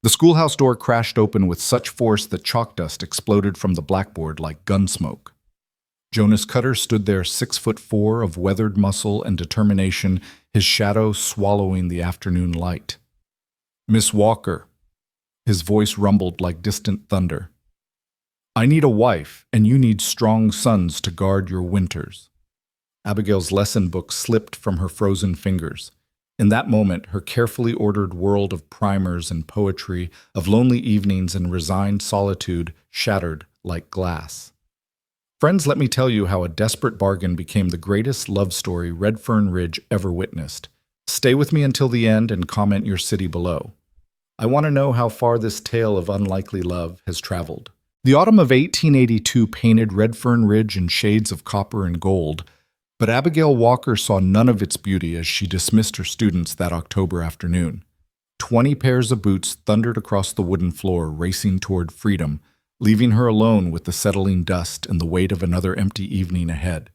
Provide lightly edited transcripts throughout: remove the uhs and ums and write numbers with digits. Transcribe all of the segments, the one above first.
The schoolhouse door crashed open with such force that chalk dust exploded from the blackboard like gun smoke. Jonas Cutter stood there 6'4" of weathered muscle and determination, his shadow swallowing the afternoon light. "Miss Walker," his voice rumbled like distant thunder. "I need a wife, and you need strong sons to guard your winters." Abigail's lesson book slipped from her frozen fingers. In that moment, her carefully ordered world of primers and poetry, of lonely evenings and resigned solitude, shattered like glass. Friends, let me tell you how a desperate bargain became the greatest love story Redfern Ridge ever witnessed. Stay with me until the end and comment your city below. I want to know how far this tale of unlikely love has traveled. The autumn of 1882 painted Redfern Ridge in shades of copper and gold, but Abigail Walker saw none of its beauty as she dismissed her students that October afternoon. 20 pairs of boots thundered across the wooden floor, racing toward freedom, leaving her alone with the settling dust and the weight of another empty evening ahead.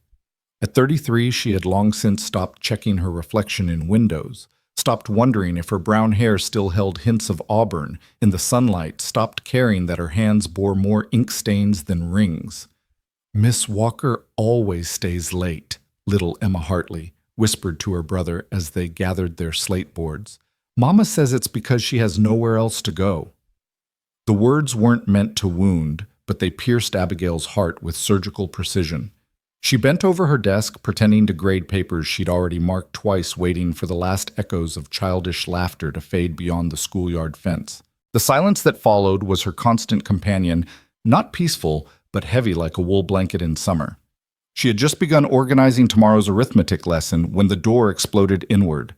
At 33, she had long since stopped checking her reflection in windows, stopped wondering if her brown hair still held hints of auburn in the sunlight, stopped caring that her hands bore more ink stains than rings. "Miss Walker always stays late," little Emma Hartley whispered to her brother as they gathered their slate boards. "Mama says it's because she has nowhere else to go." The words weren't meant to wound, but they pierced Abigail's heart with surgical precision. She bent over her desk, pretending to grade papers she'd already marked twice, waiting for the last echoes of childish laughter to fade beyond the schoolyard fence. The silence that followed was her constant companion, not peaceful, but heavy like a wool blanket in summer. She had just begun organizing tomorrow's arithmetic lesson when the door exploded inward.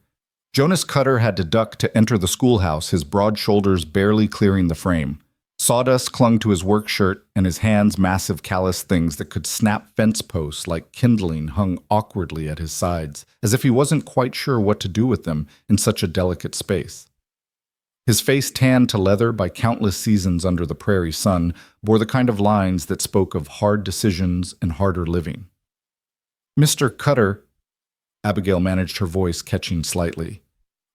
Jonas Cutter had to duck to enter the schoolhouse, his broad shoulders barely clearing the frame. Sawdust clung to his work shirt, and his hands, massive callous things that could snap fence posts like kindling, hung awkwardly at his sides, as if he wasn't quite sure what to do with them in such a delicate space. His face, tanned to leather by countless seasons under the prairie sun, bore the kind of lines that spoke of hard decisions and harder living. "Mr. Cutter," Abigail managed her voice, catching slightly.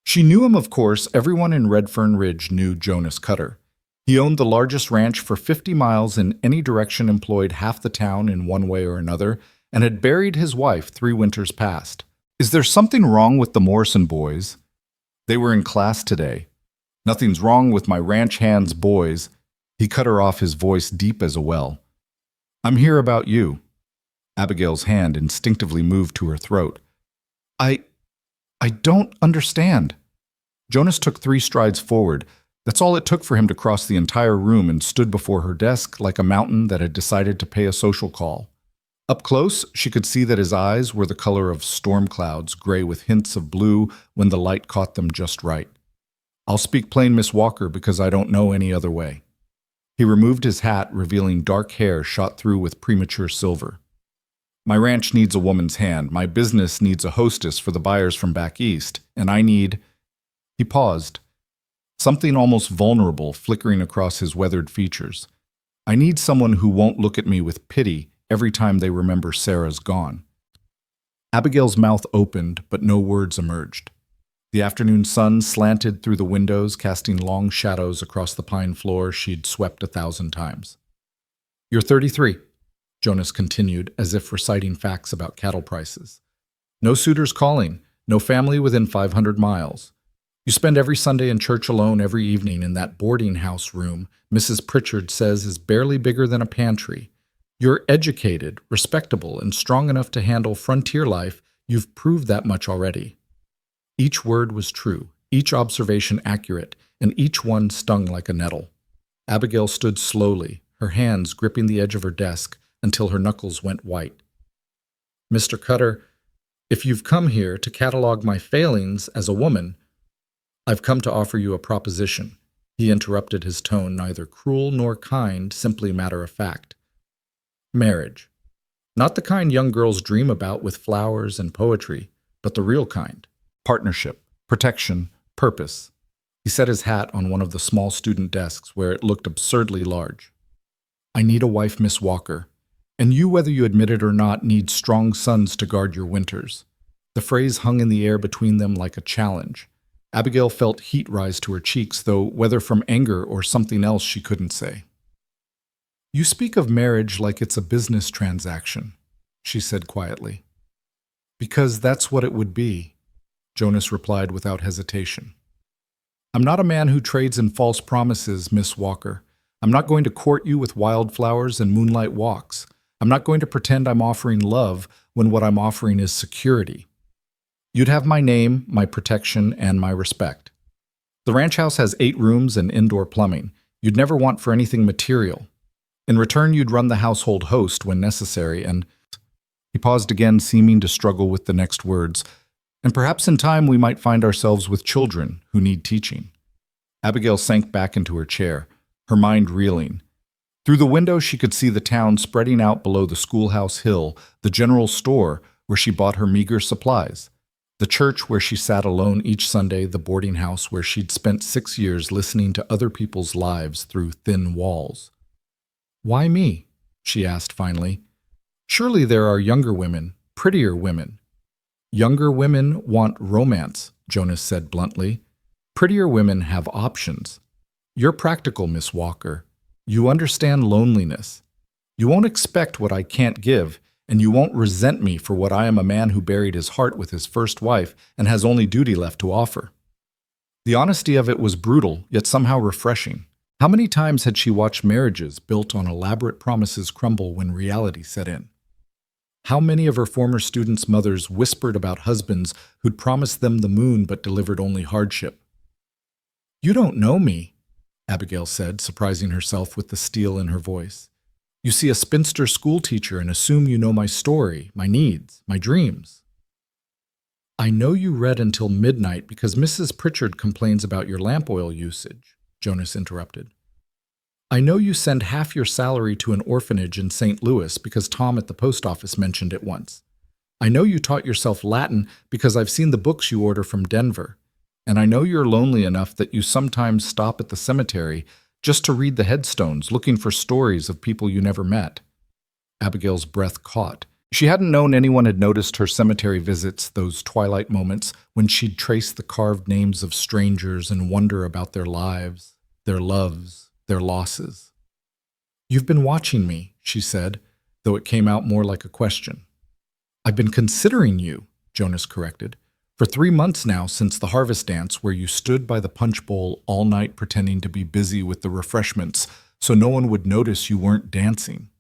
She knew him, of course. Everyone in Redfern Ridge knew Jonas Cutter. He owned the largest ranch for 50 miles in any direction, employed half the town in one way or another, and had buried his wife 3 winters past. "Is there something wrong with the Morrison boys?" They were in class today. "Nothing's wrong with my ranch hands, boys." He cut her off, his voice deep as a well. "I'm here about you." Abigail's hand instinctively moved to her throat. I don't understand." Jonas took 3 strides forward. That's all it took for him to cross the entire room and stood before her desk like a mountain that had decided to pay a social call. Up close, she could see that his eyes were the color of storm clouds, gray with hints of blue when the light caught them just right. "I'll speak plain, Miss Walker, because I don't know any other way." He removed his hat, revealing dark hair shot through with premature silver. "My ranch needs a woman's hand. My business needs a hostess for the buyers from back east. And I need—" He paused, something almost vulnerable flickering across his weathered features. "I need someone who won't look at me with pity every time they remember Sarah's gone." Abigail's mouth opened, but no words emerged. The afternoon sun slanted through the windows, casting long shadows across the pine floor she'd swept 1,000 times. "You're 33. Jonas continued, as if reciting facts about cattle prices. "No suitors calling, no family within 500 miles. You spend every Sunday in church alone every evening in that boarding house room Mrs. Pritchard says is barely bigger than a pantry. You're educated, respectable, and strong enough to handle frontier life. You've proved that much already." Each word was true, each observation accurate, and each one stung like a nettle. Abigail stood slowly, her hands gripping the edge of her desk, until her knuckles went white. "Mr. Cutter, if you've come here to catalog my failings as a woman—" "I've come to offer you a proposition," he interrupted, his tone neither cruel nor kind, simply matter of fact. "Marriage. Not the kind young girls dream about with flowers and poetry, but the real kind. Partnership, protection, purpose." He set his hat on one of the small student desks where it looked absurdly large. "I need a wife, Miss Walker. And you, whether you admit it or not, need strong sons to guard your winters." The phrase hung in the air between them like a challenge. Abigail felt heat rise to her cheeks, though whether from anger or something else she couldn't say. "You speak of marriage like it's a business transaction," she said quietly. "Because that's what it would be," Jonas replied without hesitation. "I'm not a man who trades in false promises, Miss Walker. I'm not going to court you with wildflowers and moonlight walks. I'm not going to pretend I'm offering love when what I'm offering is security. You'd have my name, my protection, and my respect. The ranch house has 8 rooms and indoor plumbing. You'd never want for anything material. In return, you'd run the household host when necessary, and—" He paused again, seeming to struggle with the next words. "And perhaps in time we might find ourselves with children who need teaching." Abigail sank back into her chair, her mind reeling. Through the window she could see the town spreading out below the schoolhouse hill, the general store where she bought her meager supplies, the church where she sat alone each Sunday, the boarding house where she'd spent 6 years listening to other people's lives through thin walls. "Why me?" she asked finally. "Surely there are younger women, prettier women." "Younger women want romance," Jonas said bluntly. "Prettier women have options. You're practical, Miss Walker. You understand loneliness. You won't expect what I can't give, and you won't resent me for what I am, a man who buried his heart with his first wife and has only duty left to offer." The honesty of it was brutal, yet somehow refreshing. How many times had she watched marriages built on elaborate promises crumble when reality set in? How many of her former students' mothers whispered about husbands who'd promised them the moon but delivered only hardship? "You don't know me," Abigail said, surprising herself with the steel in her voice. "You see a spinster schoolteacher and assume you know my story, my needs, my dreams." "I know you read until midnight because Mrs. Pritchard complains about your lamp oil usage," Jonas interrupted. "I know you send half your salary to an orphanage in St. Louis because Tom at the post office mentioned it once. I know you taught yourself Latin because I've seen the books you order from Denver. And I know you're lonely enough that you sometimes stop at the cemetery just to read the headstones, looking for stories of people you never met." Abigail's breath caught. She hadn't known anyone had noticed her cemetery visits, those twilight moments when she'd trace the carved names of strangers and wonder about their lives, their loves, their losses. "You've been watching me," she said, though it came out more like a question. "I've been considering you," Jonas corrected. "For 3 months now, since the harvest dance where you stood by the punch bowl all night pretending to be busy with the refreshments so no one would notice you weren't dancing."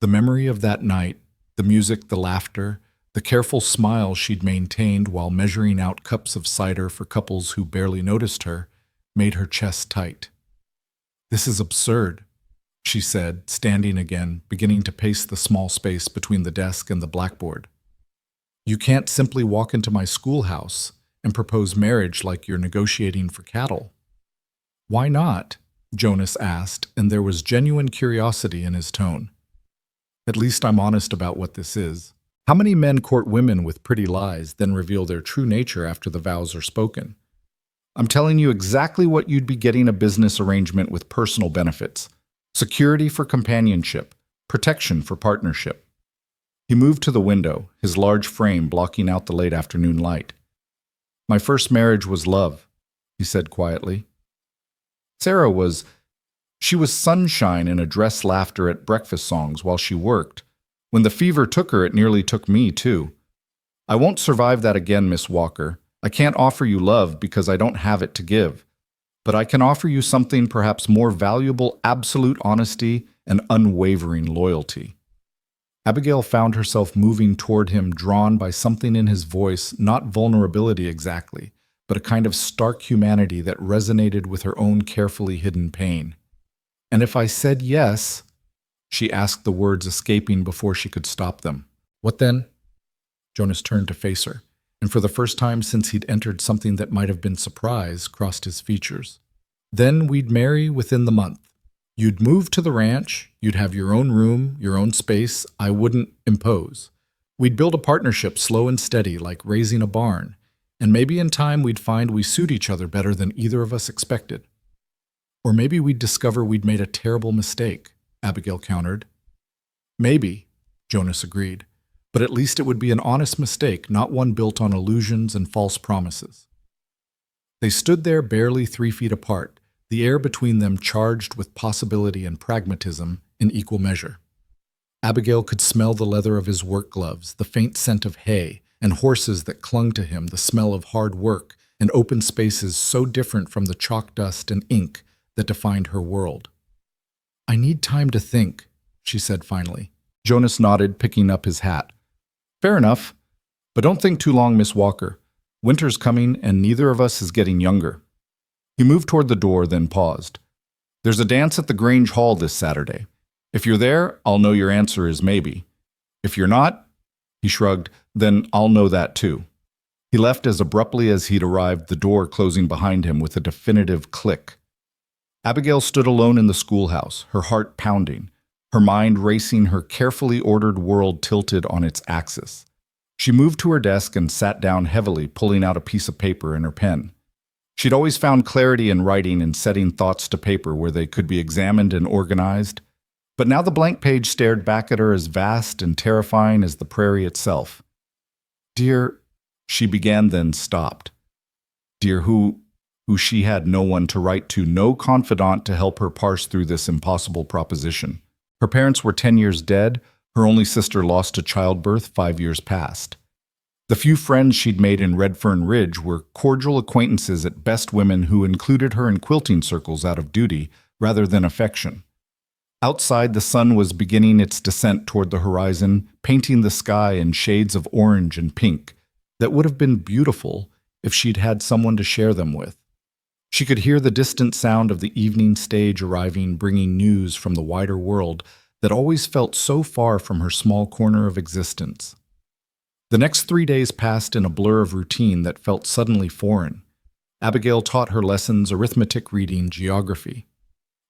The memory of that night, the music, the laughter, the careful smile she'd maintained while measuring out cups of cider for couples who barely noticed her, made her chest tight. "This is absurd," she said, standing again, beginning to pace the small space between the desk and the blackboard. "You can't simply walk into my schoolhouse and propose marriage like you're negotiating for cattle." "Why not?" Jonas asked, and there was genuine curiosity in his tone. "At least I'm honest about what this is. How many men court women with pretty lies, then reveal their true nature after the vows are spoken? I'm telling you exactly what you'd be getting: a business arrangement with personal benefits, security for companionship, protection for partnership." He moved to the window, his large frame blocking out the late afternoon light. "My first marriage was love," he said quietly. Sarah was. She was sunshine in a dress, laughter at breakfast songs while she worked. When the fever took her, it nearly took me, too. I won't survive that again, Miss Walker. I can't offer you love because I don't have it to give. But I can offer you something perhaps more valuable: absolute honesty and unwavering loyalty. Abigail found herself moving toward him, drawn by something in his voice, not vulnerability exactly, but a kind of stark humanity that resonated with her own carefully hidden pain. "And if I said yes," she asked, the words escaping before she could stop them. "What then?" Jonas turned to face her, and for the first time since he'd entered something that might have been surprise crossed his features. "Then we'd marry within the month. You'd move to the ranch, you'd have your own room, your own space. I wouldn't impose. We'd build a partnership slow and steady, like raising a barn, and maybe in time we'd find we suit each other better than either of us expected. Or maybe we'd discover we'd made a terrible mistake," Abigail countered. "Maybe," Jonas agreed, "but at least it would be an honest mistake, not one built on illusions and false promises." They stood there barely 3 feet apart, the air between them charged with possibility and pragmatism in equal measure. Abigail could smell the leather of his work gloves, the faint scent of hay, and horses that clung to him, the smell of hard work, and open spaces so different from the chalk dust and ink that defined her world. "I need time to think," she said finally. Jonas nodded, picking up his hat. "Fair enough. But don't think too long, Miss Walker. Winter's coming, and neither of us is getting younger." He moved toward the door, then paused. "There's a dance at the Grange Hall this Saturday. If you're there, I'll know your answer is maybe. If you're not," he shrugged, "then I'll know that too." He left as abruptly as he'd arrived, the door closing behind him with a definitive click. Abigail stood alone in the schoolhouse, her heart pounding, her mind racing, her carefully ordered world tilted on its axis. She moved to her desk and sat down heavily, pulling out a piece of paper and her pen. She'd always found clarity in writing and setting thoughts to paper where they could be examined and organized. But now the blank page stared back at her as vast and terrifying as the prairie itself. "Dear," she began, then stopped. Dear who she had no one to write to, no confidant to help her parse through this impossible proposition. Her parents were 10 years dead, her only sister lost to childbirth 5 years past. The few friends she'd made in Redfern Ridge were cordial acquaintances at best, women who included her in quilting circles out of duty rather than affection. Outside, the sun was beginning its descent toward the horizon, painting the sky in shades of orange and pink that would have been beautiful if she'd had someone to share them with. She could hear the distant sound of the evening stage arriving, bringing news from the wider world that always felt so far from her small corner of existence. The next 3 days passed in a blur of routine that felt suddenly foreign. Abigail taught her lessons: arithmetic, reading, geography.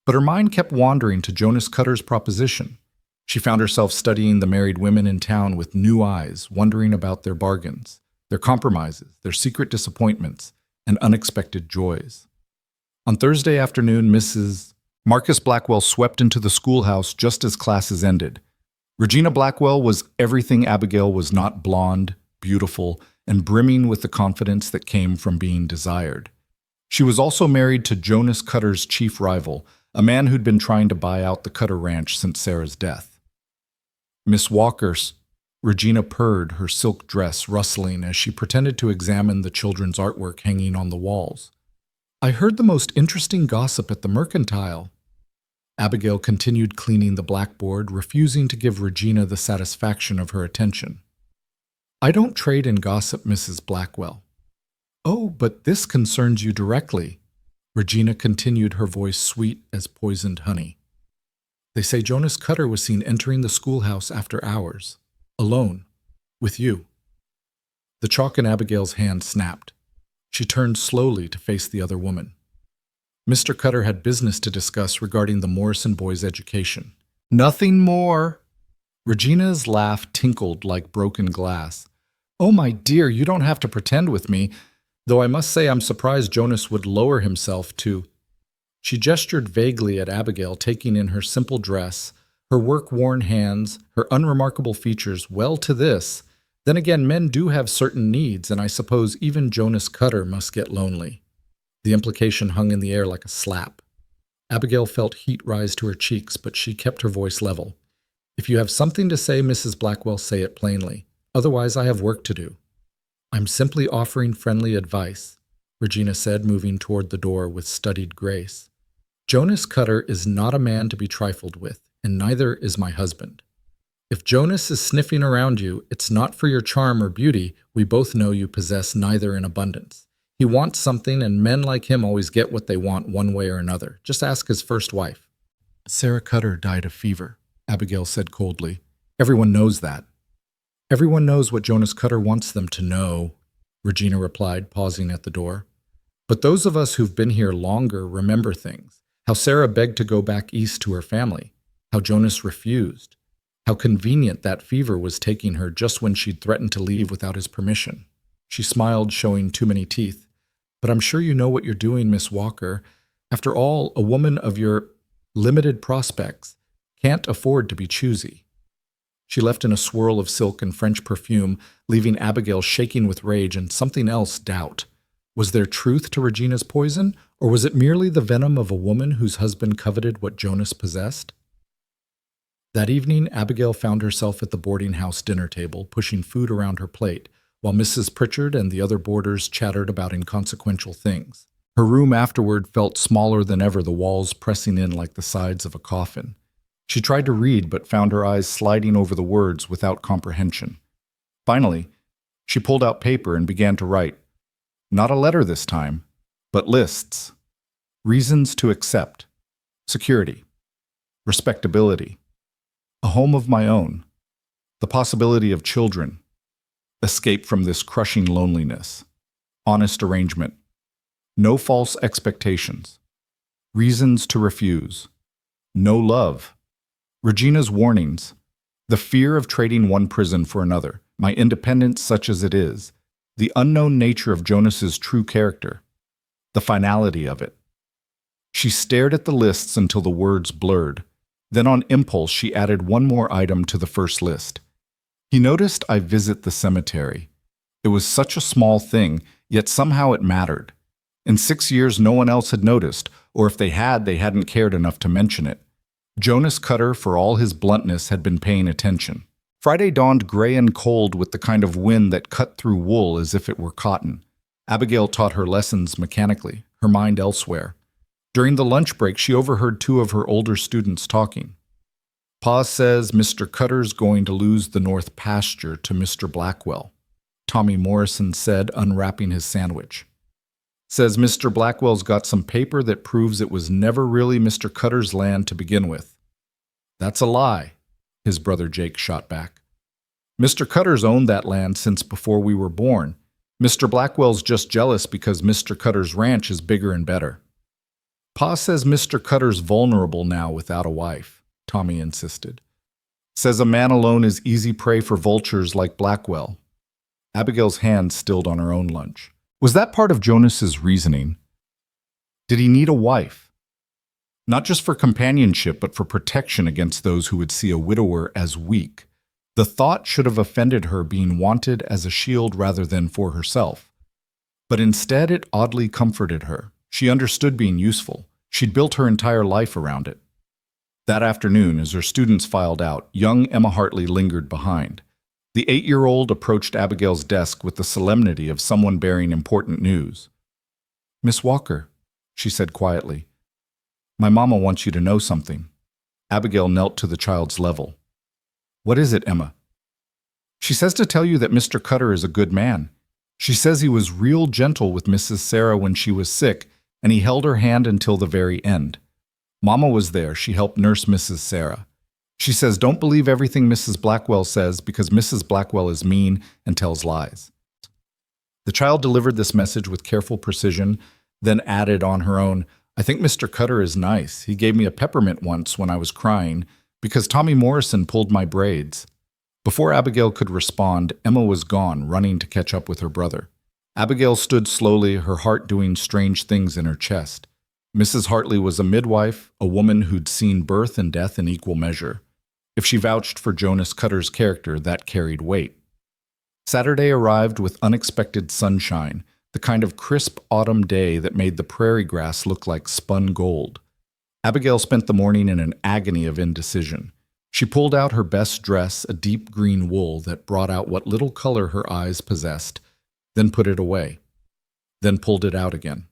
But her mind kept wandering to Jonas Cutter's proposition. She found herself studying the married women in town with new eyes, wondering about their bargains, their compromises, their secret disappointments, and unexpected joys. On Thursday afternoon, Mrs. Marcus Blackwell swept into the schoolhouse just as classes ended. Regina Blackwell was everything Abigail was not: blonde, beautiful, and brimming with the confidence that came from being desired. She was also married to Jonas Cutter's chief rival, a man who'd been trying to buy out the Cutter Ranch since Sarah's death. "Miss Walker's," Regina purred, her silk dress rustling as she pretended to examine the children's artwork hanging on the walls. "I heard the most interesting gossip at the Mercantile." Abigail continued cleaning the blackboard, refusing to give Regina the satisfaction of her attention. "I don't trade in gossip, Mrs. Blackwell." "Oh, but this concerns you directly," Regina continued, her voice sweet as poisoned honey. "They say Jonas Cutter was seen entering the schoolhouse after hours, alone, with you." The chalk in Abigail's hand snapped. She turned slowly to face the other woman. Mr. Cutter had business to discuss regarding the Morrison boys' education. "Nothing more." Regina's laugh tinkled like broken glass. "Oh, my dear, you don't have to pretend with me, though I must say I'm surprised Jonas would lower himself to—" She gestured vaguely at Abigail, taking in her simple dress, her work-worn hands, her unremarkable features. "Well, to this. Then again, men do have certain needs, and I suppose even Jonas Cutter must get lonely." The implication hung in the air like a slap. Abigail felt heat rise to her cheeks, but she kept her voice level. "If you have something to say, Mrs. Blackwell, say it plainly. Otherwise, I have work to do." "I'm simply offering friendly advice," Regina said, moving toward the door with studied grace. "Jonas Cutter is not a man to be trifled with, and neither is my husband. If Jonas is sniffing around you, it's not for your charm or beauty. We both know you possess neither in abundance. He wants something, and men like him always get what they want one way or another. Just ask his first wife." "Sarah Cutter died of fever," Abigail said coldly. "Everyone knows that." "Everyone knows what Jonas Cutter wants them to know," Regina replied, pausing at the door. "But those of us who've been here longer remember things. How Sarah begged to go back east to her family. How Jonas refused. How convenient that fever was taking her just when she'd threatened to leave without his permission." She smiled, showing too many teeth. "But I'm sure you know what you're doing, Miss Walker. After all, a woman of your limited prospects can't afford to be choosy." She left in a swirl of silk and French perfume, leaving Abigail shaking with rage and something else, doubt. Was there truth to Regina's poison, or was it merely the venom of a woman whose husband coveted what Jonas possessed? That evening, Abigail found herself at the boarding house dinner table, pushing food around her plate, while Mrs. Pritchard and the other boarders chattered about inconsequential things. Her room afterward felt smaller than ever, the walls pressing in like the sides of a coffin. She tried to read, but found her eyes sliding over the words without comprehension. Finally, she pulled out paper and began to write. Not a letter this time, but lists. Reasons to accept. Security. Respectability. A home of my own. The possibility of children. Escape from this crushing loneliness. Honest arrangement. No false expectations. Reasons to refuse. No love. Regina's warnings. The fear of trading one prison for another. My independence such as it is. The unknown nature of Jonas's true character. The finality of it. She stared at the lists until the words blurred. Then on impulse she added one more item to the first list. He noticed I visit the cemetery. It was such a small thing, yet somehow it mattered. In 6 years no one else had noticed, or if they had, they hadn't cared enough to mention it. Jonas Cutter, for all his bluntness, had been paying attention. Friday dawned gray and cold with the kind of wind that cut through wool as if it were cotton. Abigail taught her lessons mechanically, her mind elsewhere. During the lunch break, she overheard 2 of her older students talking. Pa says Mr. Cutter's going to lose the north pasture to Mr. Blackwell, Tommy Morrison said, unwrapping his sandwich. Says Mr. Blackwell's got some paper that proves it was never really Mr. Cutter's land to begin with. That's a lie, his brother Jake shot back. Mr. Cutter's owned that land since before we were born. Mr. Blackwell's just jealous because Mr. Cutter's ranch is bigger and better. Pa says Mr. Cutter's vulnerable now without a wife, Tommy insisted. Says a man alone is easy prey for vultures like Blackwell. Abigail's hand stilled on her own lunch. Was that part of Jonas's reasoning? Did he need a wife? Not just for companionship, but for protection against those who would see a widower as weak. The thought should have offended her, being wanted as a shield rather than for herself. But instead it oddly comforted her. She understood being useful. She'd built her entire life around it. That afternoon, as her students filed out, young Emma Hartley lingered behind. The 8-year-old approached Abigail's desk with the solemnity of someone bearing important news. Miss Walker, she said quietly, my mama wants you to know something. Abigail knelt to the child's level. What is it, Emma? She says to tell you that Mr. Cutter is a good man. She says he was real gentle with Mrs. Sarah when she was sick, and he held her hand until the very end. Mama was there. She helped nurse Mrs. Sarah. She says don't believe everything Mrs. Blackwell says because Mrs. Blackwell is mean and tells lies. The child delivered this message with careful precision, then added on her own, I think Mr. Cutter is nice. He gave me a peppermint once when I was crying because Tommy Morrison pulled my braids. Before Abigail could respond, Emma was gone, running to catch up with her brother. Abigail stood slowly, her heart doing strange things in her chest. Mrs. Hartley was a midwife, a woman who'd seen birth and death in equal measure. If she vouched for Jonas Cutter's character, that carried weight. Saturday arrived with unexpected sunshine, the kind of crisp autumn day that made the prairie grass look like spun gold. Abigail spent the morning in an agony of indecision. She pulled out her best dress, a deep green wool that brought out what little color her eyes possessed, then put it away, then pulled it out again.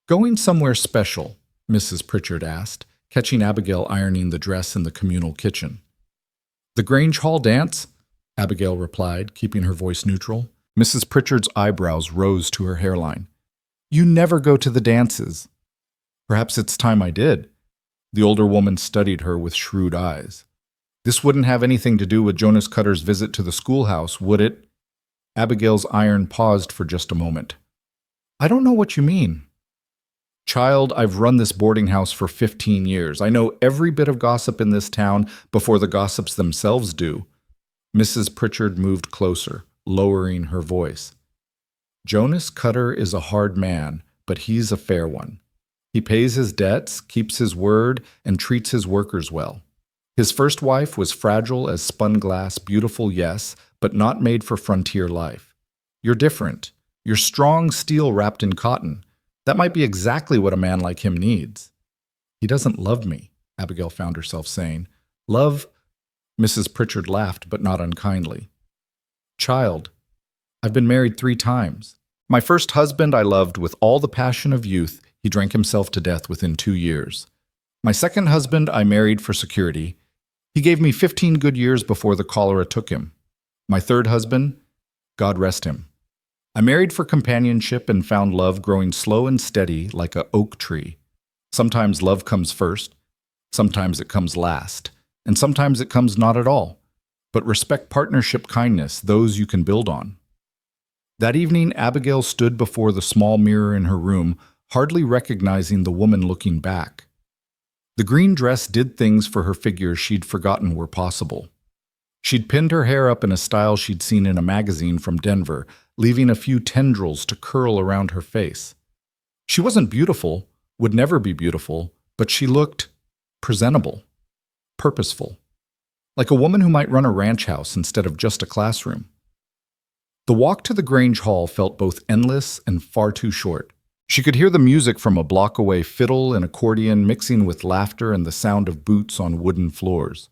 Going somewhere special? Mrs. Pritchard asked, catching Abigail ironing the dress in the communal kitchen. The Grange Hall dance? Abigail replied, keeping her voice neutral. Mrs. Pritchard's eyebrows rose to her hairline. You never go to the dances. Perhaps it's time I did. The older woman studied her with shrewd eyes. This wouldn't have anything to do with Jonas Cutter's visit to the schoolhouse, would it? Abigail's iron paused for just a moment. I don't know what you mean. Child, I've run this boarding house for 15 years. I know every bit of gossip in this town before the gossips themselves do. Mrs. Pritchard moved closer, lowering her voice. Jonas Cutter is a hard man, but he's a fair one. He pays his debts, keeps his word, and treats his workers well. His first wife was fragile as spun glass, beautiful, yes, but not made for frontier life. You're different. You're strong steel wrapped in cotton. That might be exactly what a man like him needs. He doesn't love me, Abigail found herself saying. Love? Mrs. Pritchard laughed, but not unkindly. Child, I've been married 3 times. My first husband I loved with all the passion of youth. He drank himself to death within 2 years. My second husband I married for security. He gave me 15 good years before the cholera took him. My third husband, God rest him. I married for companionship and found love growing slow and steady like an oak tree. Sometimes love comes first, sometimes it comes last, and sometimes it comes not at all. But respect partnership kindness, those you can build on. That evening, Abigail stood before the small mirror in her room, hardly recognizing the woman looking back. The green dress did things for her figure she'd forgotten were possible. She'd pinned her hair up in a style she'd seen in a magazine from Denver, leaving a few tendrils to curl around her face. She wasn't beautiful, would never be beautiful, but she looked presentable, purposeful, like a woman who might run a ranch house instead of just a classroom. The walk to the Grange Hall felt both endless and far too short. She could hear the music from a block away, fiddle and accordion mixing with laughter and the sound of boots on wooden floors.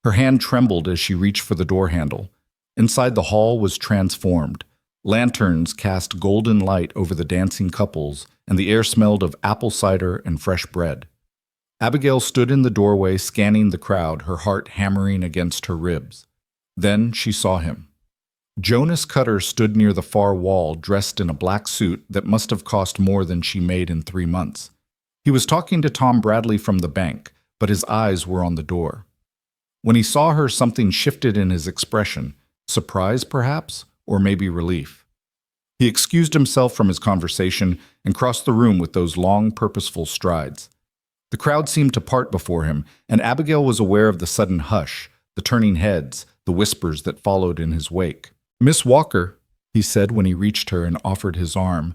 Her hand trembled as she reached for the door handle. Inside the hall was transformed. Lanterns cast golden light over the dancing couples, and the air smelled of apple cider and fresh bread. Abigail stood in the doorway scanning the crowd, her heart hammering against her ribs. Then she saw him. Jonas Cutter stood near the far wall, dressed in a black suit that must have cost more than she made in 3 months. He was talking to Tom Bradley from the bank, but his eyes were on the door. When he saw her, something shifted in his expression, surprise perhaps, or maybe relief. He excused himself from his conversation and crossed the room with those long, purposeful strides. The crowd seemed to part before him, and Abigail was aware of the sudden hush, the turning heads, the whispers that followed in his wake. "Miss Walker," he said when he reached her and offered his arm,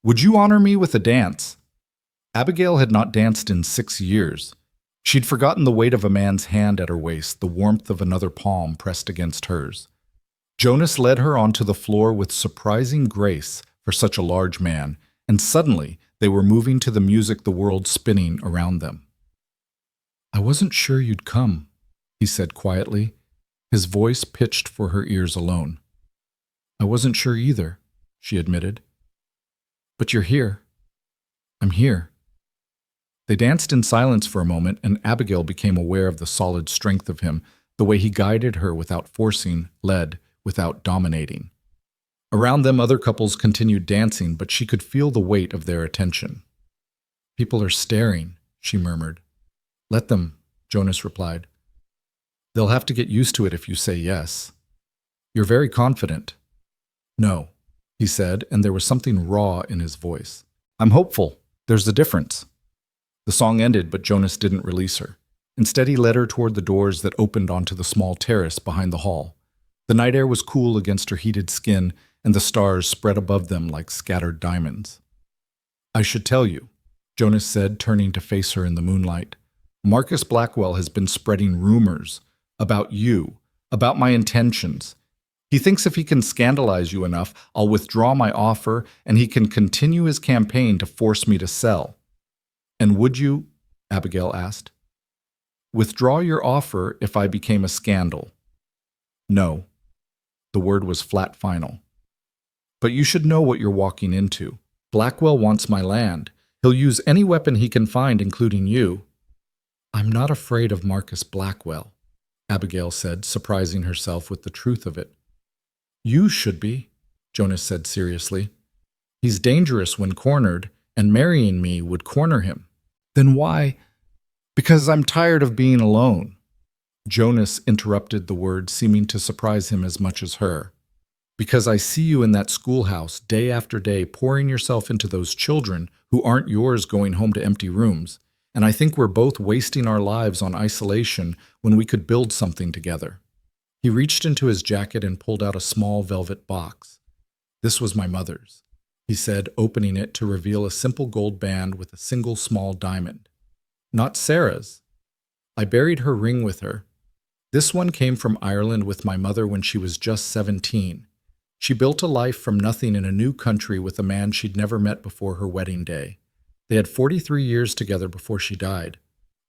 "would you honor me with a dance?" Abigail had not danced in 6 years. She'd forgotten the weight of a man's hand at her waist, the warmth of another palm pressed against hers. Jonas led her onto the floor with surprising grace for such a large man, and suddenly they were moving to the music, the world spinning around them. "I wasn't sure you'd come," he said quietly, his voice pitched for her ears alone. "I wasn't sure either," she admitted. "But you're here. I'm here." They danced in silence for a moment, and Abigail became aware of the solid strength of him, the way he guided her without forcing, led without dominating. Around them, other couples continued dancing, but she could feel the weight of their attention. "People are staring," she murmured. "Let them," Jonas replied. "They'll have to get used to it if you say yes." "You're very confident." "No," he said, and there was something raw in his voice. "I'm hopeful. There's a difference." The song ended, but Jonas didn't release her. Instead, he led her toward the doors that opened onto the small terrace behind the hall. The night air was cool against her heated skin, and the stars spread above them like scattered diamonds. "I should tell you," Jonas said, turning to face her in the moonlight. "Marcus Blackwell has been spreading rumors about you, about my intentions. He thinks if he can scandalize you enough, I'll withdraw my offer, and he can continue his campaign to force me to sell." "And would you," Abigail asked, "withdraw your offer if I became a scandal?" "No." The word was flat final. "But you should know what you're walking into. Blackwell wants my land. He'll use any weapon he can find, including you." "I'm not afraid of Marcus Blackwell," Abigail said, surprising herself with the truth of it. "You should be," Jonas said seriously. "He's dangerous when cornered, and marrying me would corner him." "Then why?" "Because I'm tired of being alone." Jonas interrupted the word, seeming to surprise him as much as her. "Because I see you in that schoolhouse day after day, pouring yourself into those children who aren't yours, going home to empty rooms. And I think we're both wasting our lives on isolation when we could build something together." He reached into his jacket and pulled out a small velvet box. "This was my mother's," he said, opening it to reveal a simple gold band with a single small diamond. "Not Sarah's. I buried her ring with her. This one came from Ireland with my mother when she was just 17. She built a life from nothing in a new country with a man she'd never met before her wedding day. They had 43 years together before she died.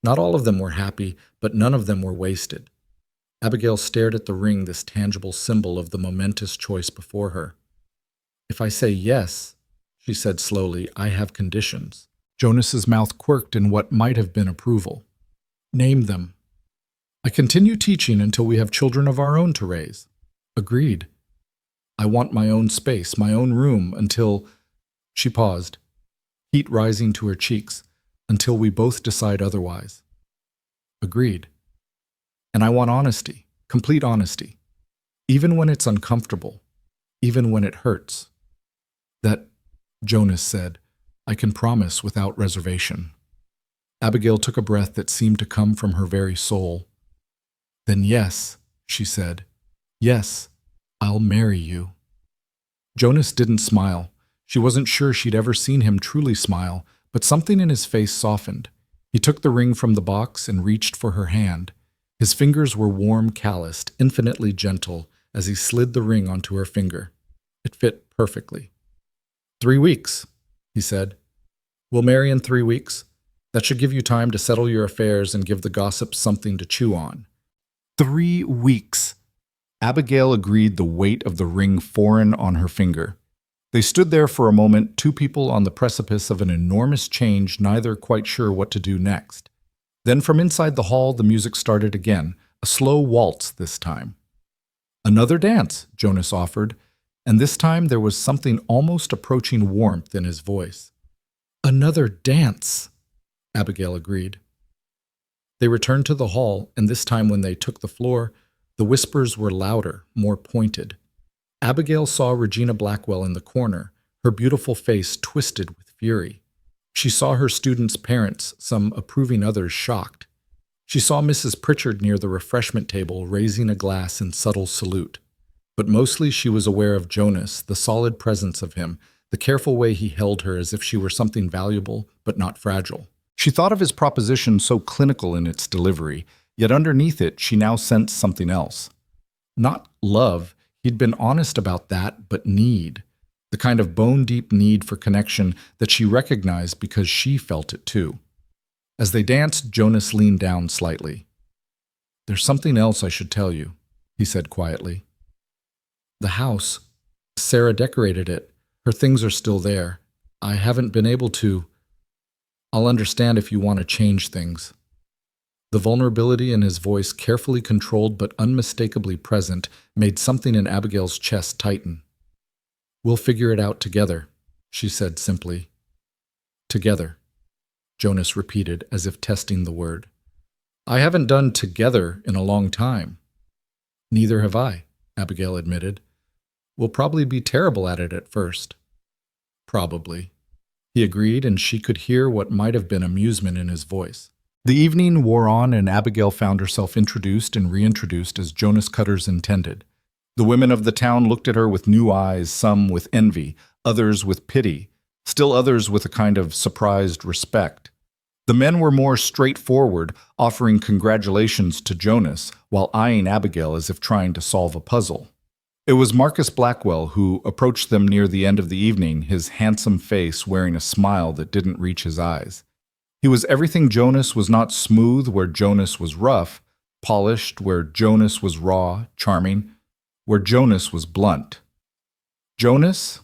Not all of them were happy, but none of them were wasted. Abigail stared at the ring, this tangible symbol of the momentous choice before her. "If I say yes," she said slowly, "I have conditions." Jonas's mouth quirked in what might have been approval. "Name them." "I continue teaching until we have children of our own to raise." "Agreed." "I want my own space, my own room, until—" She paused, heat rising to her cheeks, "until we both decide otherwise." "Agreed." "And I want honesty, complete honesty, even when it's uncomfortable, even when it hurts." "That," Jonas said, "I can promise without reservation." Abigail took a breath that seemed to come from her very soul. "Then yes," she said, "yes, I'll marry you." Jonas didn't smile. She wasn't sure she'd ever seen him truly smile, but something in his face softened. He took the ring from the box and reached for her hand. His fingers were warm, calloused, infinitely gentle as he slid the ring onto her finger. It fit perfectly. 3 weeks, he said. "We'll marry in 3 weeks. That should give you time to settle your affairs and give the gossips something to chew on." 3 weeks. Abigail agreed, the weight of the ring foreign on her finger. They stood there for a moment, two people on the precipice of an enormous change, neither quite sure what to do next. Then from inside the hall, the music started again, a slow waltz this time. "Another dance," Jonas offered, and this time there was something almost approaching warmth in his voice. "Another dance," Abigail agreed. They returned to the hall, and this time when they took the floor, the whispers were louder, more pointed. Abigail saw Regina Blackwell in the corner, her beautiful face twisted with fury. She saw her students' parents, some approving, others shocked. She saw Mrs. Pritchard near the refreshment table, raising a glass in subtle salute. But mostly she was aware of Jonas, the solid presence of him, the careful way he held her as if she were something valuable but not fragile. She thought of his proposition so clinical in its delivery, yet underneath it she now sensed something else. Not love, he'd been honest about that, but need. The kind of bone-deep need for connection that she recognized because she felt it too. As they danced, Jonas leaned down slightly. "There's something else I should tell you," he said quietly. "The house. Sarah decorated it. Her things are still there. I haven't been able to. I'll understand if you want to change things." The vulnerability in his voice, carefully controlled but unmistakably present, made something in Abigail's chest tighten. "We'll figure it out together," she said simply. "Together," Jonas repeated, as if testing the word. "I haven't done together in a long time." "Neither have I," Abigail admitted. "We'll probably be terrible at it at first." "Probably," he agreed, and she could hear what might have been amusement in his voice. The evening wore on, and Abigail found herself introduced and reintroduced as Jonas Cutters intended. The women of the town looked at her with new eyes, some with envy, others with pity, still others with a kind of surprised respect. The men were more straightforward, offering congratulations to Jonas, while eyeing Abigail as if trying to solve a puzzle. It was Marcus Blackwell who approached them near the end of the evening, his handsome face wearing a smile that didn't reach his eyes. He was everything Jonas was not: smooth where Jonas was rough, polished where Jonas was raw, charming where Jonas was blunt. "Jonas,"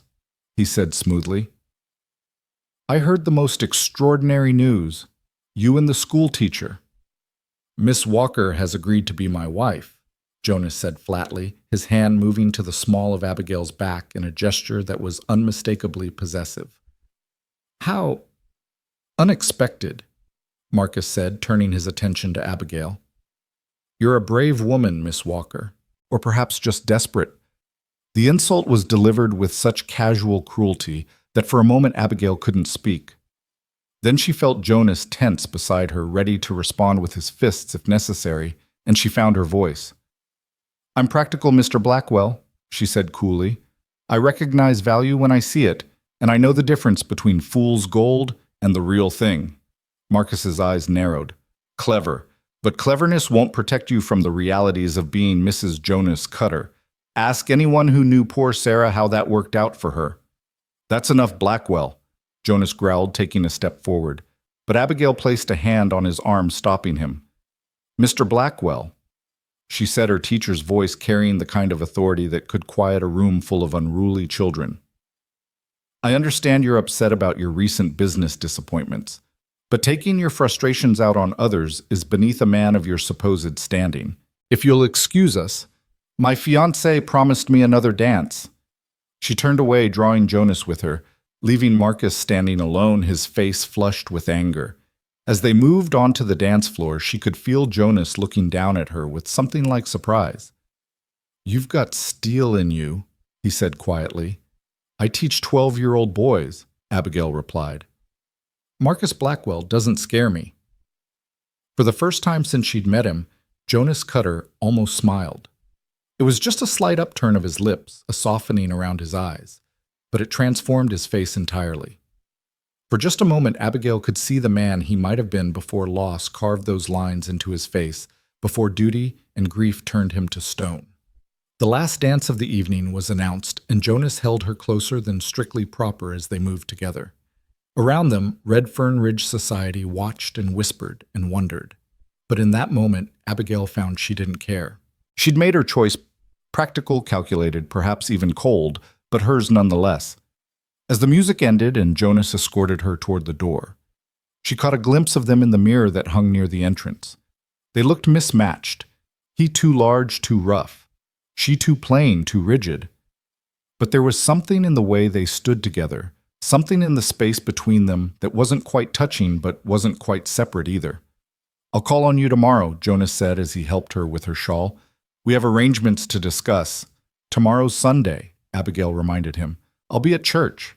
he said smoothly, "I heard the most extraordinary news. You and the school teacher." "Miss Walker has agreed to be my wife," Jonas said flatly, his hand moving to the small of Abigail's back in a gesture that was unmistakably possessive. "How unexpected," Marcus said, turning his attention to Abigail. "You're a brave woman, Miss Walker, or perhaps just desperate." The insult was delivered with such casual cruelty that for a moment Abigail couldn't speak. Then she felt Jonas tense beside her, ready to respond with his fists if necessary, and she found her voice. "I'm practical, Mr. Blackwell," she said coolly. "I recognize value when I see it, and I know the difference between fool's gold and the real thing." Marcus's eyes narrowed. "Clever, but cleverness won't protect you from the realities of being Mrs. Jonas Cutter. Ask anyone who knew poor Sarah how that worked out for her. That's enough, Blackwell, Jonas growled, taking a step forward. But Abigail placed a hand on his arm, stopping him. Mr. Blackwell, she said, her teacher's voice carrying the kind of authority that could quiet a room full of unruly children. I understand you're upset about your recent business disappointments, but taking your frustrations out on others is beneath a man of your supposed standing. If you'll excuse us, my fiancé promised me another dance. She turned away, drawing Jonas with her, leaving Marcus standing alone, his face flushed with anger. As they moved onto the dance floor, she could feel Jonas looking down at her with something like surprise. You've got steel in you, he said quietly. I teach 12-year-old boys, Abigail replied. Marcus Blackwell doesn't scare me. For the first time since she'd met him, Jonas Cutter almost smiled. It was just a slight upturn of his lips, a softening around his eyes, but it transformed his face entirely. For just a moment, Abigail could see the man he might have been before loss carved those lines into his face, before duty and grief turned him to stone. The last dance of the evening was announced, and Jonas held her closer than strictly proper as they moved together. Around them, Redfern Ridge society watched and whispered and wondered. But in that moment, Abigail found she didn't care. She'd made her choice, practical, calculated, perhaps even cold, but hers nonetheless. As the music ended and Jonas escorted her toward the door, she caught a glimpse of them in the mirror that hung near the entrance. They looked mismatched. He too large, too rough. She too plain, too rigid. But there was something in the way they stood together, something in the space between them that wasn't quite touching but wasn't quite separate either. I'll call on you tomorrow, Jonas said as he helped her with her shawl. We have arrangements to discuss. Tomorrow's Sunday, Abigail reminded him. I'll be at church.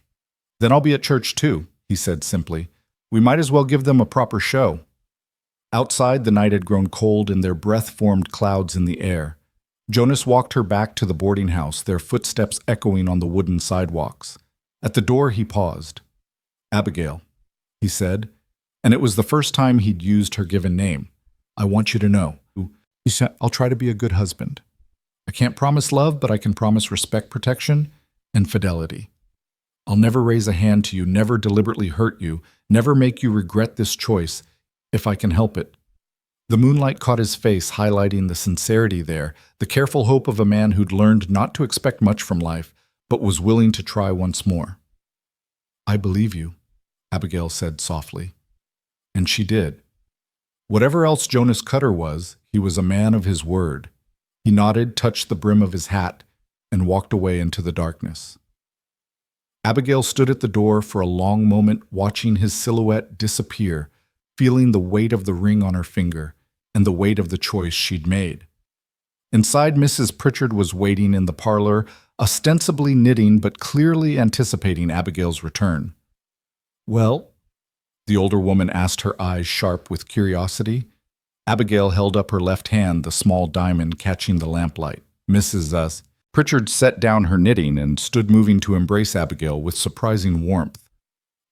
Then I'll be at church too, he said simply. We might as well give them a proper show. Outside, the night had grown cold and their breath formed clouds in the air. Jonas walked her back to the boarding house, their footsteps echoing on the wooden sidewalks. At the door, he paused. Abigail, he said, and it was the first time he'd used her given name. I want you to know. He said, I'll try to be a good husband. I can't promise love, but I can promise respect, protection, and fidelity. I'll never raise a hand to you, never deliberately hurt you, never make you regret this choice, if I can help it. The moonlight caught his face, highlighting the sincerity there, the careful hope of a man who'd learned not to expect much from life, but was willing to try once more. I believe you, Abigail said softly. And she did. Whatever else Jonas Cutter was, he was a man of his word. He nodded, touched the brim of his hat, and walked away into the darkness. Abigail stood at the door for a long moment, watching his silhouette disappear, feeling the weight of the ring on her finger and the weight of the choice she'd made. Inside, Mrs. Pritchard was waiting in the parlor, ostensibly knitting but clearly anticipating Abigail's return. Well, the older woman asked, her eyes sharp with curiosity. Abigail held up her left hand, the small diamond catching the lamplight. Mrs. Pritchard set down her knitting and stood moving to embrace Abigail with surprising warmth.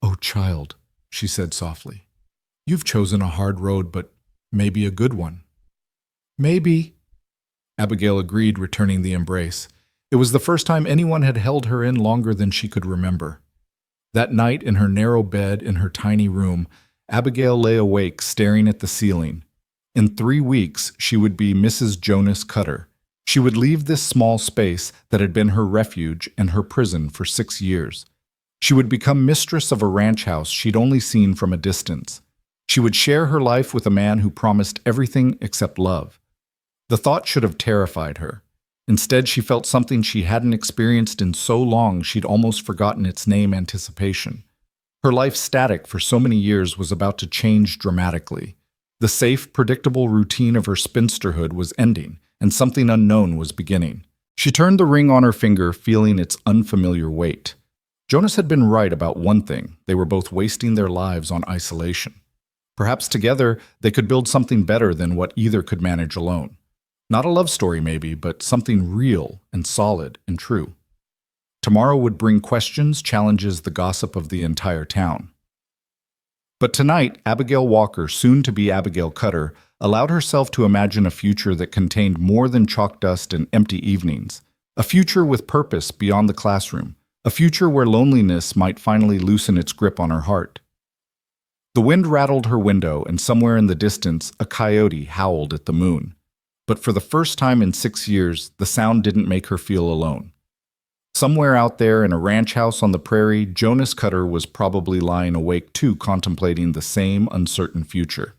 Oh, child, she said softly. You've chosen a hard road, but maybe a good one. Maybe, Abigail agreed, returning the embrace. It was the first time anyone had held her in longer than she could remember. That night, in her narrow bed in her tiny room, Abigail lay awake, staring at the ceiling. In 3 weeks, she would be Mrs. Jonas Cutter. She would leave this small space that had been her refuge and her prison for 6 years. She would become mistress of a ranch house she'd only seen from a distance. She would share her life with a man who promised everything except love. The thought should have terrified her. Instead, she felt something she hadn't experienced in so long she'd almost forgotten its name: anticipation. Her life, static for so many years, was about to change dramatically. The safe, predictable routine of her spinsterhood was ending, and something unknown was beginning. She turned the ring on her finger, feeling its unfamiliar weight. Jonas had been right about one thing: they were both wasting their lives on isolation. Perhaps together they could build something better than what either could manage alone. Not a love story maybe, but something real and solid and true. Tomorrow would bring questions, challenges, the gossip of the entire town. But tonight, Abigail Walker, soon to be Abigail Cutter, allowed herself to imagine a future that contained more than chalk dust and empty evenings. A future with purpose beyond the classroom. A future where loneliness might finally loosen its grip on her heart. The wind rattled her window, and somewhere in the distance, a coyote howled at the moon. But for the first time in 6 years, the sound didn't make her feel alone. Somewhere out there in a ranch house on the prairie, Jonas Cutter was probably lying awake too, contemplating the same uncertain future.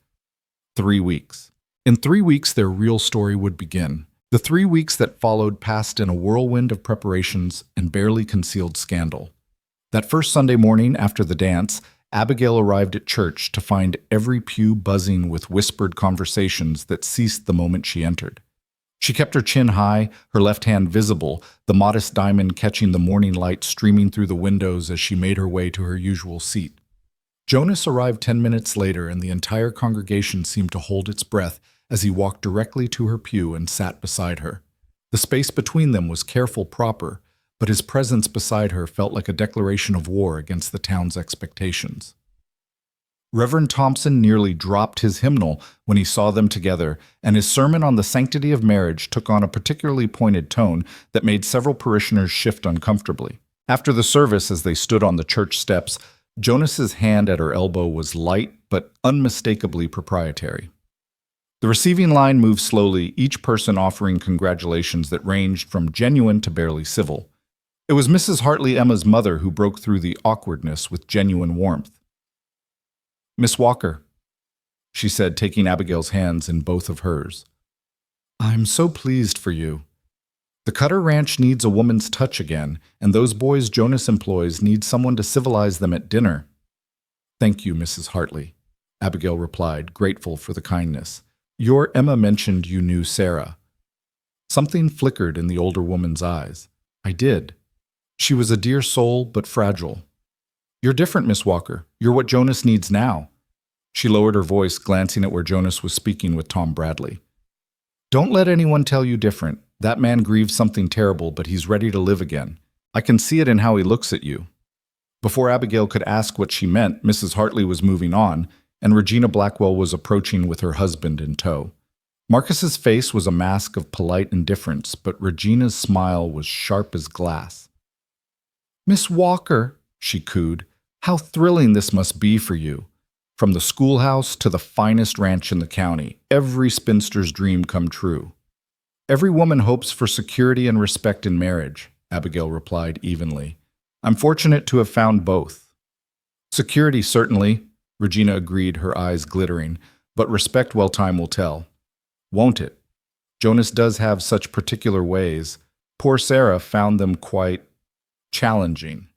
3 weeks. In 3 weeks, their real story would begin. The 3 weeks that followed passed in a whirlwind of preparations and barely concealed scandal. That first Sunday morning after the dance, Abigail arrived at church to find every pew buzzing with whispered conversations that ceased the moment she entered. She kept her chin high, her left hand visible, the modest diamond catching the morning light streaming through the windows as she made her way to her usual seat. Jonas arrived 10 minutes later, and the entire congregation seemed to hold its breath as he walked directly to her pew and sat beside her. The space between them was careful proper, but his presence beside her felt like a declaration of war against the town's expectations. Reverend Thompson nearly dropped his hymnal when he saw them together, and his sermon on the sanctity of marriage took on a particularly pointed tone that made several parishioners shift uncomfortably. After the service, as they stood on the church steps, Jonas's hand at her elbow was light but unmistakably proprietary. The receiving line moved slowly, each person offering congratulations that ranged from genuine to barely civil. It was Mrs. Hartley, Emma's mother, who broke through the awkwardness with genuine warmth. "Miss Walker," she said, taking Abigail's hands in both of hers. "I'm so pleased for you. The Cutter Ranch needs a woman's touch again, and those boys Jonas employs need someone to civilize them at dinner." "Thank you, Mrs. Hartley," Abigail replied, grateful for the kindness. "Your Emma mentioned you knew Sarah." Something flickered in the older woman's eyes. "I did. She was a dear soul, but fragile." "You're different, Miss Walker. You're what Jonas needs now." She lowered her voice, glancing at where Jonas was speaking with Tom Bradley. "Don't let anyone tell you different. That man grieved something terrible, but he's ready to live again. I can see it in how he looks at you." Before Abigail could ask what she meant, Mrs. Hartley was moving on, and Regina Blackwell was approaching with her husband in tow. Marcus's face was a mask of polite indifference, but Regina's smile was sharp as glass. "Miss Walker," she cooed, "how thrilling this must be for you. From the schoolhouse to the finest ranch in the county, every spinster's dream come true." "Every woman hopes for security and respect in marriage," Abigail replied evenly. "I'm fortunate to have found both." "Security, certainly," Regina agreed, her eyes glittering, "but respect, well, time will tell." "Won't it? Jonas does have such particular ways. Poor Sarah found them quite challenging."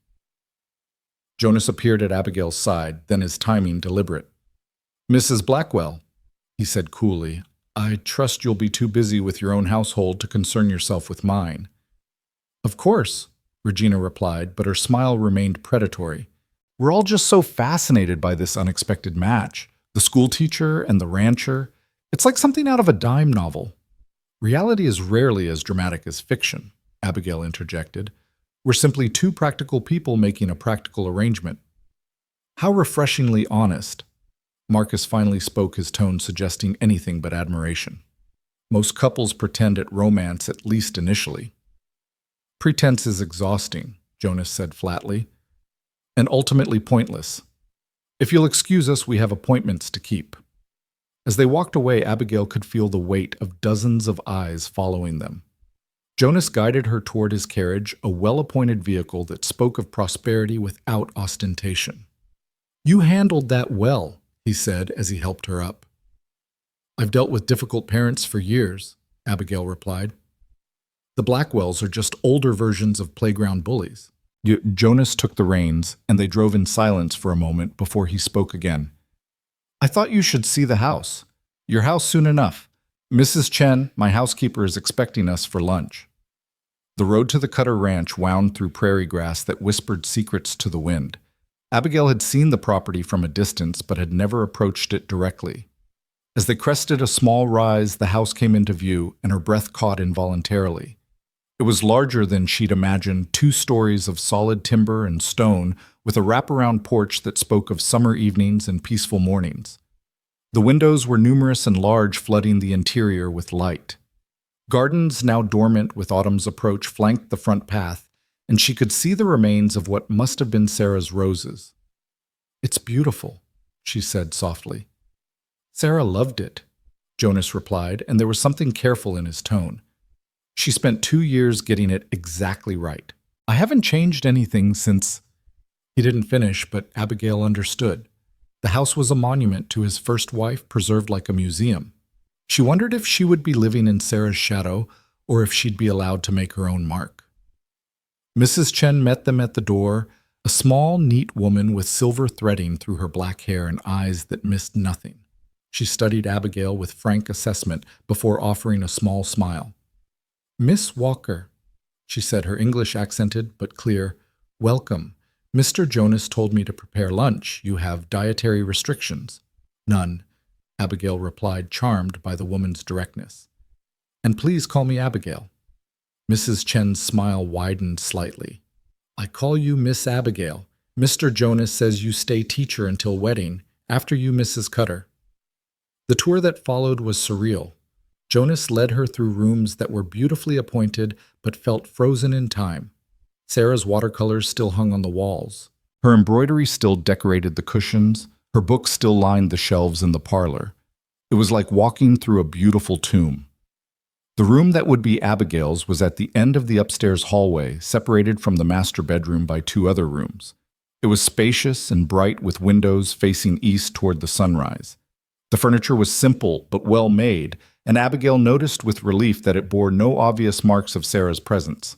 Jonas appeared at Abigail's side, then his timing deliberate. "Mrs. Blackwell," he said coolly, "I trust you'll be too busy with your own household to concern yourself with mine." "Of course," Regina replied, but her smile remained predatory. "We're all just so fascinated by this unexpected match. The schoolteacher and the rancher. It's like something out of a dime novel." "Reality is rarely as dramatic as fiction," Abigail interjected. "We're simply two practical people making a practical arrangement." "How refreshingly honest." Marcus finally spoke, his tone suggesting anything but admiration. "Most couples pretend at romance, at least initially." "Pretense is exhausting," Jonas said flatly, "and ultimately pointless. If you'll excuse us, we have appointments to keep." As they walked away, Abigail could feel the weight of dozens of eyes following them. Jonas guided her toward his carriage, a well-appointed vehicle that spoke of prosperity without ostentation. "You handled that well," he said as he helped her up. "I've dealt with difficult parents for years," Abigail replied. "The Blackwells are just older versions of playground bullies." Jonas took the reins, and they drove in silence for a moment before he spoke again. "I thought you should see the house. Your house soon enough. Mrs. Chen, my housekeeper, is expecting us for lunch." The road to the Cutter Ranch wound through prairie grass that whispered secrets to the wind. Abigail had seen the property from a distance, but had never approached it directly. As they crested a small rise, the house came into view, and her breath caught involuntarily. It was larger than she'd imagined, 2 stories of solid timber and stone, with a wraparound porch that spoke of summer evenings and peaceful mornings. The windows were numerous and large, flooding the interior with light. Gardens, now dormant with autumn's approach, flanked the front path, and she could see the remains of what must have been Sarah's roses. "It's beautiful," she said softly. "Sarah loved it," Jonas replied, and there was something careful in his tone. "She spent 2 years getting it exactly right. I haven't changed anything since—" He didn't finish, but Abigail understood. The house was a monument to his first wife, preserved like a museum. She wondered if she would be living in Sarah's shadow or if she'd be allowed to make her own mark. Mrs. Chen met them at the door, a small, neat woman with silver threading through her black hair and eyes that missed nothing. She studied Abigail with frank assessment before offering a small smile. "Miss Walker," she said, her English accented but clear, "welcome. Mr. Jonas told me to prepare lunch. You have dietary restrictions." "None," Abigail replied, charmed by the woman's directness. "And please call me Abigail." Mrs. Chen's smile widened slightly. "I call you Miss Abigail. Mr. Jonas says you stay teacher until wedding, after you Mrs. Cutter." The tour that followed was surreal. Jonas led her through rooms that were beautifully appointed but felt frozen in time. Sarah's watercolors still hung on the walls. Her embroidery still decorated the cushions. Her books still lined the shelves in the parlor. It was like walking through a beautiful tomb. The room that would be Abigail's was at the end of the upstairs hallway, separated from the master bedroom by 2 other rooms. It was spacious and bright with windows facing east toward the sunrise. The furniture was simple but well made, and Abigail noticed with relief that it bore no obvious marks of Sarah's presence.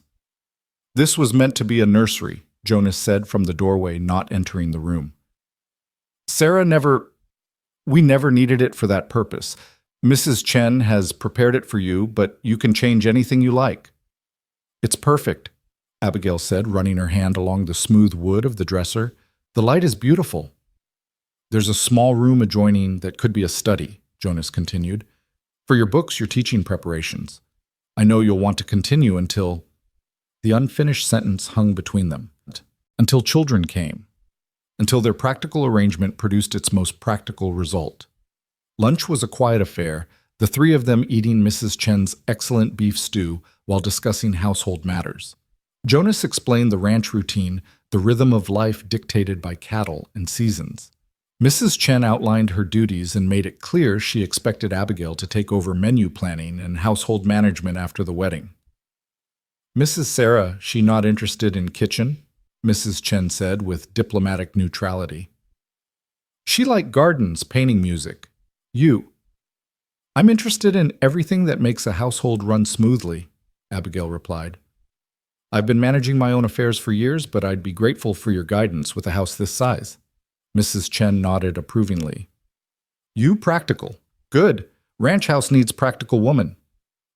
"This was meant to be a nursery," Jonas said from the doorway, not entering the room. We never needed it for that purpose. Mrs. Chen has prepared it for you, but you can change anything you like." "It's perfect," Abigail said, running her hand along the smooth wood of the dresser. "The light is beautiful." "There's a small room adjoining that could be a study," Jonas continued. "For your books, your teaching preparations. I know you'll want to continue until—" The unfinished sentence hung between them. "Until children came. Until their practical arrangement produced its most practical result." Lunch was a quiet affair, the 3 of them eating Mrs. Chen's excellent beef stew while discussing household matters. Jonas explained the ranch routine, the rhythm of life dictated by cattle and seasons. Mrs. Chen outlined her duties and made it clear she expected Abigail to take over menu planning and household management after the wedding. "Mrs. Sarah, she not interested in kitchen?" Mrs. Chen said with diplomatic neutrality. "She like gardens, painting, music. You?" "I'm interested in everything that makes a household run smoothly," Abigail replied. "I've been managing my own affairs for years, but I'd be grateful for your guidance with a house this size." Mrs. Chen nodded approvingly. "You practical. Good. Ranch house needs practical woman."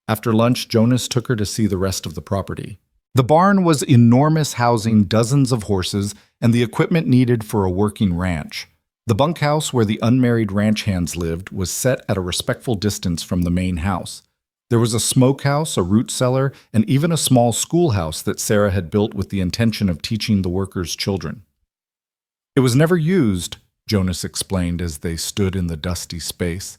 After lunch, Jonas took her to see the rest of the property. The barn was enormous, housing dozens of horses and the equipment needed for a working ranch. The bunkhouse where the unmarried ranch hands lived was set at a respectful distance from the main house. There was a smokehouse, a root cellar, and even a small schoolhouse that Sarah had built with the intention of teaching the workers' children. "It was never used," Jonas explained as they stood in the dusty space.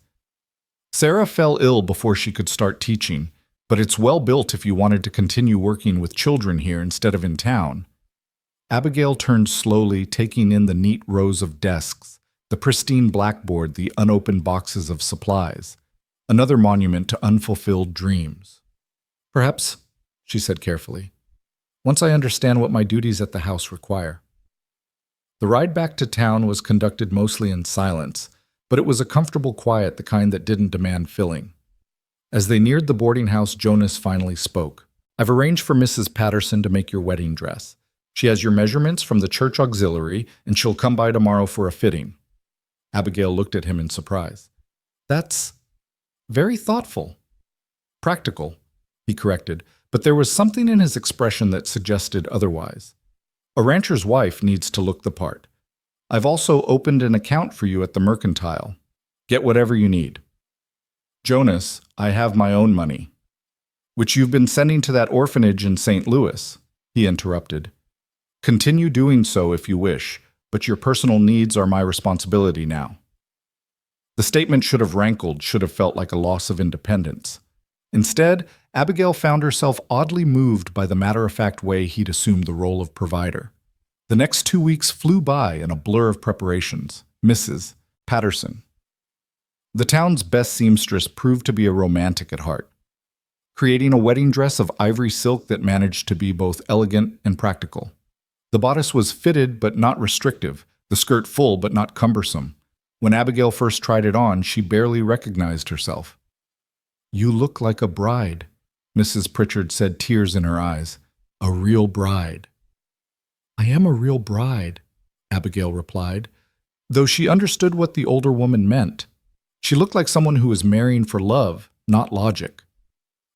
"Sarah fell ill before she could start teaching, but it's well built if you wanted to continue working with children here instead of in town." Abigail turned slowly, taking in the neat rows of desks, the pristine blackboard, the unopened boxes of supplies. Another monument to unfulfilled dreams. "Perhaps," she said carefully, "once I understand what my duties at the house require." The ride back to town was conducted mostly in silence, but it was a comfortable quiet, the kind that didn't demand filling. As they neared the boarding house, Jonas finally spoke. "I've arranged for Mrs. Patterson to make your wedding dress. She has your measurements from the church auxiliary, and she'll come by tomorrow for a fitting." Abigail looked at him in surprise. "That's very thoughtful." "Practical," he corrected, but there was something in his expression that suggested otherwise. "A rancher's wife needs to look the part. I've also opened an account for you at the mercantile. Get whatever you need." "Jonas, I have my own money." "Which you've been sending to that orphanage in St. Louis," he interrupted. "Continue doing so if you wish, but your personal needs are my responsibility now." The statement should have rankled, should have felt like a loss of independence. Instead, Abigail found herself oddly moved by the matter-of-fact way he'd assumed the role of provider. The next 2 weeks flew by in a blur of preparations. Mrs. Patterson, the town's best seamstress, proved to be a romantic at heart, creating a wedding dress of ivory silk that managed to be both elegant and practical. The bodice was fitted but not restrictive, the skirt full but not cumbersome. When Abigail first tried it on, she barely recognized herself. "You look like a bride," Mrs. Pritchard said, tears in her eyes. "A real bride." "I am a real bride," Abigail replied, though she understood what the older woman meant. She looked like someone who was marrying for love, not logic.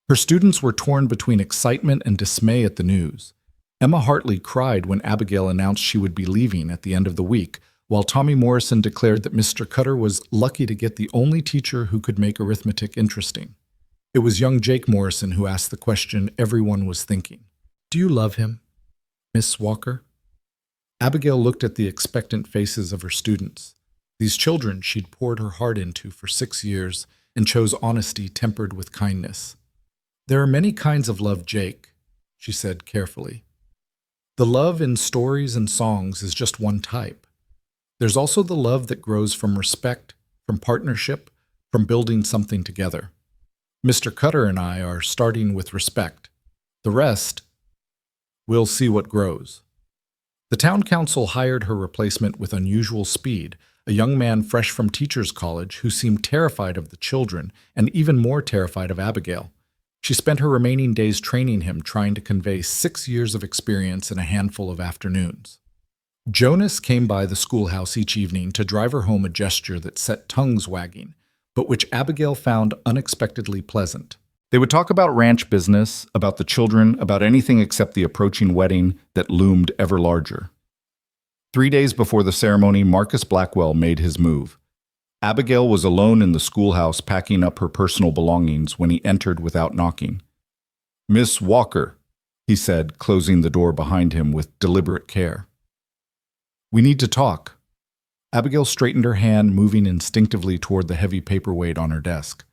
Her students were torn between excitement and dismay at the news. Emma Hartley cried when Abigail announced she would be leaving at the end of the week, while Tommy Morrison declared that Mr. Cutter was lucky to get the only teacher who could make arithmetic interesting. It was young Jake Morrison who asked the question everyone was thinking. "Do you love him, Miss Walker?" Abigail looked at the expectant faces of her students. These children she'd poured her heart into for 6 years and chose honesty tempered with kindness. "There are many kinds of love, Jake," she said carefully. "The love in stories and songs is just one type. There's also the love that grows from respect, from partnership, from building something together. Mr. Cutter and I are starting with respect. The rest, we'll see what grows." The town council hired her replacement with unusual speed, a young man fresh from teachers' college who seemed terrified of the children and even more terrified of Abigail. She spent her remaining days training him, trying to convey 6 years of experience in a handful of afternoons. Jonas came by the schoolhouse each evening to drive her home, a gesture that set tongues wagging, but which Abigail found unexpectedly pleasant. They would talk about ranch business, about the children, about anything except the approaching wedding that loomed ever larger. 3 days before the ceremony, Marcus Blackwell made his move. Abigail was alone in the schoolhouse packing up her personal belongings when he entered without knocking. "Miss Walker," he said, closing the door behind him with deliberate care. "We need to talk." Abigail straightened her hand, moving instinctively toward the heavy paperweight on her desk.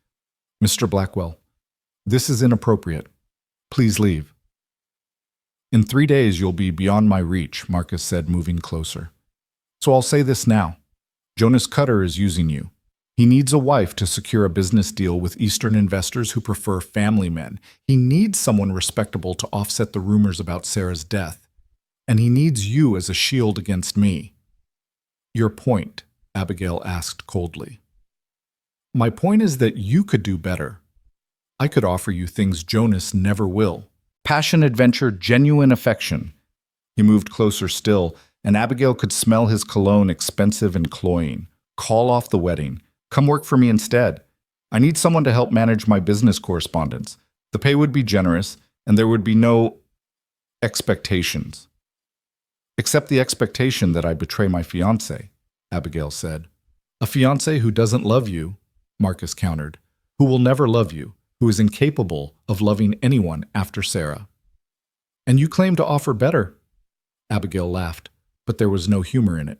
"Mr. Blackwell, this is inappropriate. Please leave." "In 3 days you'll be beyond my reach," Marcus said, moving closer. "So I'll say this now. Jonas Cutter is using you. He needs a wife to secure a business deal with Eastern investors who prefer family men. He needs someone respectable to offset the rumors about Sarah's death. And he needs you as a shield against me." "Your point?" Abigail asked coldly. "My point is that you could do better. I could offer you things Jonas never will. Passion, adventure, genuine affection." He moved closer still, and Abigail could smell his cologne, expensive and cloying. "Call off the wedding. Come work for me instead. I need someone to help manage my business correspondence. The pay would be generous, and there would be no expectations." "Except the expectation that I betray my fiancé," Abigail said. "A fiancé who doesn't love you," Marcus countered, "who will never love you, who is incapable of loving anyone after Sarah." "And you claim to offer better," Abigail laughed, but there was no humor in it.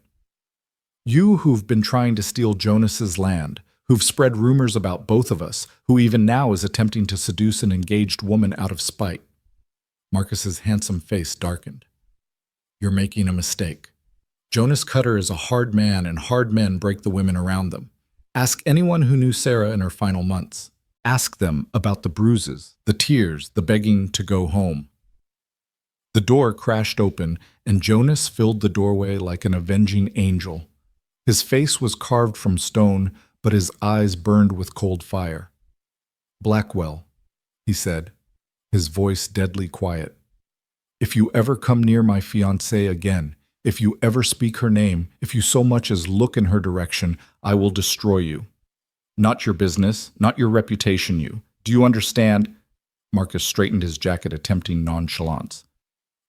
"You who've been trying to steal Jonas's land, who've spread rumors about both of us, who even now is attempting to seduce an engaged woman out of spite." Marcus's handsome face darkened. "You're making a mistake. Jonas Cutter is a hard man, and hard men break the women around them. Ask anyone who knew Sarah in her final months. Ask them about the bruises, the tears, the begging to go home." The door crashed open, and Jonas filled the doorway like an avenging angel. His face was carved from stone, but his eyes burned with cold fire. "Blackwell," he said, his voice deadly quiet. "If you ever come near my fiancée again, if you ever speak her name, if you so much as look in her direction, I will destroy you. Not your business, not your reputation, you. Do you understand?" Marcus straightened his jacket, attempting nonchalance.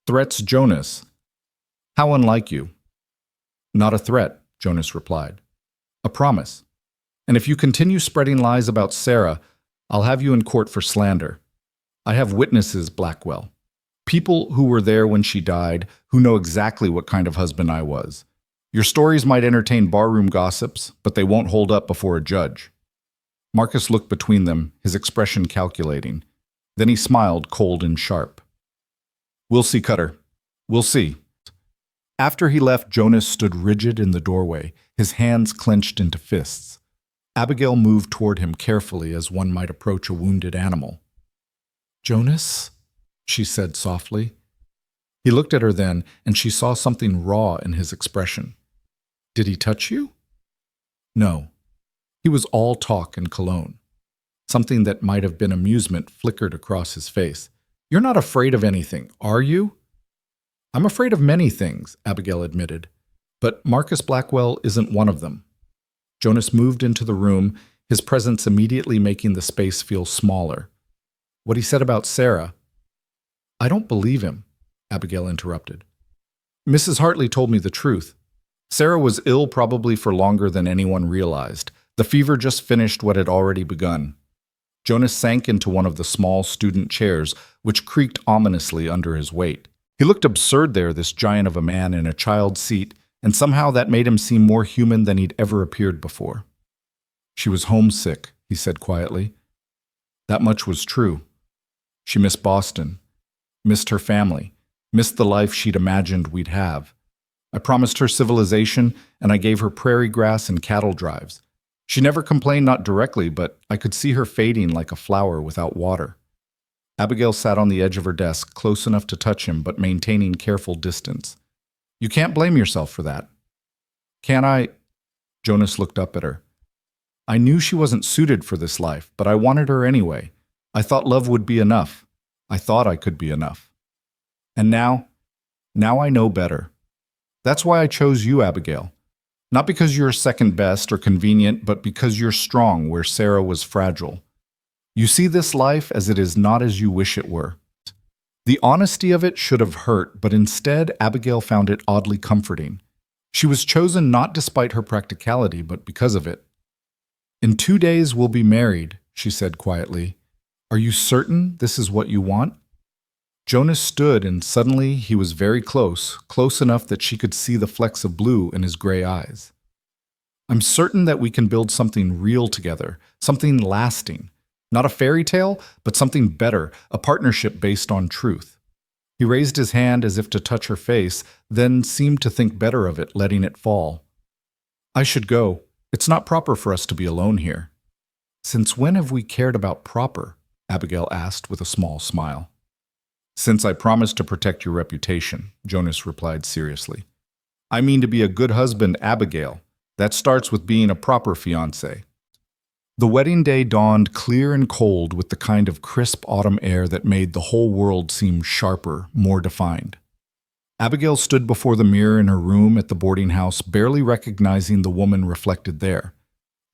"Threats, Jonas. How unlike you." "Not a threat," Jonas replied. "A promise. And if you continue spreading lies about Sarah, I'll have you in court for slander. I have witnesses, Blackwell. People who were there when she died, who know exactly what kind of husband I was. Your stories might entertain barroom gossips, but they won't hold up before a judge." Marcus looked between them, his expression calculating. Then he smiled, cold and sharp. "We'll see, Cutter. We'll see." After he left, Jonas stood rigid in the doorway, his hands clenched into fists. Abigail moved toward him carefully as one might approach a wounded animal. "Jonas?" she said softly. He looked at her then, and she saw something raw in his expression. "Did he touch you?" "No." He was all talk and cologne. Something that might have been amusement flickered across his face. "You're not afraid of anything, are you?" "I'm afraid of many things," Abigail admitted, "but Marcus Blackwell isn't one of them." Jonas moved into the room, his presence immediately making the space feel smaller. "What he said about Sarah—" "I don't believe him," Abigail interrupted. "Mrs. Hartley told me the truth. Sarah was ill probably for longer than anyone realized. The fever just finished what had already begun." Jonas sank into one of the small student chairs, which creaked ominously under his weight. He looked absurd there, this giant of a man in a child's seat, and somehow that made him seem more human than he'd ever appeared before. "She was homesick," he said quietly. That much was true. She missed Boston, missed her family, missed the life she'd imagined we'd have. I promised her civilization, and I gave her prairie grass and cattle drives. She never complained, not directly, but I could see her fading like a flower without water. Abigail sat on the edge of her desk, close enough to touch him, but maintaining careful distance. "You can't blame yourself for that." "Can I?" Jonas looked up at her. "I knew she wasn't suited for this life, but I wanted her anyway. I thought love would be enough. I thought I could be enough. And now I know better. That's why I chose you, Abigail. Not because you're second best or convenient, but because you're strong where Sarah was fragile. You see this life as it is, not as you wish it were." The honesty of it should have hurt, but instead Abigail found it oddly comforting. She was chosen not despite her practicality, but because of it. "In 2 days we'll be married," she said quietly. "Are you certain this is what you want?" Jonas stood, and suddenly he was very close, close enough that she could see the flecks of blue in his gray eyes. "I'm certain that we can build something real together, something lasting. Not a fairy tale, but something better, a partnership based on truth." He raised his hand as if to touch her face, then seemed to think better of it, letting it fall. "I should go. It's not proper for us to be alone here." "Since when have we cared about proper?" Abigail asked with a small smile. "Since I promised to protect your reputation," Jonas replied seriously. "I mean to be a good husband, Abigail. That starts with being a proper fiancé." The wedding day dawned clear and cold with the kind of crisp autumn air that made the whole world seem sharper, more defined. Abigail stood before the mirror in her room at the boarding house, barely recognizing the woman reflected there.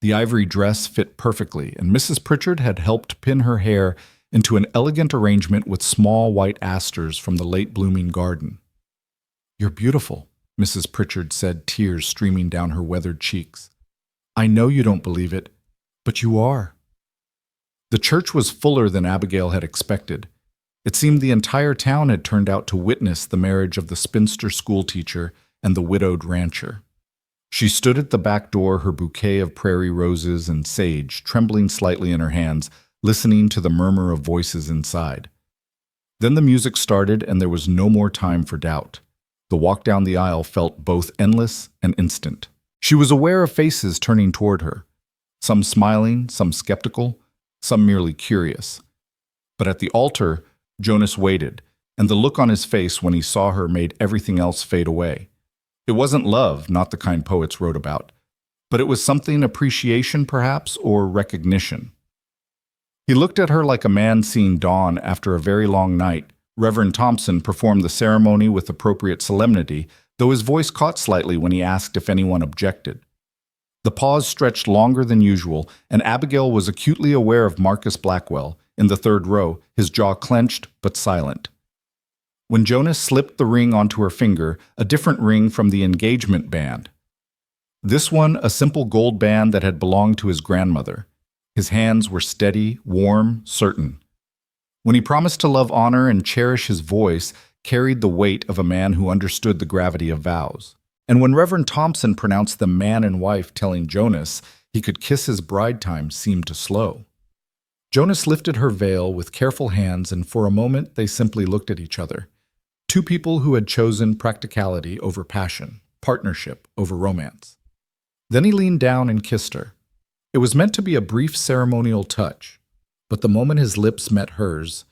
The ivory dress fit perfectly, and Mrs. Pritchard had helped pin her hair into an elegant arrangement with small white asters from the late-blooming garden. "You're beautiful," Mrs. Pritchard said, tears streaming down her weathered cheeks. "I know you don't believe it, but you are." The church was fuller than Abigail had expected. It seemed the entire town had turned out to witness the marriage of the spinster schoolteacher and the widowed rancher. She stood at the back door, her bouquet of prairie roses and sage trembling slightly in her hands, listening to the murmur of voices inside. Then the music started, and there was no more time for doubt. The walk down the aisle felt both endless and instant. She was aware of faces turning toward her, some smiling, some skeptical, some merely curious. But at the altar, Jonas waited, and the look on his face when he saw her made everything else fade away. It wasn't love, not the kind poets wrote about, but it was something, appreciation perhaps, or recognition. He looked at her like a man seeing dawn after a very long night. Reverend Thompson performed the ceremony with appropriate solemnity, though his voice caught slightly when he asked if anyone objected. The pause stretched longer than usual, and Abigail was acutely aware of Marcus Blackwell, in the third row, his jaw clenched but silent. When Jonas slipped the ring onto her finger, a different ring from the engagement band. This one, a simple gold band that had belonged to his grandmother. His hands were steady, warm, certain. When he promised to love, honor, and cherish, his voice carried the weight of a man who understood the gravity of vows. And when Reverend Thompson pronounced them man and wife, telling Jonas He could kiss his bride time seemed to slow. Jonas lifted her veil with careful hands, and for a moment they simply looked at each other. Two people who had chosen practicality over passion, partnership over romance. Then he leaned down and kissed her. It was meant to be a brief ceremonial touch, but the moment his lips met hers,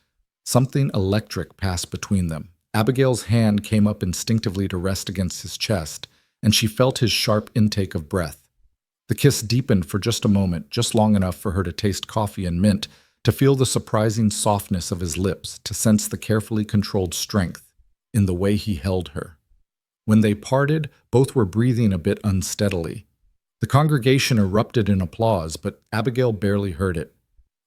something electric passed between them. Abigail's hand came up instinctively to rest against his chest, and she felt his sharp intake of breath. The kiss deepened for just a moment, just long enough for her to taste coffee and mint, to feel the surprising softness of his lips, to sense the carefully controlled strength in the way he held her. When they parted, both were breathing a bit unsteadily. The congregation erupted in applause, but Abigail barely heard it.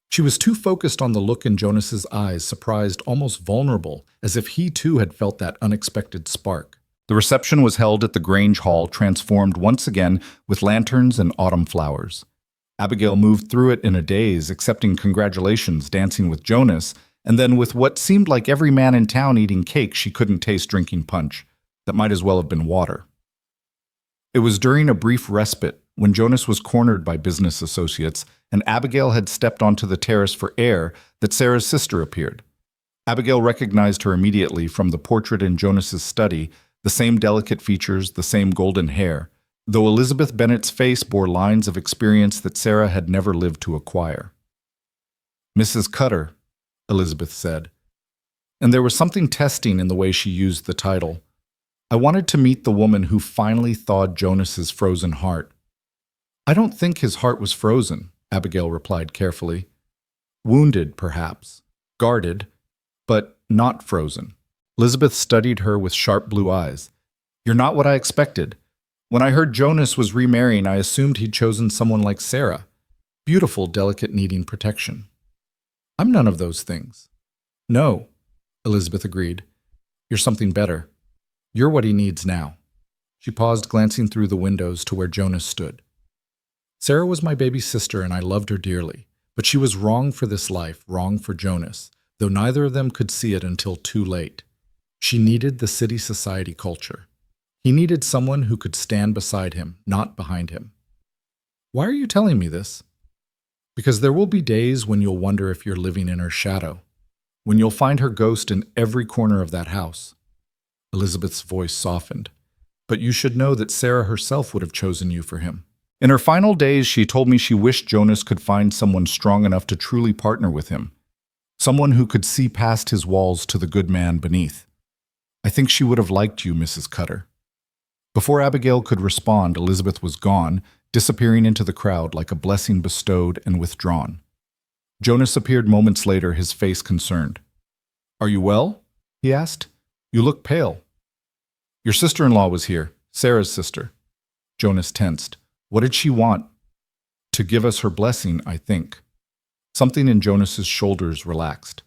She was too focused on the look in Jonas's eyes, surprised, almost vulnerable, as if he too had felt that unexpected spark. The reception was held at the Grange Hall, transformed once again with lanterns and autumn flowers. Abigail moved through it in a daze, accepting congratulations, dancing with Jonas, and then with what seemed like every man in town eating cake, she couldn't taste drinking punch. That might as well have been water. It was during a brief respite, when Jonas was cornered by business associates and Abigail had stepped onto the terrace for air, that Sarah's sister appeared. Abigail recognized her immediately from the portrait in Jonas's study, the same delicate features, the same golden hair, though Elizabeth Bennet's face bore lines of experience that Sarah had never lived to acquire. "Mrs. Cutter," Elizabeth said, and there was something testing in the way she used the title. "I wanted to meet the woman who finally thawed Jonas's frozen heart." "I don't think his heart was frozen," Abigail replied carefully. "Wounded, perhaps. Guarded, but not frozen." Elizabeth studied her with sharp blue eyes. "You're not what I expected. When I heard Jonas was remarrying, I assumed he'd chosen someone like Sarah. Beautiful, delicate, needing protection." "I'm none of those things." "No," Elizabeth agreed. "You're something better. You're what he needs now." She paused, glancing through the windows to where Jonas stood. "Sarah was my baby sister, and I loved her dearly. But she was wrong for this life, wrong for Jonas, though neither of them could see it until too late. She needed the city society culture. He needed someone who could stand beside him, not behind him." "Why are you telling me this?" "Because there will be days when you'll wonder if you're living in her shadow, when you'll find her ghost in every corner of that house." Elizabeth's voice softened. "But you should know that Sarah herself would have chosen you for him. In her final days, she told me she wished Jonas could find someone strong enough to truly partner with him, someone who could see past his walls to the good man beneath. I think she would have liked you, Mrs. Cutter." Before Abigail could respond, Elizabeth was gone, disappearing into the crowd like a blessing bestowed and withdrawn. Jonas appeared moments later, his face concerned. "Are you well?" he asked. "You look pale." "Your sister-in-law was here, Sarah's sister." Jonas tensed. "What did she want?" "To give us her blessing, I think." Something in Jonas's shoulders relaxed.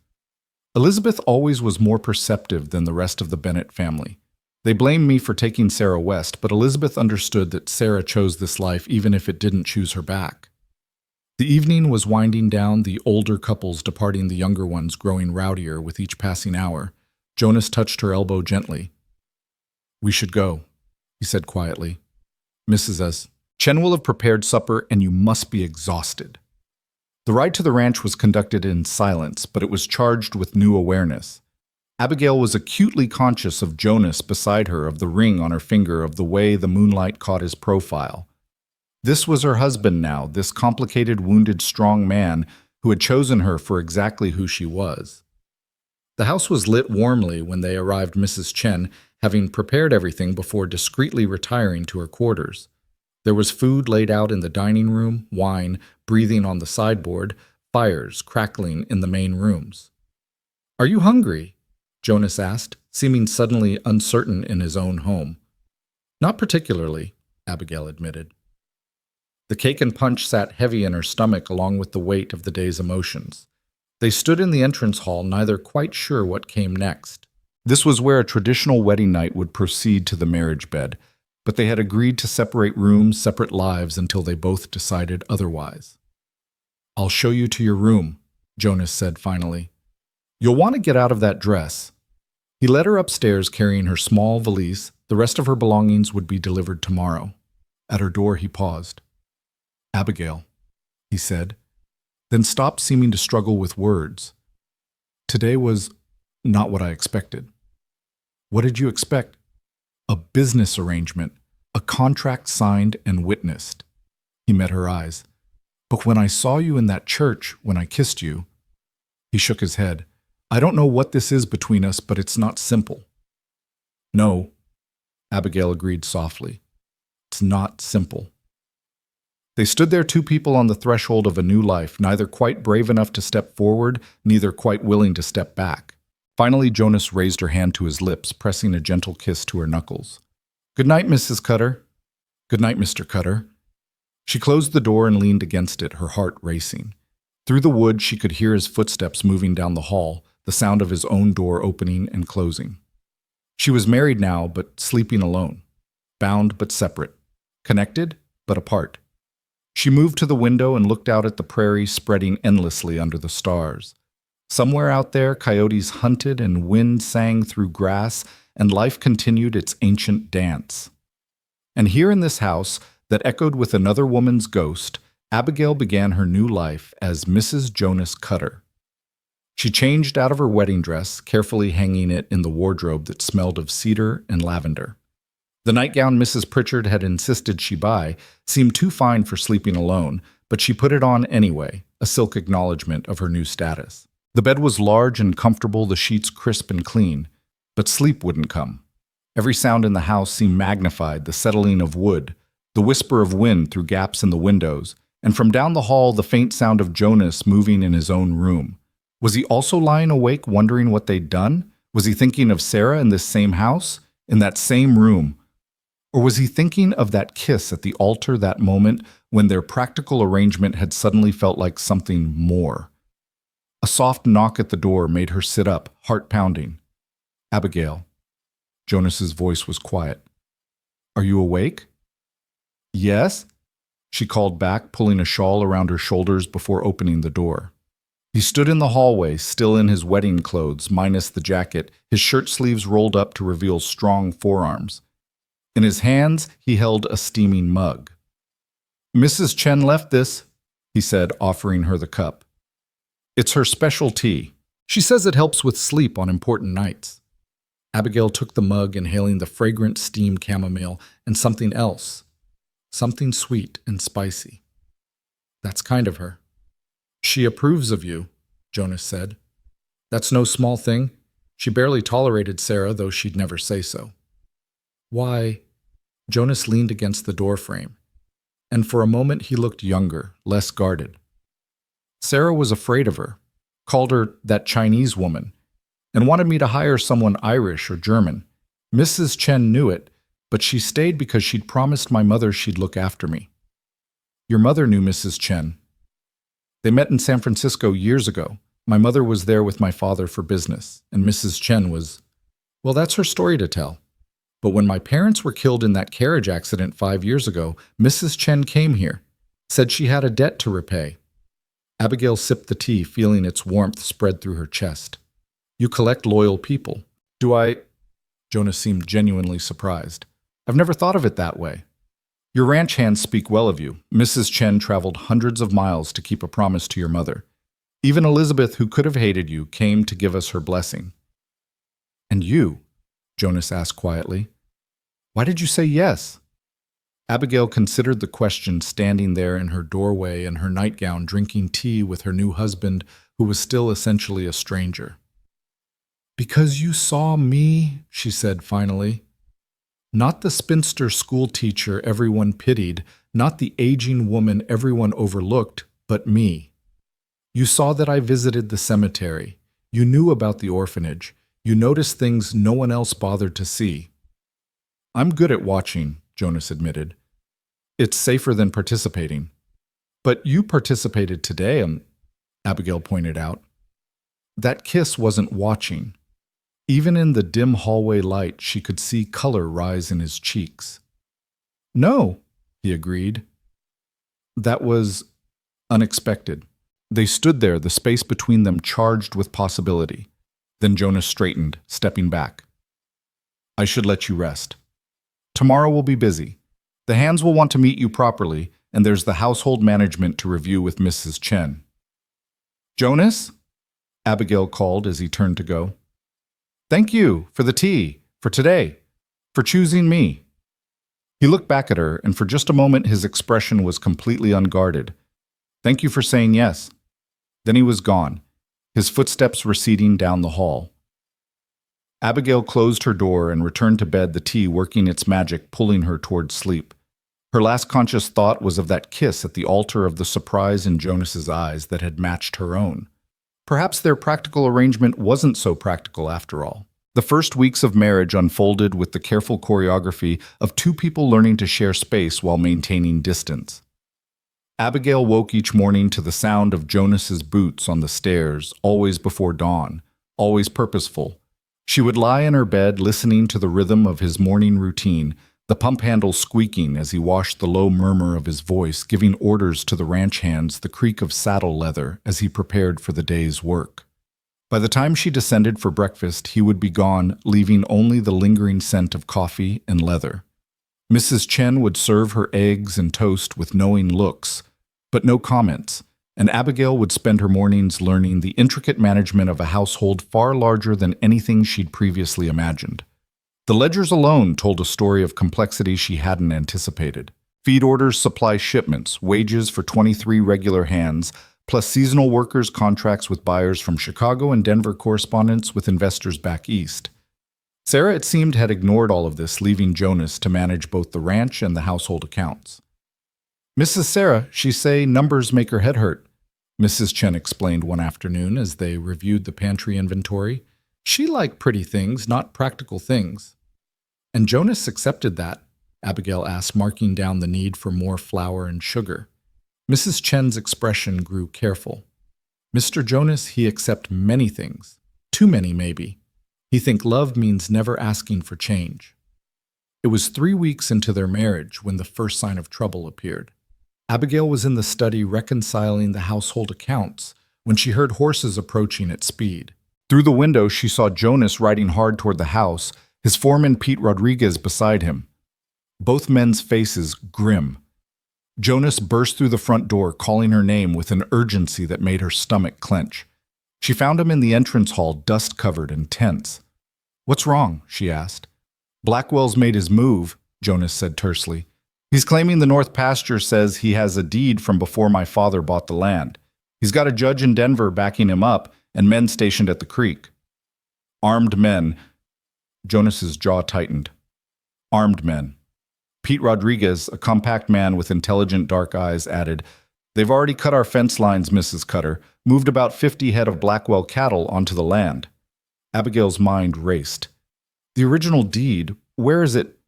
Elizabeth always was more perceptive than the rest of the Bennett family. They blamed me for taking Sarah west, but Elizabeth understood that Sarah chose this life even if it didn't choose her back. The evening was winding down, the older couples departing, the younger ones growing rowdier with each passing hour. Jonas touched her elbow gently. "We should go," he said quietly. "Mrs. S. Chen will have prepared supper, and you must be exhausted." The ride to the ranch was conducted in silence, but it was charged with new awareness. Abigail was acutely conscious of Jonas beside her, of the ring on her finger, of the way the moonlight caught his profile. This was her husband now, this complicated, wounded, strong man who had chosen her for exactly who she was. The house was lit warmly when they arrived, Mrs. Chen having prepared everything before discreetly retiring to her quarters. There was food laid out in the dining room, wine breathing on the sideboard, fires crackling in the main rooms. "Are you hungry?" Jonas asked, seeming suddenly uncertain in his own home. "Not particularly," Abigail admitted. The cake and punch sat heavy in her stomach along with the weight of the day's emotions. They stood in the entrance hall, neither quite sure what came next. This was where a traditional wedding night would proceed to the marriage bed, but they had agreed to separate rooms, separate lives, until they both decided otherwise. "I'll show you to your room," Jonas said finally. "You'll want to get out of that dress." He led her upstairs carrying her small valise. The rest of her belongings would be delivered tomorrow. At her door he paused. Abigail, he said, then stopped seeming to struggle with words. Today was not what I expected. What did you expect? A business arrangement, a contract signed and witnessed. He met her eyes. But when I saw you in that church, when I kissed you, he shook his head. I don't know what this is between us, but it's not simple. No, Abigail agreed softly. It's not simple. They stood there, two people on the threshold of a new life, neither quite brave enough to step forward, neither quite willing to step back. Finally, Jonas raised her hand to his lips, pressing a gentle kiss to her knuckles. Good night, Mrs. Cutter. Good night, Mr. Cutter. She closed the door and leaned against it, her heart racing. Through the wood, she could hear his footsteps moving down the hall, the sound of his own door opening and closing. She was married now, but sleeping alone. Bound but separate. Connected, but apart. She moved to the window and looked out at the prairie spreading endlessly under the stars. Somewhere out there, coyotes hunted and wind sang through grass, and life continued its ancient dance. And here in this house, that echoed with another woman's ghost, Abigail began her new life as Mrs. Jonas Cutter. She changed out of her wedding dress, carefully hanging it in the wardrobe that smelled of cedar and lavender. The nightgown Mrs. Pritchard had insisted she buy seemed too fine for sleeping alone, but she put it on anyway, a silk acknowledgement of her new status. The bed was large and comfortable, the sheets crisp and clean, but sleep wouldn't come. Every sound in the house seemed magnified, the settling of wood, the whisper of wind through gaps in the windows, and from down the hall the faint sound of Jonas moving in his own room. Was he also lying awake wondering what they'd done? Was he thinking of Sarah in this same house, in that same room? Or was he thinking of that kiss at the altar, that moment when their practical arrangement had suddenly felt like something more? A soft knock at the door made her sit up, heart pounding. Abigail. Jonas's voice was quiet. Are you awake? Yes, she called back, pulling a shawl around her shoulders before opening the door. He stood in the hallway, still in his wedding clothes, minus the jacket, his shirt sleeves rolled up to reveal strong forearms. In his hands, he held a steaming mug. Mrs. Chen left this, he said, offering her the cup. It's her special tea. She says it helps with sleep on important nights. Abigail took the mug, inhaling the fragrant steamed chamomile and something else. Something sweet and spicy. That's kind of her. She approves of you, Jonas said. That's no small thing. She barely tolerated Sarah, though she'd never say so. Why? Jonas leaned against the doorframe, and for a moment he looked younger, less guarded. Sarah was afraid of her, called her that Chinese woman, and wanted me to hire someone Irish or German. Mrs. Chen knew it, but she stayed because she'd promised my mother she'd look after me. Your mother knew Mrs. Chen. They met in San Francisco years ago. My mother was there with my father for business, and Mrs. Chen was, well, that's her story to tell. But when my parents were killed in that carriage accident 5 years ago, Mrs. Chen came here, said she had a debt to repay. Abigail sipped the tea, feeling its warmth spread through her chest. You collect loyal people. Do I? Jonas seemed genuinely surprised. I've never thought of it that way. Your ranch hands speak well of you. Mrs. Chen traveled hundreds of miles to keep a promise to your mother. Even Elizabeth, who could have hated you, came to give us her blessing. And you? Jonas asked quietly. Why did you say yes? Abigail considered the question, standing there in her doorway in her nightgown, drinking tea with her new husband, who was still essentially a stranger. Because you saw me, she said finally. Not the spinster schoolteacher everyone pitied, not the aging woman everyone overlooked, but me. You saw that I visited the cemetery. You knew about the orphanage. You noticed things no one else bothered to see. I'm good at watching, Jonas admitted. It's safer than participating. But you participated today, Abigail pointed out. That kiss wasn't watching. Even in the dim hallway light, she could see color rise in his cheeks. No, he agreed. That was unexpected. They stood there, the space between them charged with possibility. Then Jonas straightened, stepping back. I should let you rest. Tomorrow will be busy. The hands will want to meet you properly, and there's the household management to review with Mrs. Chen. Jonas? Abigail called as he turned to go. Thank you for the tea, for today, for choosing me. He looked back at her, and for just a moment his expression was completely unguarded. Thank you for saying yes. Then he was gone, his footsteps receding down the hall. Abigail closed her door and returned to bed, the tea working its magic, pulling her toward sleep. Her last conscious thought was of that kiss at the altar, of the surprise in Jonas's eyes that had matched her own. Perhaps their practical arrangement wasn't so practical after all. The first weeks of marriage unfolded with the careful choreography of two people learning to share space while maintaining distance. Abigail woke each morning to the sound of Jonas's boots on the stairs, always before dawn, always purposeful. She would lie in her bed listening to the rhythm of his morning routine, the pump handle squeaking as he washed, the low murmur of his voice giving orders to the ranch hands, the creak of saddle leather as he prepared for the day's work. By the time she descended for breakfast, he would be gone, leaving only the lingering scent of coffee and leather. Mrs. Chen would serve her eggs and toast with knowing looks, but no comments, and Abigail would spend her mornings learning the intricate management of a household far larger than anything she'd previously imagined. The ledgers alone told a story of complexity she hadn't anticipated. Feed orders, supply shipments, wages for 23 regular hands, plus seasonal workers, contracts with buyers from Chicago and Denver, correspondence with investors back east. Sarah, it seemed, had ignored all of this, leaving Jonas to manage both the ranch and the household accounts. Mrs. Sarah, she say numbers make her head hurt, Mrs. Chen explained one afternoon as they reviewed the pantry inventory. She liked pretty things, not practical things. And Jonas accepted that, Abigail asked, marking down the need for more flour and sugar. Mrs. Chen's expression grew careful. Mr. Jonas, he accept many things. Too many, maybe. He think love means never asking for change. It was 3 weeks into their marriage when the first sign of trouble appeared. Abigail was in the study reconciling the household accounts when she heard horses approaching at speed. Through the window, she saw Jonas riding hard toward the house, his foreman Pete Rodriguez beside him. Both men's faces grim. Jonas burst through the front door, calling her name with an urgency that made her stomach clench. She found him in the entrance hall, dust-covered and tense. What's wrong? She asked. Blackwell's made his move, Jonas said tersely. He's claiming the North Pasture says he has a deed from before my father bought the land. He's got a judge in Denver backing him up and men stationed at the creek. Armed men. Jonas's jaw tightened. Armed men. Pete Rodriguez, a compact man with intelligent dark eyes, added, They've already cut our fence lines, Mrs. Cutter, moved about 50 head of Blackwell cattle onto the land. Abigail's mind raced. The original deed, where is it?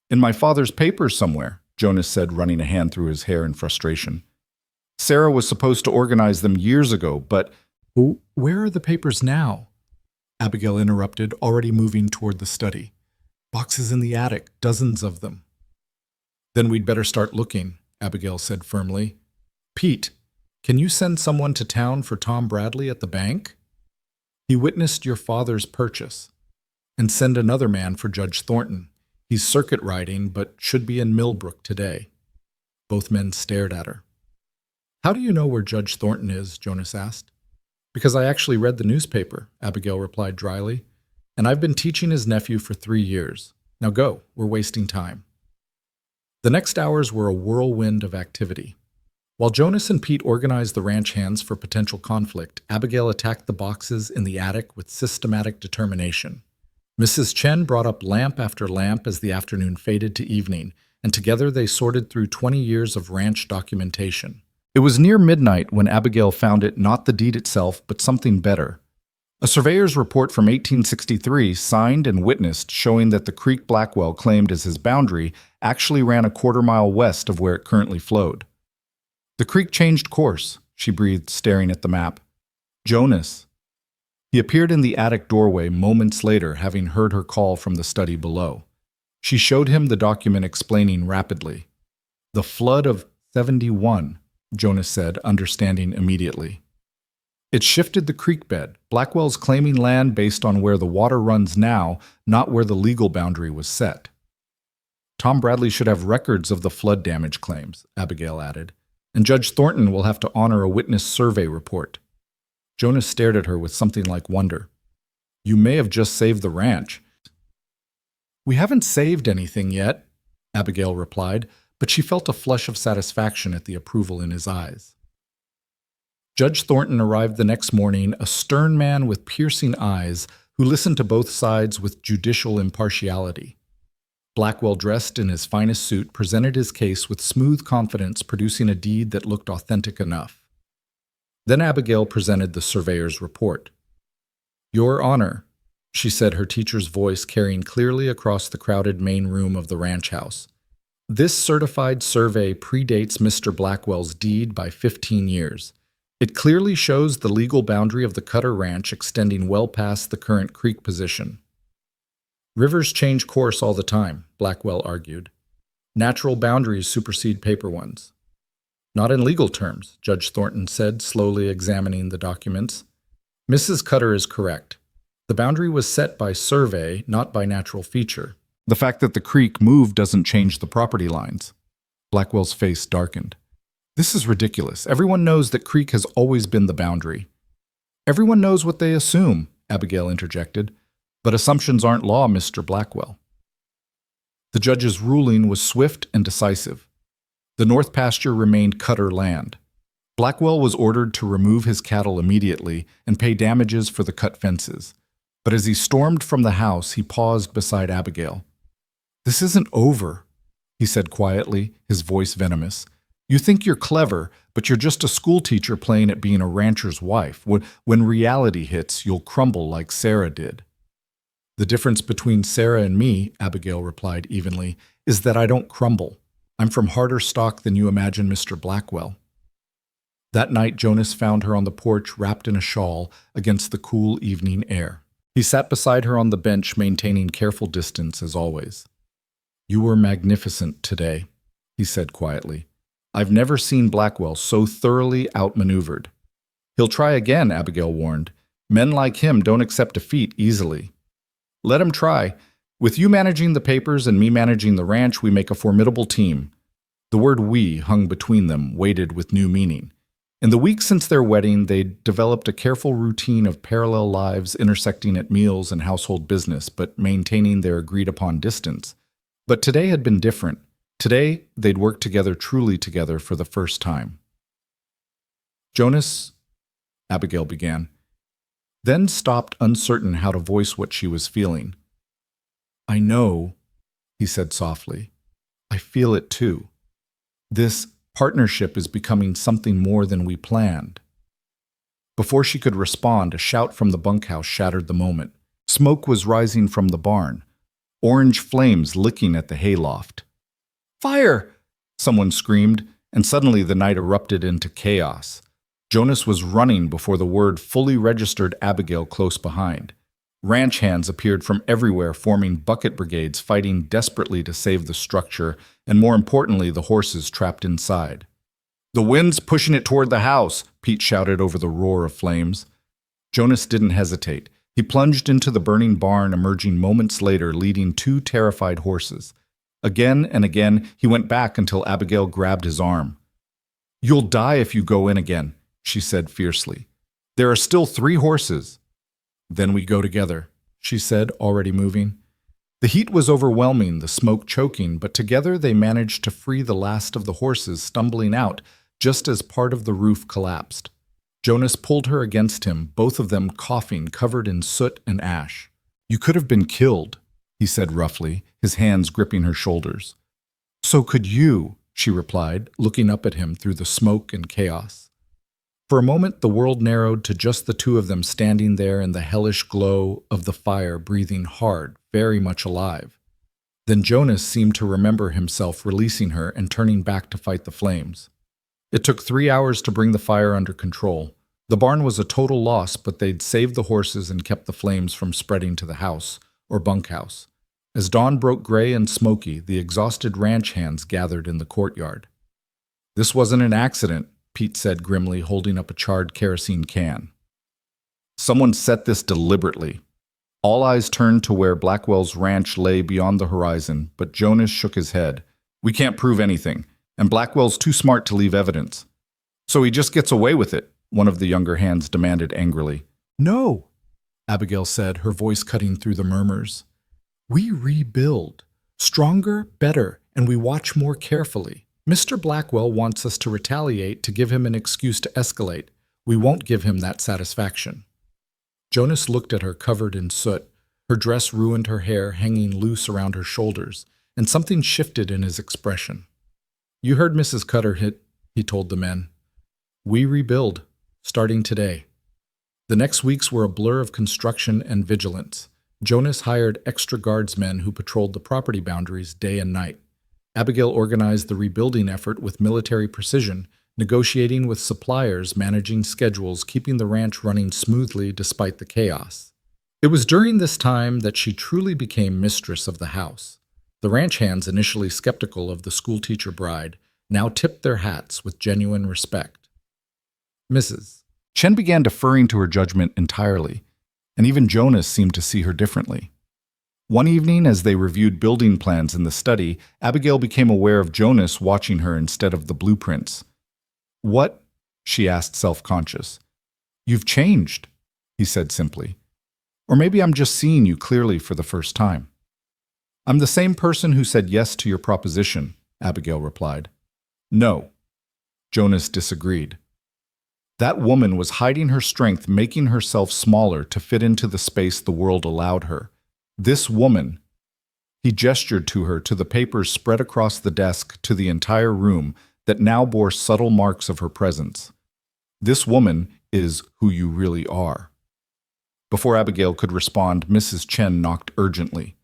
In my father's papers somewhere, Jonas said, running a hand through his hair in frustration. Sarah was supposed to organize them years ago, but where are the papers now? Abigail interrupted, already moving toward the study. Boxes in the attic, dozens of them. Then we'd better start looking, Abigail said firmly. Pete, can you send someone to town for Tom Bradley at the bank? He witnessed your father's purchase. And send another man for Judge Thornton. He's circuit riding, but should be in Millbrook today. Both men stared at her. How do you know where Judge Thornton is? Jonas asked. Because I actually read the newspaper, Abigail replied dryly. And I've been teaching his nephew for 3 years. Now go, we're wasting time. The next hours were a whirlwind of activity. While Jonas and Pete organized the ranch hands for potential conflict, Abigail attacked the boxes in the attic with systematic determination. Mrs. Chen brought up lamp after lamp as the afternoon faded to evening, and together they sorted through 20 years of ranch documentation. It was near midnight when Abigail found it, not the deed itself, but something better. A surveyor's report from 1863, signed and witnessed, showing that the creek Blackwell claimed as his boundary actually ran a quarter-mile west of where it currently flowed. The creek changed course, she breathed, staring at the map. Jonas. He appeared in the attic doorway moments later, having heard her call from the study below. She showed him the document, explaining rapidly. The flood of 71, Jonas said, understanding immediately. It shifted the creek bed. Blackwell's claiming land based on where the water runs now, not where the legal boundary was set. Tom Bradley should have records of the flood damage claims, Abigail added, and Judge Thornton will have to honor a witness survey report. Jonas stared at her with something like wonder. You may have just saved the ranch. We haven't saved anything yet, Abigail replied, but she felt a flush of satisfaction at the approval in his eyes. Judge Thornton arrived the next morning, a stern man with piercing eyes who listened to both sides with judicial impartiality. Blackwell, dressed in his finest suit, presented his case with smooth confidence, producing a deed that looked authentic enough. Then Abigail presented the surveyor's report. Your Honor, she said, her teacher's voice carrying clearly across the crowded main room of the ranch house. This certified survey predates Mr. Blackwell's deed by 15 years. It clearly shows the legal boundary of the Cutter Ranch extending well past the current creek position. Rivers change course all the time, Blackwell argued. Natural boundaries supersede paper ones. Not in legal terms, Judge Thornton said, slowly examining the documents. Mrs. Cutter is correct. The boundary was set by survey, not by natural feature. The fact that the creek moved doesn't change the property lines. Blackwell's face darkened. This is ridiculous. Everyone knows that creek has always been the boundary. Everyone knows what they assume, Abigail interjected. But assumptions aren't law, Mr. Blackwell. The judge's ruling was swift and decisive. The north pasture remained Cutter land. Blackwell was ordered to remove his cattle immediately and pay damages for the cut fences. But as he stormed from the house, he paused beside Abigail. This isn't over, he said quietly, his voice venomous. You think you're clever, but you're just a schoolteacher playing at being a rancher's wife. When reality hits, you'll crumble like Sarah did. The difference between Sarah and me, Abigail replied evenly, is that I don't crumble. I'm from harder stock than you imagine, Mr. Blackwell. That night, Jonas found her on the porch wrapped in a shawl against the cool evening air. He sat beside her on the bench, maintaining careful distance as always. You were magnificent today, he said quietly. I've never seen Blackwell so thoroughly outmaneuvered. He'll try again, Abigail warned. Men like him don't accept defeat easily. Let him try. With you managing the papers and me managing the ranch, we make a formidable team. The word we hung between them, weighted with new meaning. In the weeks since their wedding, they'd developed a careful routine of parallel lives intersecting at meals and household business, but maintaining their agreed-upon distance. But today had been different. Today, they'd worked together, truly together, for the first time. Jonas, Abigail began, then stopped, uncertain how to voice what she was feeling. I know, he said softly. I feel it too. This partnership is becoming something more than we planned. Before she could respond, a shout from the bunkhouse shattered the moment. Smoke was rising from the barn, orange flames licking at the hayloft. Fire! Someone screamed, and suddenly the night erupted into chaos. Jonas was running before the word fully registered Abigail close behind. Ranch hands appeared from everywhere, forming bucket brigades, fighting desperately to save the structure, and more importantly, the horses trapped inside. The wind's pushing it toward the house, Pete shouted over the roar of flames. Jonas didn't hesitate. He plunged into the burning barn, emerging moments later, leading 2 terrified horses. Again and again, he went back until Abigail grabbed his arm. You'll die if you go in again, she said fiercely. There are still 3 horses. Then we go together, she said, already moving. The heat was overwhelming, the smoke choking, but together they managed to free the last of the horses, stumbling out just as part of the roof collapsed. Jonas pulled her against him, both of them coughing, covered in soot and ash. You could have been killed, he said roughly, his hands gripping her shoulders. So could you, she replied, looking up at him through the smoke and chaos. For a moment, the world narrowed to just the 2 of them standing there in the hellish glow of the fire, breathing hard, very much alive. Then Jonas seemed to remember himself, releasing her and turning back to fight the flames. It took 3 hours to bring the fire under control. The barn was a total loss, but they'd saved the horses and kept the flames from spreading to the house, or bunkhouse. As dawn broke gray and smoky, the exhausted ranch hands gathered in the courtyard. This wasn't an accident, Pete said grimly, holding up a charred kerosene can. Someone set this deliberately. All eyes turned to where Blackwell's ranch lay beyond the horizon, but Jonas shook his head. We can't prove anything, and Blackwell's too smart to leave evidence. So he just gets away with it, one of the younger hands demanded angrily. No, Abigail said, her voice cutting through the murmurs. We rebuild. Stronger, better, and we watch more carefully. Mr. Blackwell wants us to retaliate to give him an excuse to escalate. We won't give him that satisfaction. Jonas looked at her covered in soot. Her dress ruined her hair, hanging loose around her shoulders, and something shifted in his expression. You heard Mrs. Cutter hit, he told the men. We rebuild, starting today. The next weeks were a blur of construction and vigilance. Jonas hired extra guardsmen who patrolled the property boundaries day and night. Abigail organized the rebuilding effort with military precision, negotiating with suppliers, managing schedules, keeping the ranch running smoothly despite the chaos. It was during this time that she truly became mistress of the house. The ranch hands, initially skeptical of the schoolteacher bride, now tipped their hats with genuine respect. Mrs. Chen began deferring to her judgment entirely, and even Jonas seemed to see her differently. One evening, as they reviewed building plans in the study, Abigail became aware of Jonas watching her instead of the blueprints. What? She asked, self-conscious. You've changed, he said simply. Or maybe I'm just seeing you clearly for the first time. I'm the same person who said yes to your proposition, Abigail replied. No, Jonas disagreed. That woman was hiding her strength, making herself smaller to fit into the space the world allowed her. This woman, he gestured to her, to the papers spread across the desk, to the entire room that now bore subtle marks of her presence. This woman is who you really are. Before Abigail could respond, Mrs. Chen knocked urgently.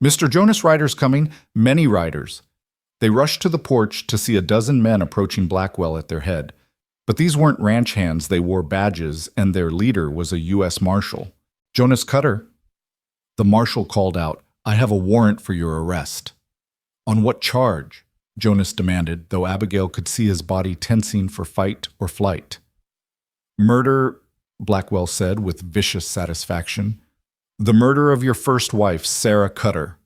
Mr. Jonas Ryder's coming, many riders. They rushed to the porch to see a dozen men approaching Blackwell at their head. But these weren't ranch hands, they wore badges, and their leader was a U.S. Marshal. Jonas Cutter. The Marshal called out, I have a warrant for your arrest. On what charge? Jonas demanded, though Abigail could see his body tensing for fight or flight. Murder, Blackwell said with vicious satisfaction. The murder of your first wife, Sarah Cutter.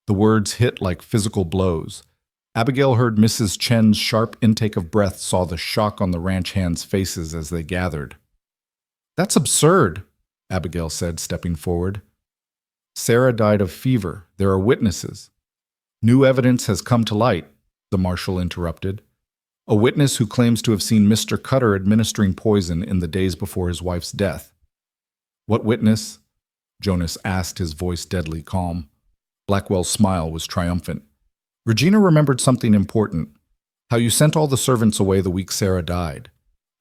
The words hit like physical blows. Abigail heard Mrs. Chen's sharp intake of breath, saw the shock on the ranch hands' faces as they gathered. That's absurd, Abigail said, stepping forward. Sarah died of fever. There are witnesses. New evidence has come to light, the marshal interrupted. A witness who claims to have seen Mr. Cutter administering poison in the days before his wife's death. What witness? Jonas asked, his voice deadly calm. Blackwell's smile was triumphant. Regina remembered something important. How you sent all the servants away the week Sarah died.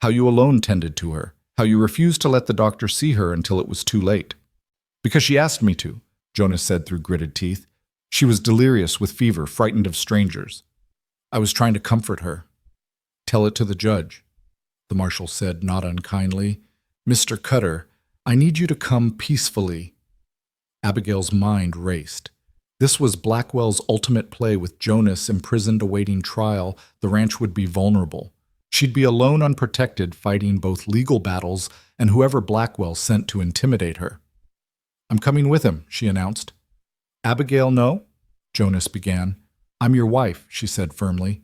How you alone tended to her. How you refused to let the doctor see her until it was too late. Because she asked me to, Jonas said through gritted teeth. She was delirious with fever, frightened of strangers. I was trying to comfort her. Tell it to the judge, the marshal said, not unkindly. Mr. Cutter, I need you to come peacefully. Abigail's mind raced. This was Blackwell's ultimate play. With Jonas imprisoned awaiting trial, the ranch would be vulnerable. She'd be alone, unprotected, fighting both legal battles and whoever Blackwell sent to intimidate her. I'm coming with him, she announced. Abigail, no? Jonas began. I'm your wife, she said firmly.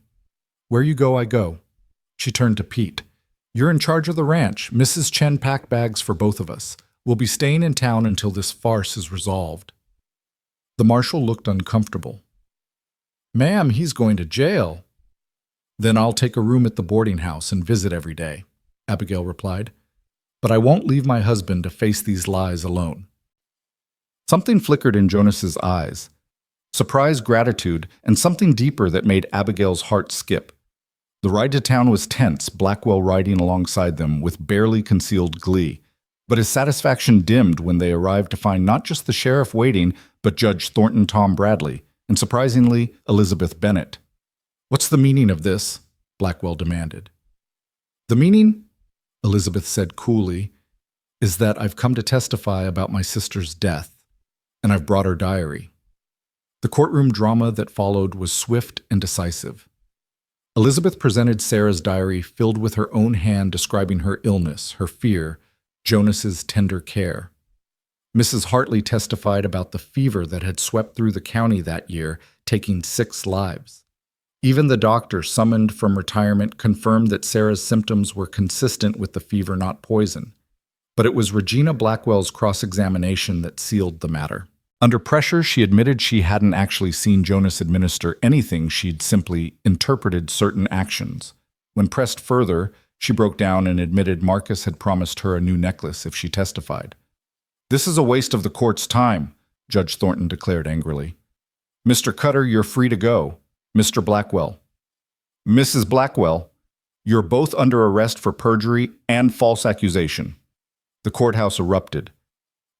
Where you go, I go. She turned to Pete. You're in charge of the ranch. Mrs. Chen packed bags for both of us. We'll be staying in town until this farce is resolved. The marshal looked uncomfortable. Ma'am, he's going to jail. Then I'll take a room at the boarding house and visit every day, Abigail replied. But I won't leave my husband to face these lies alone. Something flickered in Jonas's eyes. Surprise, gratitude, and something deeper that made Abigail's heart skip. The ride to town was tense, Blackwell riding alongside them with barely concealed glee. But his satisfaction dimmed when they arrived to find not just the sheriff waiting, but Judge Thornton Tom Bradley, and surprisingly, Elizabeth Bennett. What's the meaning of this? Blackwell demanded. The meaning, Elizabeth said coolly, is that I've come to testify about my sister's death, and I've brought her diary. The courtroom drama that followed was swift and decisive. Elizabeth presented Sarah's diary filled with her own hand describing her illness, her fear, Jonas's tender care. Mrs. Hartley testified about the fever that had swept through the county that year, taking 6 lives. Even the doctor summoned from retirement confirmed that Sarah's symptoms were consistent with the fever, not poison. But it was Regina Blackwell's cross-examination that sealed the matter. Under pressure, she admitted she hadn't actually seen Jonas administer anything, she'd simply interpreted certain actions. When pressed further, she broke down and admitted Marcus had promised her a new necklace if she testified. "This is a waste of the court's time," Judge Thornton declared angrily. "Mr. Cutter, you're free to go. Mr. Blackwell." "Mrs. Blackwell, you're both under arrest for perjury and false accusation." The courthouse erupted.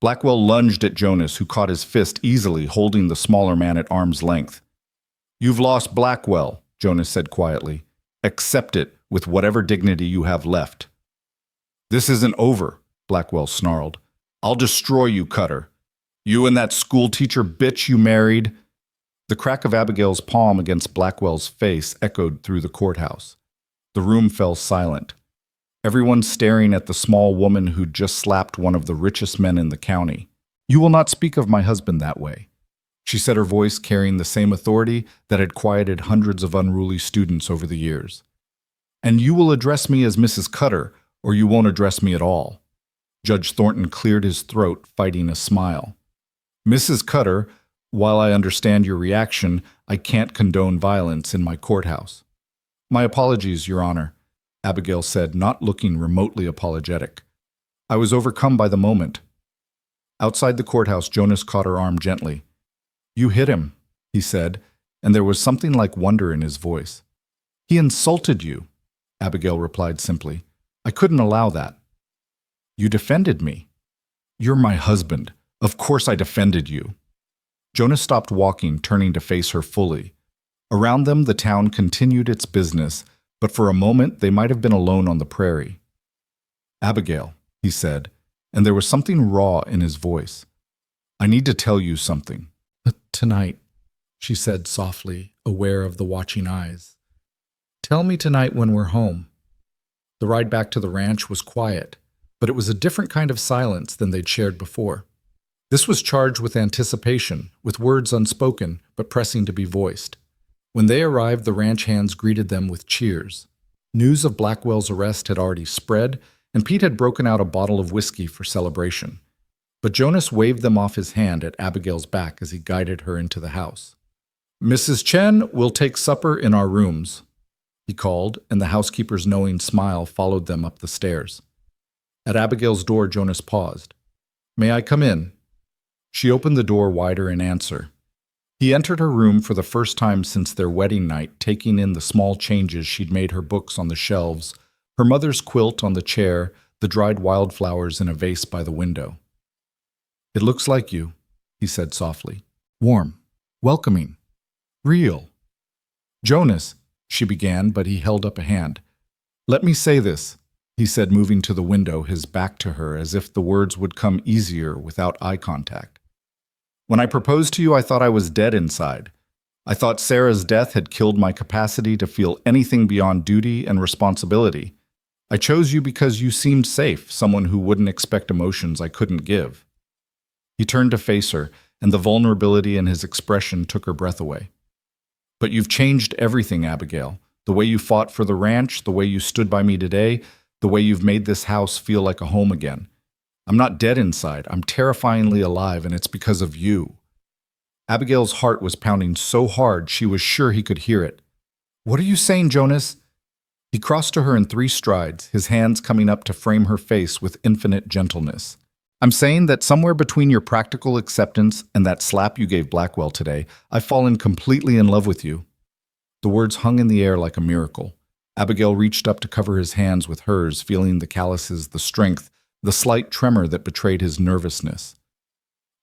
Blackwell lunged at Jonas, who caught his fist easily, holding the smaller man at arm's length. "You've lost, Blackwell," Jonas said quietly. "Accept it with whatever dignity you have left." "This isn't over," Blackwell snarled. "I'll destroy you, Cutter. You and that schoolteacher bitch you married." The crack of Abigail's palm against Blackwell's face echoed through the courthouse. The room fell silent. Everyone staring at the small woman who'd just slapped one of the richest men in the county. "You will not speak of my husband that way," she said, her voice carrying the same authority that had quieted hundreds of unruly students over the years. "And you will address me as Mrs. Cutter, or you won't address me at all." Judge Thornton cleared his throat, fighting a smile. "Mrs. Cutter, while I understand your reaction, I can't condone violence in my courthouse." "My apologies, Your Honor," Abigail said, not looking remotely apologetic. "I was overcome by the moment." Outside the courthouse, Jonas caught her arm gently. "You hit him," he said, and there was something like wonder in his voice. "He insulted you," Abigail replied simply. "I couldn't allow that." "You defended me." "You're my husband. Of course I defended you." Jonas stopped walking, turning to face her fully. Around them, the town continued its business, but for a moment they might have been alone on the prairie. "Abigail," he said, and there was something raw in his voice. "I need to tell you something." "Tonight," she said softly, aware of the watching eyes. "Tell me tonight when we're home." The ride back to the ranch was quiet, but it was a different kind of silence than they'd shared before. This was charged with anticipation, with words unspoken, but pressing to be voiced. When they arrived, the ranch hands greeted them with cheers. News of Blackwell's arrest had already spread, and Pete had broken out a bottle of whiskey for celebration. But Jonas waved them off his hand at Abigail's back as he guided her into the house. "Mrs. Chen will take supper in our rooms," he called, and the housekeeper's knowing smile followed them up the stairs. At Abigail's door, Jonas paused. "May I come in?" She opened the door wider in answer. He entered her room for the first time since their wedding night, taking in the small changes she'd made her books on the shelves, her mother's quilt on the chair, the dried wildflowers in a vase by the window. "It looks like you," he said softly. "Warm, welcoming, real." "Jonas," she began, but he held up a hand. "Let me say this," he said, moving to the window, his back to her, as if the words would come easier without eye contact. "When I proposed to you, I thought I was dead inside. I thought Sarah's death had killed my capacity to feel anything beyond duty and responsibility. I chose you because you seemed safe, someone who wouldn't expect emotions I couldn't give." He turned to face her, and the vulnerability in his expression took her breath away. "But you've changed everything, Abigail. The way you fought for the ranch, the way you stood by me today, the way you've made this house feel like a home again. I'm not dead inside. I'm terrifyingly alive, and it's because of you." Abigail's heart was pounding so hard she was sure he could hear it. "What are you saying, Jonas?" He crossed to her in 3 strides, his hands coming up to frame her face with infinite gentleness. "I'm saying that somewhere between your practical acceptance and that slap you gave Blackwell today, I've fallen completely in love with you." The words hung in the air like a miracle. Abigail reached up to cover his hands with hers, feeling the calluses, the strength, the slight tremor that betrayed his nervousness.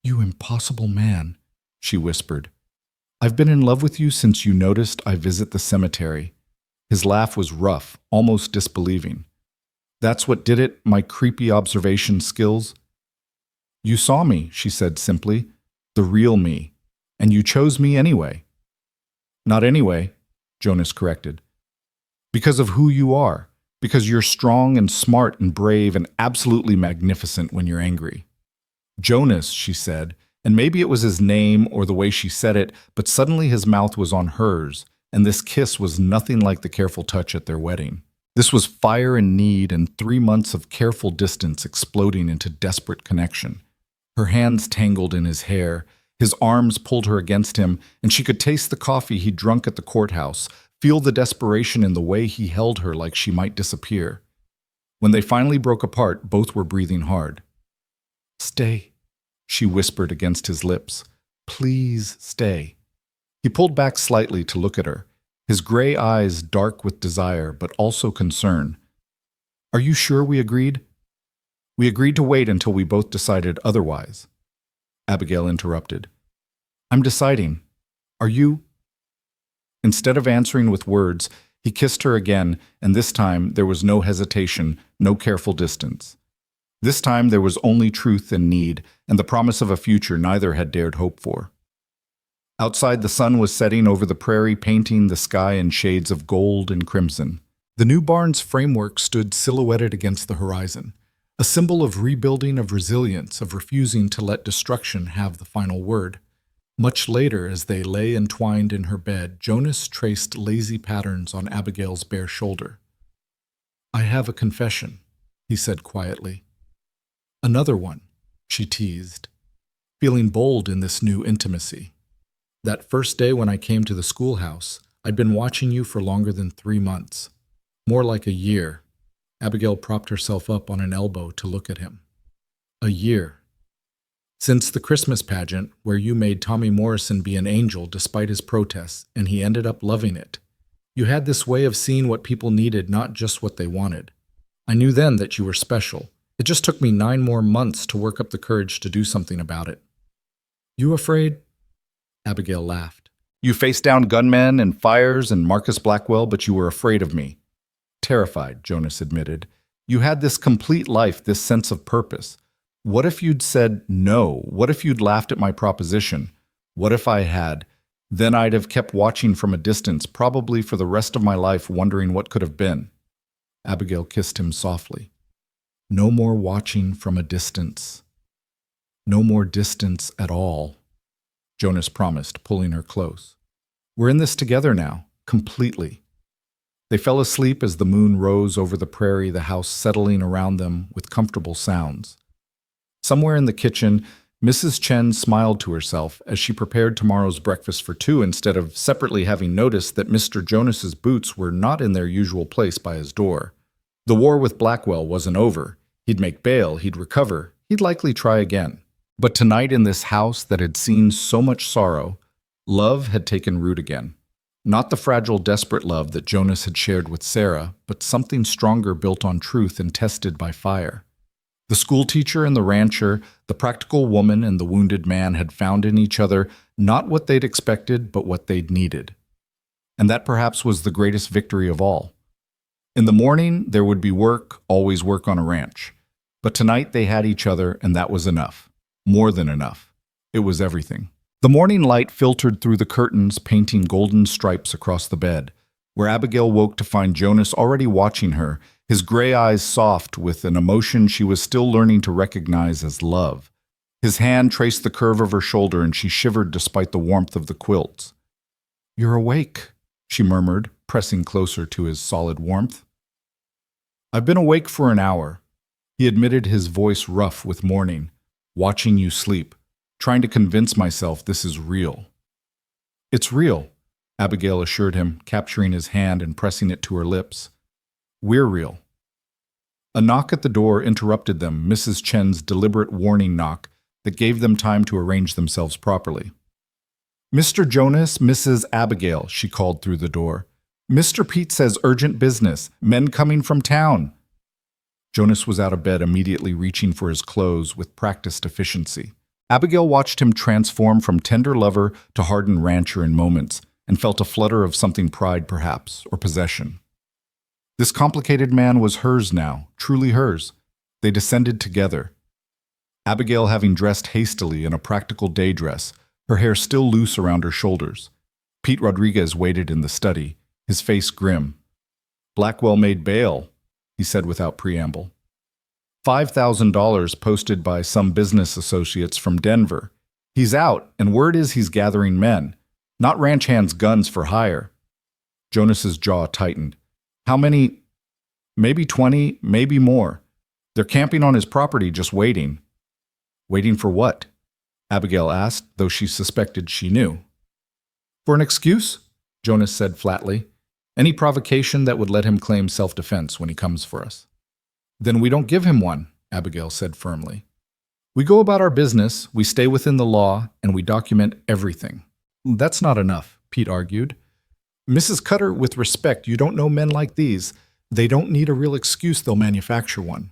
"You impossible man," she whispered. "I've been in love with you since you noticed I visit the cemetery." His laugh was rough, almost disbelieving. "That's what did it, my creepy observation skills?" "You saw me," she said simply, "the real me, and you chose me anyway." "Not anyway," Jonas corrected. "Because of who you are. Because you're strong and smart and brave and absolutely magnificent when you're angry." Jonas, she said, and maybe it was his name or the way she said it, but suddenly his mouth was on hers, and this kiss was nothing like the careful touch at their wedding. This was fire and need and 3 months of careful distance exploding into desperate connection. Her hands tangled in his hair, his arms pulled her against him, and she could taste the coffee he'd drunk at the courthouse, feel the desperation in the way he held her like she might disappear. When they finally broke apart, both were breathing hard. "Stay," she whispered against his lips. "Please stay." He pulled back slightly to look at her, his gray eyes dark with desire but also concern. "Are you sure we agreed?" "We agreed to wait until we both decided otherwise." Abigail interrupted. "I'm deciding. Are you?" Instead of answering with words, he kissed her again, and this time there was no hesitation, no careful distance. This time there was only truth and need, and the promise of a future neither had dared hope for. Outside, the sun was setting over the prairie, painting the sky in shades of gold and crimson. The new barn's framework stood silhouetted against the horizon, a symbol of rebuilding, of resilience, of refusing to let destruction have the final word. Much later, as they lay entwined in her bed, Jonas traced lazy patterns on Abigail's bare shoulder. "I have a confession," he said quietly. "Another one," she teased, feeling bold in this new intimacy. "That first day when I came to the schoolhouse, I'd been watching you for longer than 3 months. More like a year." Abigail propped herself up on an elbow to look at him. "A year. Since the Christmas pageant, where you made Tommy Morrison be an angel despite his protests, and he ended up loving it. You had this way of seeing what people needed, not just what they wanted. I knew then that you were special. It just took me 9 more months to work up the courage to do something about it." "You afraid?" Abigail laughed. "You faced down gunmen and fires and Marcus Blackwell, but you were afraid of me." "Terrified," Jonas admitted. "You had this complete life, this sense of purpose. What if you'd said no? What if you'd laughed at my proposition? What if I had? Then I'd have kept watching from a distance, probably for the rest of my life, wondering what could have been." Abigail kissed him softly. "No more watching from a distance. No more distance at all," Jonas promised, pulling her close. "We're in this together now, completely." They fell asleep as the moon rose over the prairie, the house settling around them with comfortable sounds. Somewhere in the kitchen, Mrs. Chen smiled to herself as she prepared tomorrow's breakfast for 2 instead of separately having noticed that Mr. Jonas's boots were not in their usual place by his door. The war with Blackwell wasn't over. He'd make bail, he'd recover, he'd likely try again. But tonight in this house that had seen so much sorrow, love had taken root again. Not the fragile, desperate love that Jonas had shared with Sarah, but something stronger built on truth and tested by fire. The schoolteacher and the rancher, the practical woman and the wounded man had found in each other not what they'd expected, but what they'd needed. And that perhaps was the greatest victory of all. In the morning, there would be work, always work on a ranch. But tonight they had each other, and that was enough. More than enough. It was everything. The morning light filtered through the curtains, painting golden stripes across the bed, where Abigail woke to find Jonas already watching her, his gray eyes soft with an emotion she was still learning to recognize as love. His hand traced the curve of her shoulder, and she shivered despite the warmth of the quilts. "You're awake," she murmured, pressing closer to his solid warmth. "I've been awake for an hour," he admitted, his voice rough with mourning. "Watching you sleep. Trying to convince myself this is real." "It's real," Abigail assured him, capturing his hand and pressing it to her lips. "We're real." A knock at the door interrupted them, Mrs. Chen's deliberate warning knock that gave them time to arrange themselves properly. "Mr. Jonas, Mrs. Abigail," she called through the door. "Mr. Pete says urgent business. Men coming from town." Jonas was out of bed, immediately reaching for his clothes with practiced efficiency. Abigail watched him transform from tender lover to hardened rancher in moments, and felt a flutter of something pride perhaps, or possession. This complicated man was hers now, truly hers. They descended together. Abigail having dressed hastily in a practical day dress, her hair still loose around her shoulders. Pete Rodriguez waited in the study, his face grim. "Blackwell made bail," he said without preamble. $5,000 posted by some business associates from Denver. He's out, and word is he's gathering men, not ranch hands' guns for hire. Jonas's jaw tightened. How many? Maybe 20, maybe more. They're camping on his property, just waiting. Waiting for what? Abigail asked, though she suspected she knew. For an excuse, Jonas said flatly. Any provocation that would let him claim self-defense when he comes for us. Then we don't give him one, Abigail said firmly. We go about our business, we stay within the law, and we document everything. That's not enough, Pete argued. Mrs. Cutter, with respect, you don't know men like these. They don't need a real excuse, they'll manufacture one.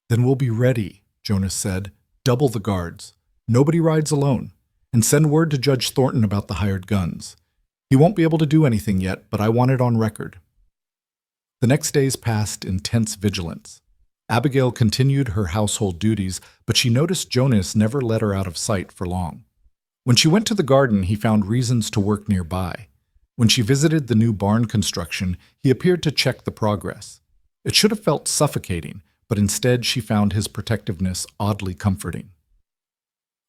Then we'll be ready, Jonas said. Double the guards. Nobody rides alone. And send word to Judge Thornton about the hired guns. He won't be able to do anything yet, but I want it on record. The next days passed in tense vigilance. Abigail continued her household duties, but she noticed Jonas never let her out of sight for long. When she went to the garden, he found reasons to work nearby. When she visited the new barn construction, he appeared to check the progress. It should have felt suffocating, but instead she found his protectiveness oddly comforting.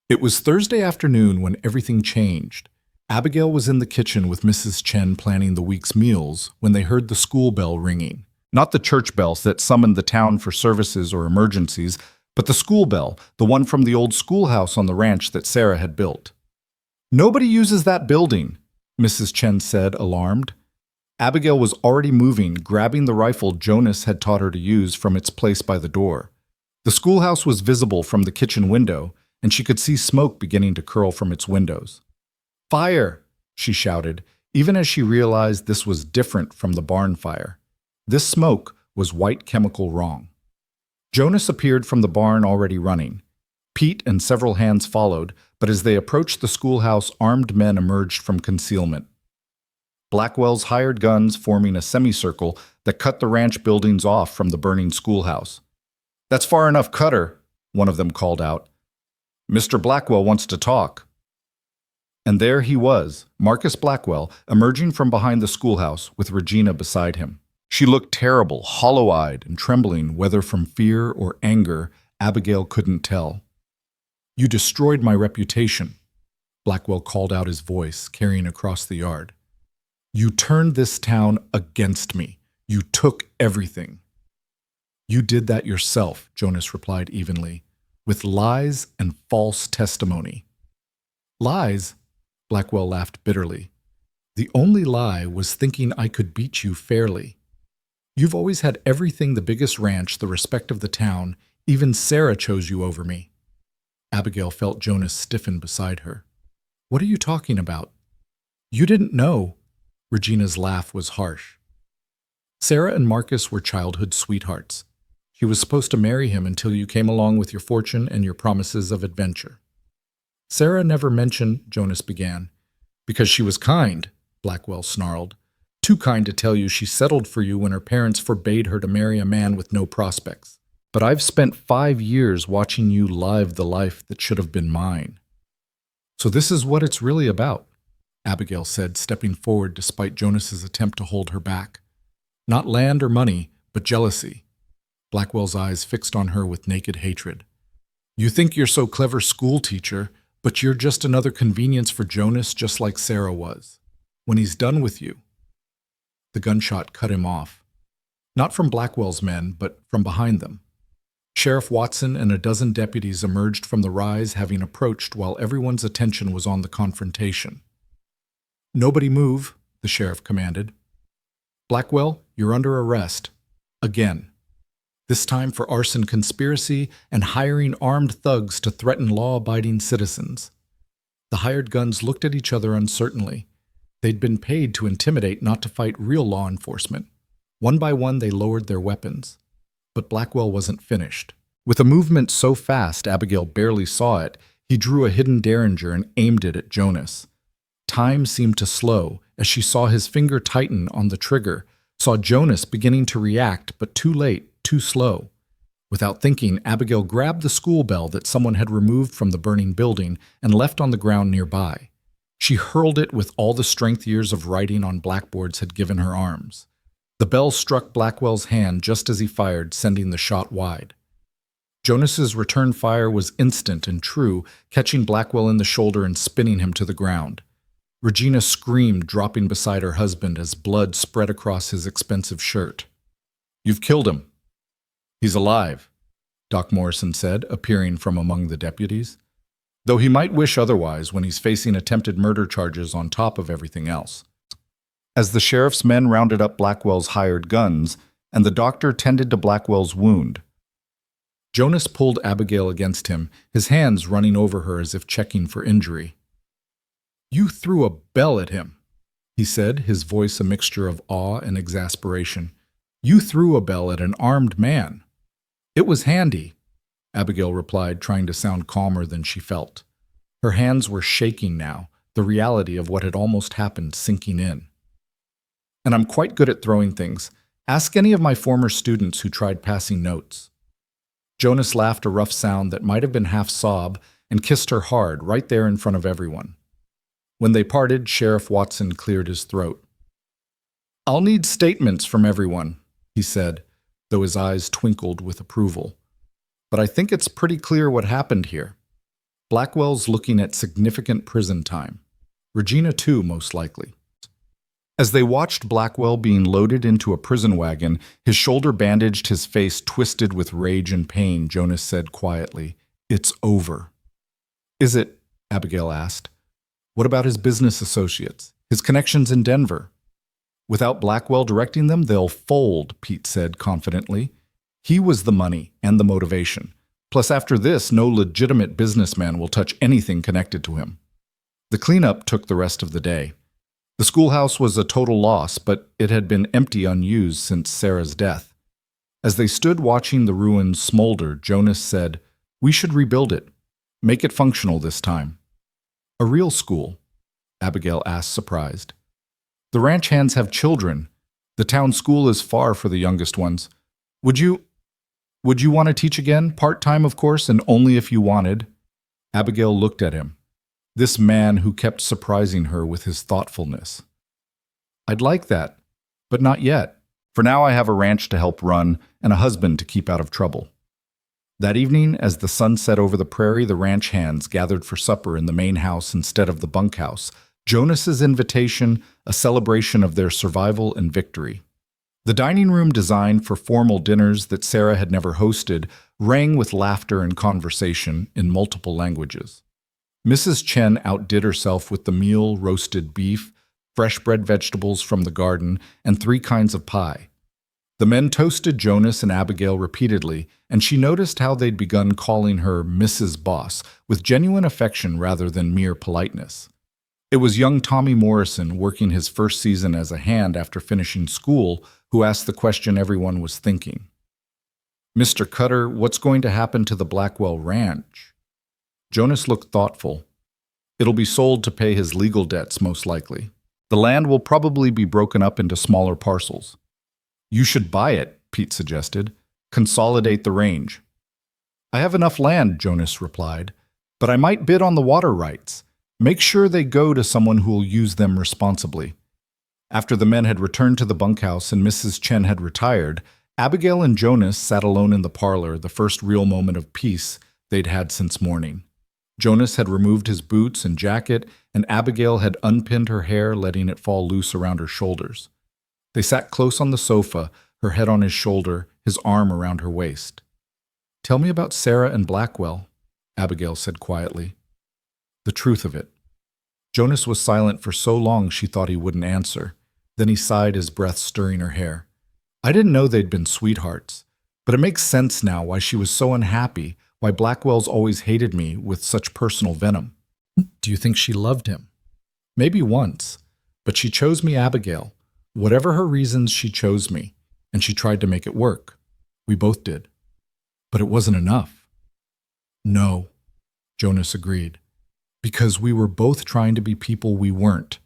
It was Thursday afternoon when everything changed. Abigail was in the kitchen with Mrs. Chen planning the week's meals when they heard the school bell ringing. Not the church bells that summoned the town for services or emergencies, but the school bell, the one from the old schoolhouse on the ranch that Sarah had built. Nobody uses that building, Mrs. Chen said, alarmed. Abigail was already moving, grabbing the rifle Jonas had taught her to use from its place by the door. The schoolhouse was visible from the kitchen window, and she could see smoke beginning to curl from its windows. Fire! She shouted, even as she realized this was different from the barn fire. This smoke was white chemical wrong. Jonas appeared from the barn already running. Pete and several hands followed, but as they approached the schoolhouse, armed men emerged from concealment. Blackwell's hired guns forming a semicircle that cut the ranch buildings off from the burning schoolhouse. That's far enough, Cutter, one of them called out. Mr. Blackwell wants to talk. And there he was, Marcus Blackwell, emerging from behind the schoolhouse with Regina beside him. She looked terrible, hollow-eyed and trembling, whether from fear or anger, Abigail couldn't tell. You destroyed my reputation, Blackwell called out, his voice carrying across the yard. You turned this town against me. You took everything. You did that yourself, Jonas replied evenly, with lies and false testimony. Lies? Blackwell laughed bitterly. The only lie was thinking I could beat you fairly. You've always had everything, the biggest ranch, the respect of the town. Even Sarah chose you over me. Abigail felt Jonas stiffen beside her. What are you talking about? You didn't know. Regina's laugh was harsh. Sarah and Marcus were childhood sweethearts. She was supposed to marry him until you came along with your fortune and your promises of adventure. Sarah never mentioned, Jonas began. Because she was kind, Blackwell snarled. Too kind to tell you she settled for you when her parents forbade her to marry a man with no prospects. But I've spent 5 years watching you live the life that should have been mine. So this is what it's really about, Abigail said, stepping forward despite Jonas's attempt to hold her back. Not land or money, but jealousy. Blackwell's eyes fixed on her with naked hatred. You think you're so clever, school teacher, but you're just another convenience for Jonas, just like Sarah was. When he's done with you. The gunshot cut him off. Not from Blackwell's men, but from behind them. Sheriff Watson and a dozen deputies emerged from the rise, having approached while everyone's attention was on the confrontation. Nobody move, the sheriff commanded. Blackwell, you're under arrest. Again. This time for arson conspiracy and hiring armed thugs to threaten law-abiding citizens. The hired guns looked at each other uncertainly. They'd been paid to intimidate, not to fight real law enforcement. One by one, they lowered their weapons. But Blackwell wasn't finished. With a movement so fast Abigail barely saw it, he drew a hidden derringer and aimed it at Jonas. Time seemed to slow as she saw his finger tighten on the trigger, saw Jonas beginning to react, but too late, too slow. Without thinking, Abigail grabbed the school bell that someone had removed from the burning building and left on the ground nearby. She hurled it with all the strength years of writing on blackboards had given her arms. The bell struck Blackwell's hand just as he fired, sending the shot wide. Jonas's return fire was instant and true, catching Blackwell in the shoulder and spinning him to the ground. Regina screamed, dropping beside her husband as blood spread across his expensive shirt. "You've killed him." "He's alive," Doc Morrison said, appearing from among the deputies. "Though he might wish otherwise when he's facing attempted murder charges on top of everything else." As the sheriff's men rounded up Blackwell's hired guns, and the doctor tended to Blackwell's wound, Jonas pulled Abigail against him, his hands running over her as if checking for injury. "You threw a bell at him," he said, his voice a mixture of awe and exasperation. "You threw a bell at an armed man." "It was handy," Abigail replied, trying to sound calmer than she felt. Her hands were shaking now, the reality of what had almost happened sinking in. "And I'm quite good at throwing things. Ask any of my former students who tried passing notes." Jonas laughed a rough sound that might have been half sob and kissed her hard right there in front of everyone. When they parted, Sheriff Watson cleared his throat. "I'll need statements from everyone," he said, though his eyes twinkled with approval. "But I think it's pretty clear what happened here. Blackwell's looking at significant prison time. Regina too, most likely." As they watched Blackwell being loaded into a prison wagon, his shoulder bandaged, his face twisted with rage and pain, Jonas said quietly, "It's over." "Is it?" Abigail asked. "What about his business associates, his connections in Denver?" "Without Blackwell directing them, they'll fold," Pete said confidently. "He was the money and the motivation. Plus, after this, no legitimate businessman will touch anything connected to him." The cleanup took the rest of the day. The schoolhouse was a total loss, but it had been empty unused since Sarah's death. As they stood watching the ruins smolder, Jonas said, "We should rebuild it. Make it functional this time." "A real school?" Abigail asked, surprised. "The ranch hands have children. The town school is far for the youngest ones. Would you want to teach again? Part-time, of course, and only if you wanted." Abigail looked at him. This man who kept surprising her with his thoughtfulness. "I'd like that, but not yet. For now I have a ranch to help run and a husband to keep out of trouble." That evening, as the sun set over the prairie, the ranch hands gathered for supper in the main house instead of the bunkhouse. Jonas's invitation, a celebration of their survival and victory. The dining room, designed for formal dinners that Sarah had never hosted, rang with laughter and conversation in multiple languages. Mrs. Chen outdid herself with the meal: roasted beef, fresh bred vegetables from the garden, and 3 kinds of pie. The men toasted Jonas and Abigail repeatedly, and she noticed how they'd begun calling her Mrs. Boss, with genuine affection rather than mere politeness. It was young Tommy Morrison, working his first season as a hand after finishing school, who asked the question everyone was thinking. "Mr. Cutter, what's going to happen to the Blackwell Ranch?" Jonas looked thoughtful. "It'll be sold to pay his legal debts, most likely. The land will probably be broken up into smaller parcels." "You should buy it," Pete suggested. "Consolidate the range." "I have enough land," Jonas replied, "but I might bid on the water rights. Make sure they go to someone who will use them responsibly." After the men had returned to the bunkhouse and Mrs. Chen had retired, Abigail and Jonas sat alone in the parlor, the first real moment of peace they'd had since morning. Jonas had removed his boots and jacket, and Abigail had unpinned her hair, letting it fall loose around her shoulders. They sat close on the sofa, her head on his shoulder, his arm around her waist. "Tell me about Sarah and Blackwell," Abigail said quietly. "The truth of it." Jonas was silent for so long she thought he wouldn't answer. Then he sighed, his breath stirring her hair. "I didn't know they'd been sweethearts, but it makes sense now why she was so unhappy, why Blackwell's always hated me with such personal venom." "Do you think she loved him?" "Maybe once, but she chose me, Abigail. Whatever her reasons, she chose me, and she tried to make it work. We both did. But it wasn't enough." "No," Jonas agreed, "because we were both trying to be people we weren't.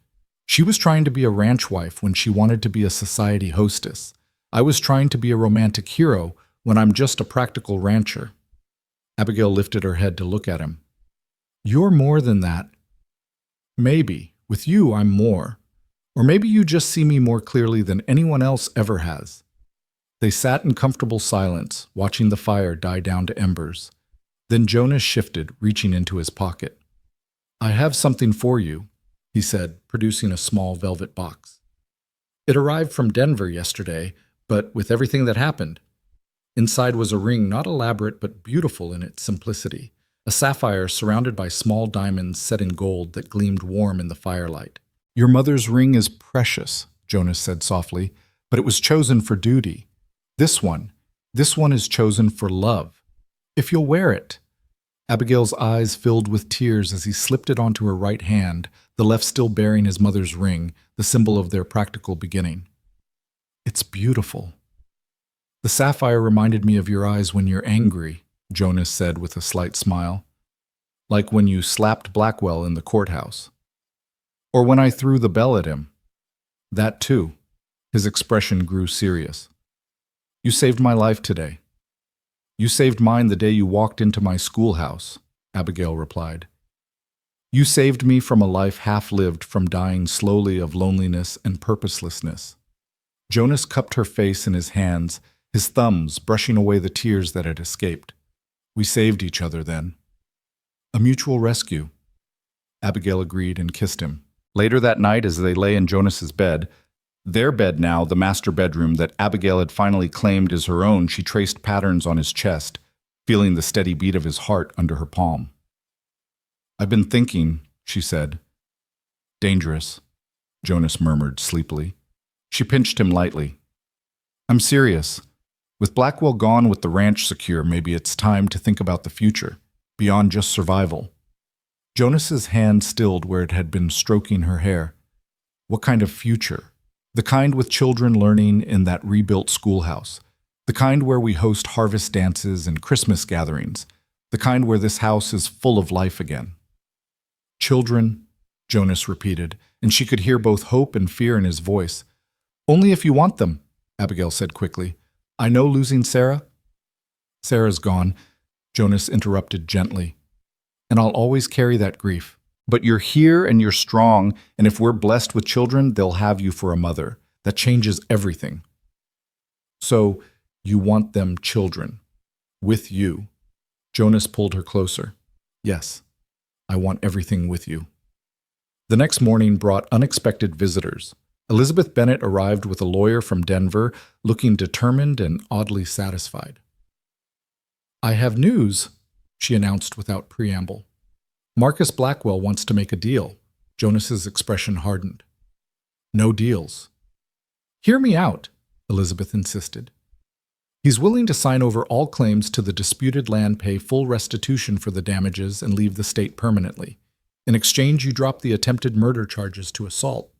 She was trying to be a ranch wife when she wanted to be a society hostess. I was trying to be a romantic hero when I'm just a practical rancher." Abigail lifted her head to look at him. "You're more than that." "Maybe. With you, I'm more. Or maybe you just see me more clearly than anyone else ever has." They sat in comfortable silence, watching the fire die down to embers. Then Jonas shifted, reaching into his pocket. "I have something for you," he said, producing a small velvet box. "It arrived from Denver yesterday, but with everything that happened." Inside was a ring not elaborate but beautiful in its simplicity, a sapphire surrounded by small diamonds set in gold that gleamed warm in the firelight. "Your mother's ring is precious," Jonas said softly, "but it was chosen for duty. This one is chosen for love. If you'll wear it." Abigail's eyes filled with tears as he slipped it onto her right hand, the left still bearing his mother's ring, the symbol of their practical beginning. "It's beautiful." "The sapphire reminded me of your eyes when you're angry," Jonas said with a slight smile. "Like when you slapped Blackwell in the courthouse. Or when I threw the bell at him. That too." His expression grew serious. "You saved my life today." "You saved mine the day you walked into my schoolhouse," Abigail replied. "You saved me from a life half-lived, from dying slowly of loneliness and purposelessness." Jonas cupped her face in his hands, his thumbs brushing away the tears that had escaped. "We saved each other then." "A mutual rescue." Abigail agreed and kissed him. Later that night, as they lay in Jonas's bed, their bed now, the master bedroom that Abigail had finally claimed as her own, she traced patterns on his chest, feeling the steady beat of his heart under her palm. "I've been thinking," she said. "Dangerous," Jonas murmured sleepily. She pinched him lightly. "I'm serious. With Blackwell gone, with the ranch secure, maybe it's time to think about the future, beyond just survival." Jonas's hand stilled where it had been stroking her hair. What kind of future? The kind with children learning in that rebuilt schoolhouse. The kind where we host harvest dances and Christmas gatherings. The kind where this house is full of life again. "Children," Jonas repeated, and she could hear both hope and fear in his voice. "Only if you want them," Abigail said quickly. "I know losing Sarah." "Sarah's gone," Jonas interrupted gently. "And I'll always carry that grief. But you're here and you're strong, and if we're blessed with children, they'll have you for a mother. That changes everything." "So, you want them children. With you." Jonas pulled her closer. "Yes, I want everything with you." The next morning brought unexpected visitors. Elizabeth Bennet arrived with a lawyer from Denver, looking determined and oddly satisfied. "I have news," she announced without preamble. "Marcus Blackwell wants to make a deal." Jonas's expression hardened. "No deals." "Hear me out," Elizabeth insisted. "He's willing to sign over all claims to the disputed land, pay full restitution for the damages, and leave the state permanently. In exchange, you drop the attempted murder charges to assault."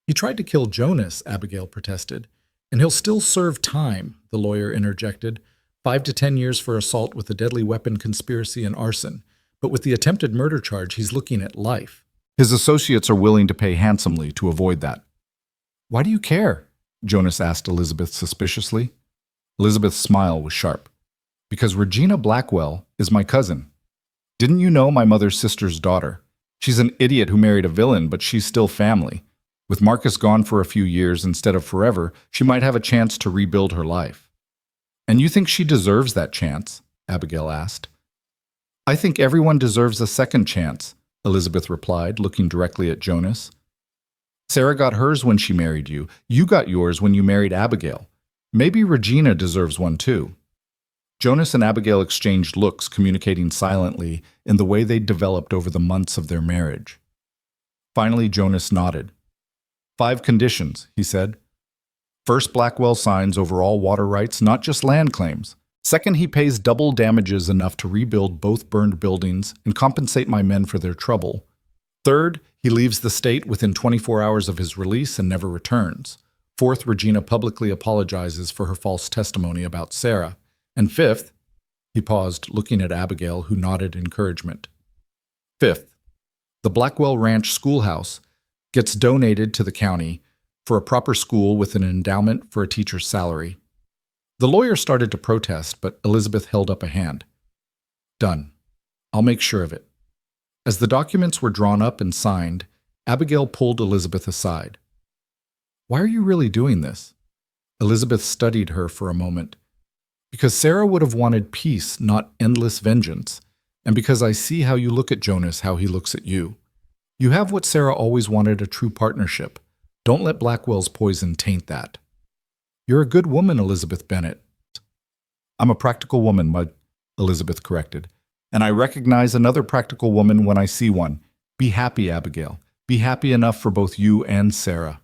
"He tried to kill Jonas," Abigail protested. "And he'll still serve time," the lawyer interjected. 5 to 10 years for assault with a deadly weapon, conspiracy, and arson. But with the attempted murder charge, he's looking at life. His associates are willing to pay handsomely to avoid that." "Why do you care?" Jonas asked Elizabeth suspiciously. Elizabeth's smile was sharp. "Because Regina Blackwell is my cousin. Didn't you know, my mother's sister's daughter? She's an idiot who married a villain, but she's still family. With Marcus gone for a few years instead of forever, she might have a chance to rebuild her life." "And you think she deserves that chance?" Abigail asked. "I think everyone deserves a second chance," Elizabeth replied, looking directly at Jonas. "Sarah got hers when she married you. You got yours when you married Abigail. Maybe Regina deserves one too." Jonas and Abigail exchanged looks, communicating silently in the way they'd developed over the months of their marriage. Finally, Jonas nodded. 5 conditions, he said. First, Blackwell signs over all water rights, not just land claims. Second, he pays double damages enough to rebuild both burned buildings and compensate my men for their trouble. Third, he leaves the state within 24 hours of his release and never returns. Fourth, Regina publicly apologizes for her false testimony about Sarah. And fifth, he paused, looking at Abigail, who nodded encouragement. Fifth, the Blackwell Ranch schoolhouse gets donated to the county for a proper school with an endowment for a teacher's salary. The lawyer started to protest, but Elizabeth held up a hand. Done. I'll make sure of it. As the documents were drawn up and signed, Abigail pulled Elizabeth aside. Why are you really doing this? Elizabeth studied her for a moment. Because Sarah would have wanted peace, not endless vengeance. And because I see how you look at Jonas, how he looks at you. You have what Sarah always wanted, a true partnership. Don't let Blackwell's poison taint that. You're a good woman, Elizabeth Bennet. I'm a practical woman, Elizabeth corrected. And I recognize another practical woman when I see one. Be happy, Abigail. Be happy enough for both you and Sarah.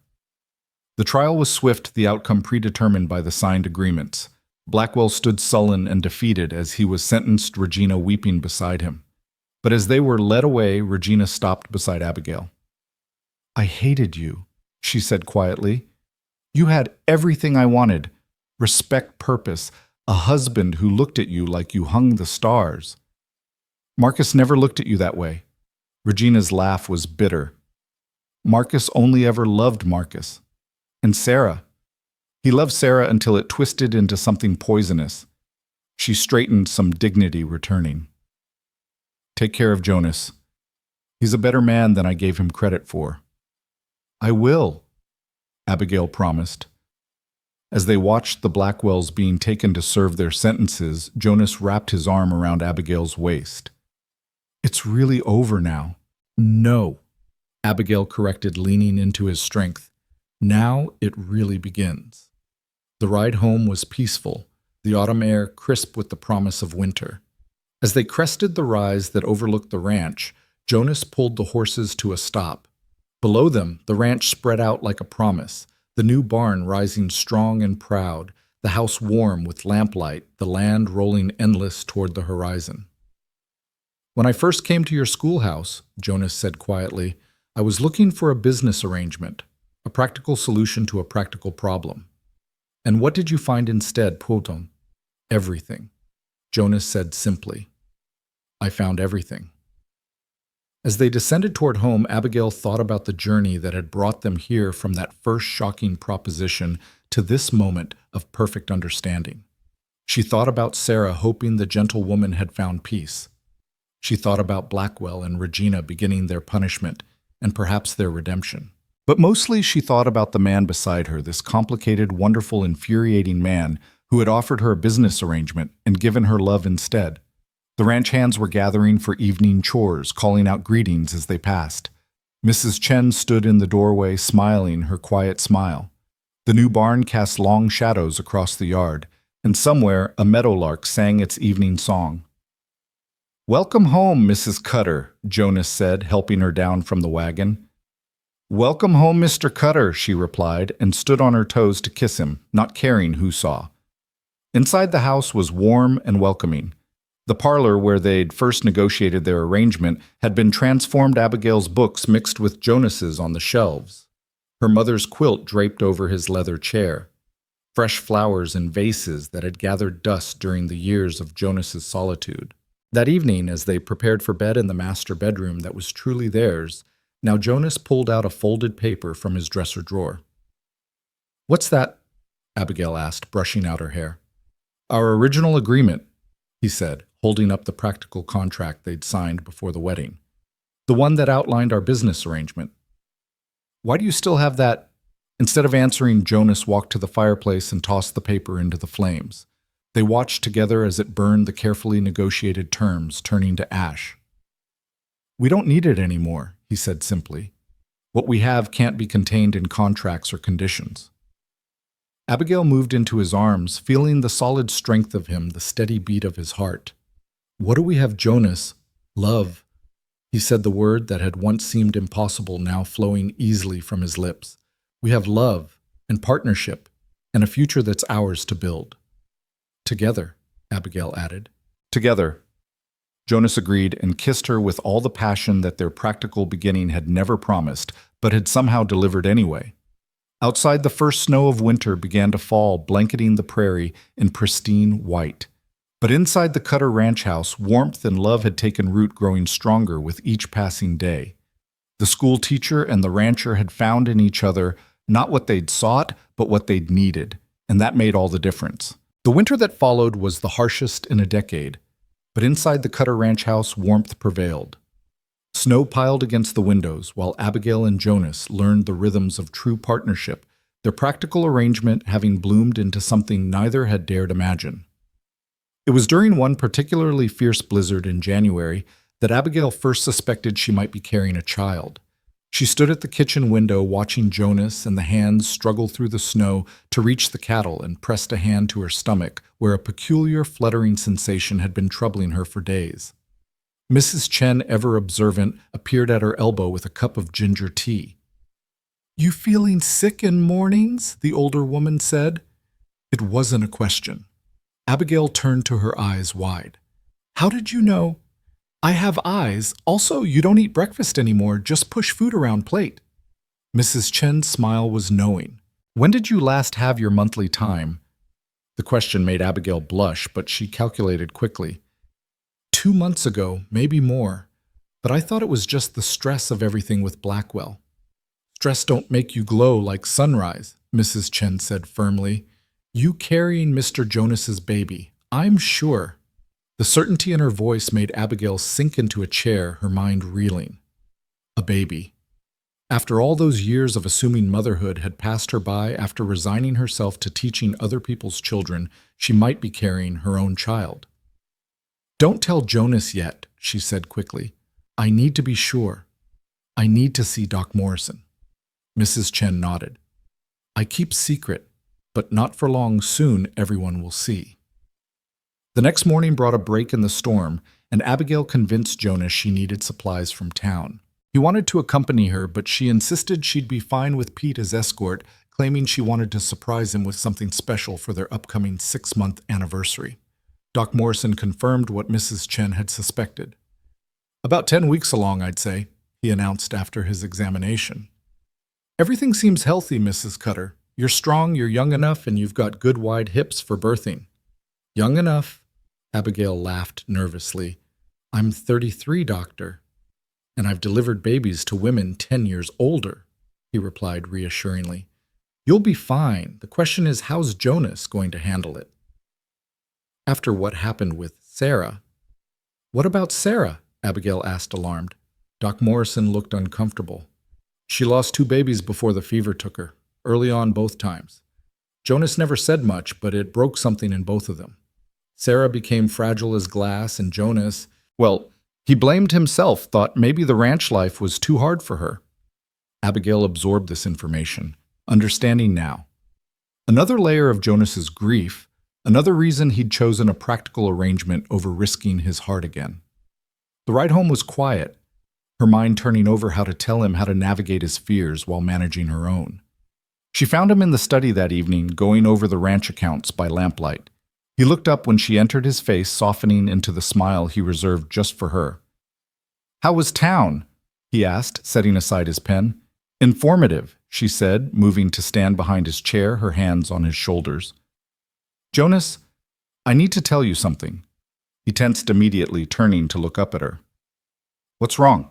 The trial was swift, the outcome predetermined by the signed agreements. Blackwell stood sullen and defeated as he was sentenced, Regina weeping beside him. But as they were led away, Regina stopped beside Abigail. I hated you, she said quietly. You had everything I wanted. Respect, purpose, a husband who looked at you like you hung the stars. Marcus never looked at you that way. Regina's laugh was bitter. Marcus only ever loved Marcus. And Sarah. He loved Sarah until it twisted into something poisonous. She straightened, some dignity returning. Take care of Jonas. He's a better man than I gave him credit for. I will, Abigail promised. As they watched the Blackwells being taken to serve their sentences, Jonas wrapped his arm around Abigail's waist. It's really over now. No, Abigail corrected, leaning into his strength. Now it really begins. The ride home was peaceful, the autumn air crisp with the promise of winter. As they crested the rise that overlooked the ranch, Jonas pulled the horses to a stop. Below them, the ranch spread out like a promise, the new barn rising strong and proud, the house warm with lamplight, the land rolling endless toward the horizon. When I first came to your schoolhouse, Jonas said quietly, I was looking for a business arrangement, a practical solution to a practical problem. And what did you find instead, Poton? Everything, Jonas said simply. I found everything. As they descended toward home, Abigail thought about the journey that had brought them here from that first shocking proposition to this moment of perfect understanding. She thought about Sarah, hoping the gentle woman had found peace. She thought about Blackwell and Regina beginning their punishment and perhaps their redemption. But mostly she thought about the man beside her, this complicated, wonderful, infuriating man who had offered her a business arrangement and given her love instead. The ranch hands were gathering for evening chores, calling out greetings as they passed. Mrs. Chen stood in the doorway, smiling her quiet smile. The new barn cast long shadows across the yard, and somewhere a meadowlark sang its evening song. Welcome home, Mrs. Cutter, Jonas said, helping her down from the wagon. Welcome home, Mr. Cutter, she replied, and stood on her toes to kiss him, not caring who saw. Inside the house was warm and welcoming. The parlor where they'd first negotiated their arrangement had been transformed. Abigail's books mixed with Jonas's on the shelves. Her mother's quilt draped over his leather chair. Fresh flowers in vases that had gathered dust during the years of Jonas's solitude. That evening, as they prepared for bed in the master bedroom that was truly theirs, now Jonas pulled out a folded paper from his dresser drawer. What's that? Abigail asked, brushing out her hair. Our original agreement, he said, holding up the practical contract they'd signed before the wedding. The one that outlined our business arrangement. Why do you still have that? Instead of answering, Jonas walked to the fireplace and tossed the paper into the flames. They watched together as it burned, the carefully negotiated terms turning to ash. We don't need it anymore, he said simply. What we have can't be contained in contracts or conditions. Abigail moved into his arms, feeling the solid strength of him, the steady beat of his heart. What do we have, Jonas? Love. He said the word that had once seemed impossible, now flowing easily from his lips. We have love and partnership and a future that's ours to build. Together, Abigail added. Together. Jonas agreed and kissed her with all the passion that their practical beginning had never promised, but had somehow delivered anyway. Outside, the first snow of winter began to fall, blanketing the prairie in pristine white. But inside the Cutter ranch house, warmth and love had taken root, growing stronger with each passing day. The school teacher and the rancher had found in each other not what they'd sought, but what they'd needed, and that made all the difference. The winter that followed was the harshest in a decade, but inside the Cutter ranch house, warmth prevailed. Snow piled against the windows, while Abigail and Jonas learned the rhythms of true partnership their practical arrangement having bloomed into something neither had dared imagine. It was during one particularly fierce blizzard in January that Abigail first suspected she might be carrying a child. She stood at the kitchen window watching Jonas and the hands struggle through the snow to reach the cattle and pressed a hand to her stomach where a peculiar fluttering sensation had been troubling her for days. Mrs. Chen, ever observant, appeared at her elbow with a cup of ginger tea. "You feeling sick in mornings?" the older woman said. It wasn't a question. Abigail turned to her eyes wide. "How did you know?" "I have eyes. Also, you don't eat breakfast anymore, just push food around plate." Mrs. Chen's smile was knowing. "When did you last have your monthly time?" The question made Abigail blush, but she calculated quickly. 2 months ago, maybe more. But I thought it was just the stress of everything with Blackwell. "Stress don't make you glow like sunrise," Mrs. Chen said firmly. "You carrying Mr. Jonas's baby, I'm sure." The certainty in her voice made Abigail sink into a chair, her mind reeling. A baby. After all those years of assuming motherhood had passed her by, after resigning herself to teaching other people's children, she might be carrying her own child. "Don't tell Jonas yet," she said quickly. "I need to be sure. I need to see Doc Morrison." Mrs. Chen nodded. "I keep secret, but not for long. Soon everyone will see." The next morning brought a break in the storm, and Abigail convinced Jonas she needed supplies from town. He wanted to accompany her, but she insisted she'd be fine with Pete as escort, claiming she wanted to surprise him with something special for their upcoming 6-month anniversary. Doc Morrison confirmed what Mrs. Chen had suspected. "About 10 weeks along, I'd say," he announced after his examination. "Everything seems healthy, Mrs. Cutter. You're strong, you're young enough, and you've got good wide hips for birthing." "Young enough?" Abigail laughed nervously. "I'm 33, doctor, and I've delivered babies to women 10 years older," he replied reassuringly. "You'll be fine. The question is, how's Jonas going to handle it?" "After what happened with Sarah." "What about Sarah?" Abigail asked, alarmed. Doc Morrison looked uncomfortable. "She lost 2 babies before the fever took her, early on both times. Jonas never said much, but it broke something in both of them. Sarah became fragile as glass, and Jonas, well, he blamed himself, thought maybe the ranch life was too hard for her." Abigail absorbed this information, understanding now. Another layer of Jonas's grief, another reason he'd chosen a practical arrangement over risking his heart again. The ride home was quiet, her mind turning over how to tell him how to navigate his fears while managing her own. She found him in the study that evening, going over the ranch accounts by lamplight. He looked up when she entered, his face softening into the smile he reserved just for her. "How was town?" he asked, setting aside his pen. "Informative," she said, moving to stand behind his chair, her hands on his shoulders. "Jonas, I need to tell you something." He tensed immediately, turning to look up at her. "What's wrong?"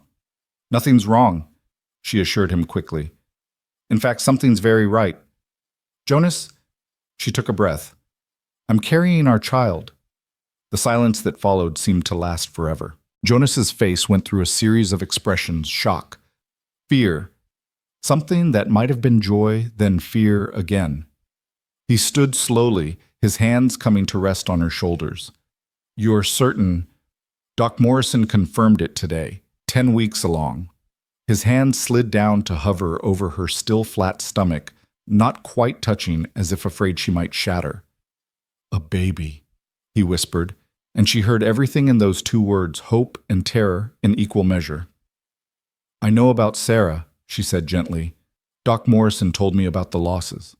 "Nothing's wrong," she assured him quickly. "In fact, something's very right. Jonas," she took a breath, "I'm carrying our child." The silence that followed seemed to last forever. Jonas's face went through a series of expressions: shock, fear, something that might have been joy, then fear again. He stood slowly, his hands coming to rest on her shoulders. "You're certain?" Doc Morrison confirmed it today, 10 weeks along. His hand slid down to hover over her still flat stomach, not quite touching, as if afraid she might shatter. "A baby," he whispered, and she heard everything in those 2 words, hope and terror, in equal measure. "I know about Sarah," she said gently. "Doc Morrison told me about the losses."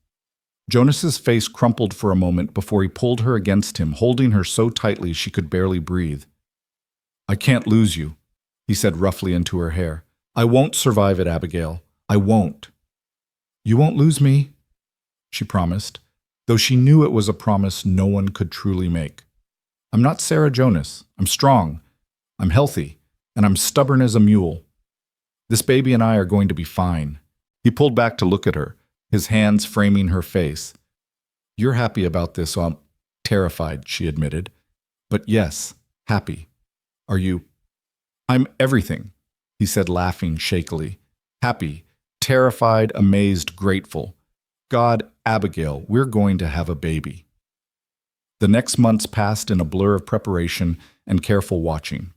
Jonas's face crumpled for a moment before he pulled her against him, holding her so tightly she could barely breathe. "I can't lose you," he said roughly into her hair. "I won't survive it, Abigail. I won't." "You won't lose me," she promised, though she knew it was a promise no one could truly make. "I'm not Sarah Jonas. I'm strong. I'm healthy. And I'm stubborn as a mule. This baby and I are going to be fine." He pulled back to look at her, his hands framing her face. "You're happy about this, terrified," she admitted. "But yes, happy. Are you?" "I'm everything," he said, laughing shakily. "Happy, terrified, amazed, grateful. God, Abigail, we're going to have a baby. The next months passed in a blur of preparation and careful watching.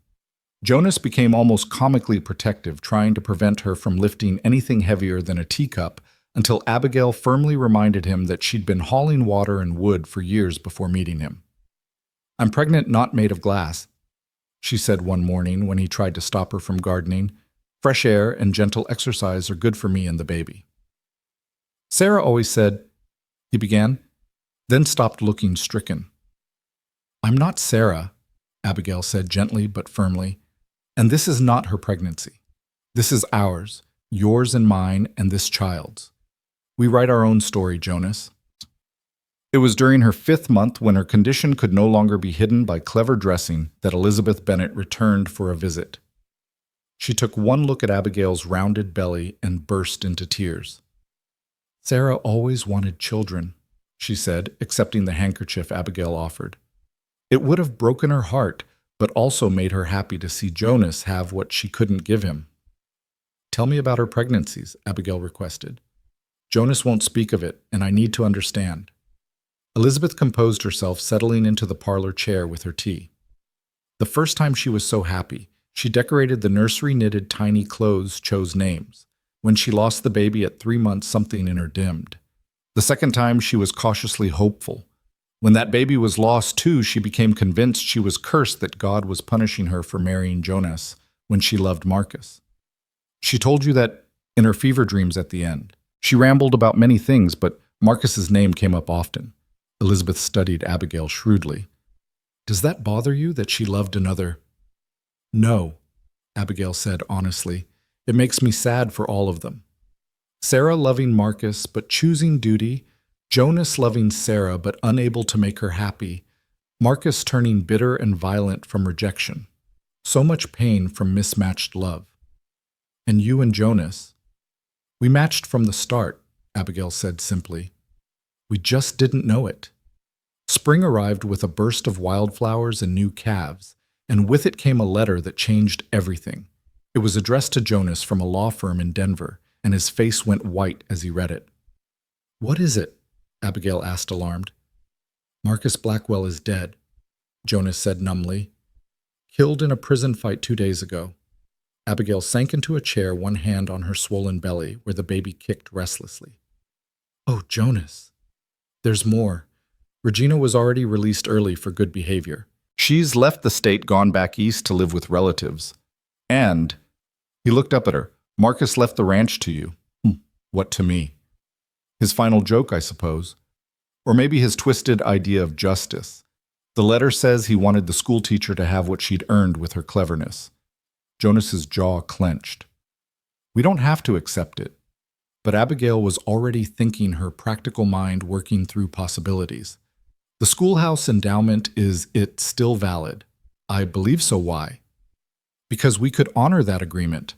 Jonas became almost comically protective, trying to prevent her from lifting anything heavier than a teacup, until Abigail firmly reminded him that she'd been hauling water and wood for years before meeting him. "I'm pregnant, not made of glass," she said one morning when he tried to stop her from gardening. "Fresh air and gentle exercise are good for me and the baby." "Sarah always said," he began, then stopped, looking stricken. "I'm not Sarah," Abigail said gently but firmly, "and this is not her pregnancy. This is ours, yours and mine, and this child's. We write our own story, Jonas." It was during her 5th month, when her condition could no longer be hidden by clever dressing, that Elizabeth Bennet returned for a visit. She took one look at Abigail's rounded belly and burst into tears. "Sarah always wanted children," she said, accepting the handkerchief Abigail offered. It would have broken her heart, but also made her happy to see Jonas have what she couldn't give him. "Tell me about her pregnancies," Abigail requested. "Jonas won't speak of it, and I need to understand." Elizabeth composed herself, settling into the parlor chair with her tea. The first time she was so happy, she decorated the nursery-knitted tiny clothes, chose names. When she lost the baby at 3 months, something in her dimmed. The second time, she was cautiously hopeful. When that baby was lost too, she became convinced she was cursed, that God was punishing her for marrying Jonas when she loved Marcus. She told you that in her fever dreams at the end. She rambled about many things, but Marcus's name came up often. Elizabeth studied Abigail shrewdly. "Does that bother you, that she loved another?" "No," Abigail said honestly. "It makes me sad for all of them. Sarah loving Marcus but choosing duty, Jonas loving Sarah but unable to make her happy, Marcus turning bitter and violent from rejection. So much pain from mismatched love. And you and Jonas, we matched from the start," Abigail said simply. "We just didn't know it. Spring arrived with a burst of wildflowers and new calves, and with it came a letter that changed everything. It was addressed to Jonas from a law firm in Denver, and his face went white as he read it. "What is it?" Abigail asked, alarmed. "Marcus Blackwell is dead," Jonas said numbly. "Killed in a prison fight 2 days ago." Abigail sank into a chair, one hand on her swollen belly, where the baby kicked restlessly. "Oh, Jonas. There's more. Regina was already released early for good behavior. She's left the state, gone back east to live with relatives. And," he looked up at her, "Marcus left the ranch to you." "What to me?" "His final joke, I suppose. Or maybe his twisted idea of justice. The letter says he wanted the schoolteacher to have what she'd earned with her cleverness." Jonas's jaw clenched. "We don't have to accept it." But Abigail was already thinking, her practical mind working through possibilities. "The schoolhouse endowment, is it still valid?" "I believe so. Why?" "Because we could honor that agreement.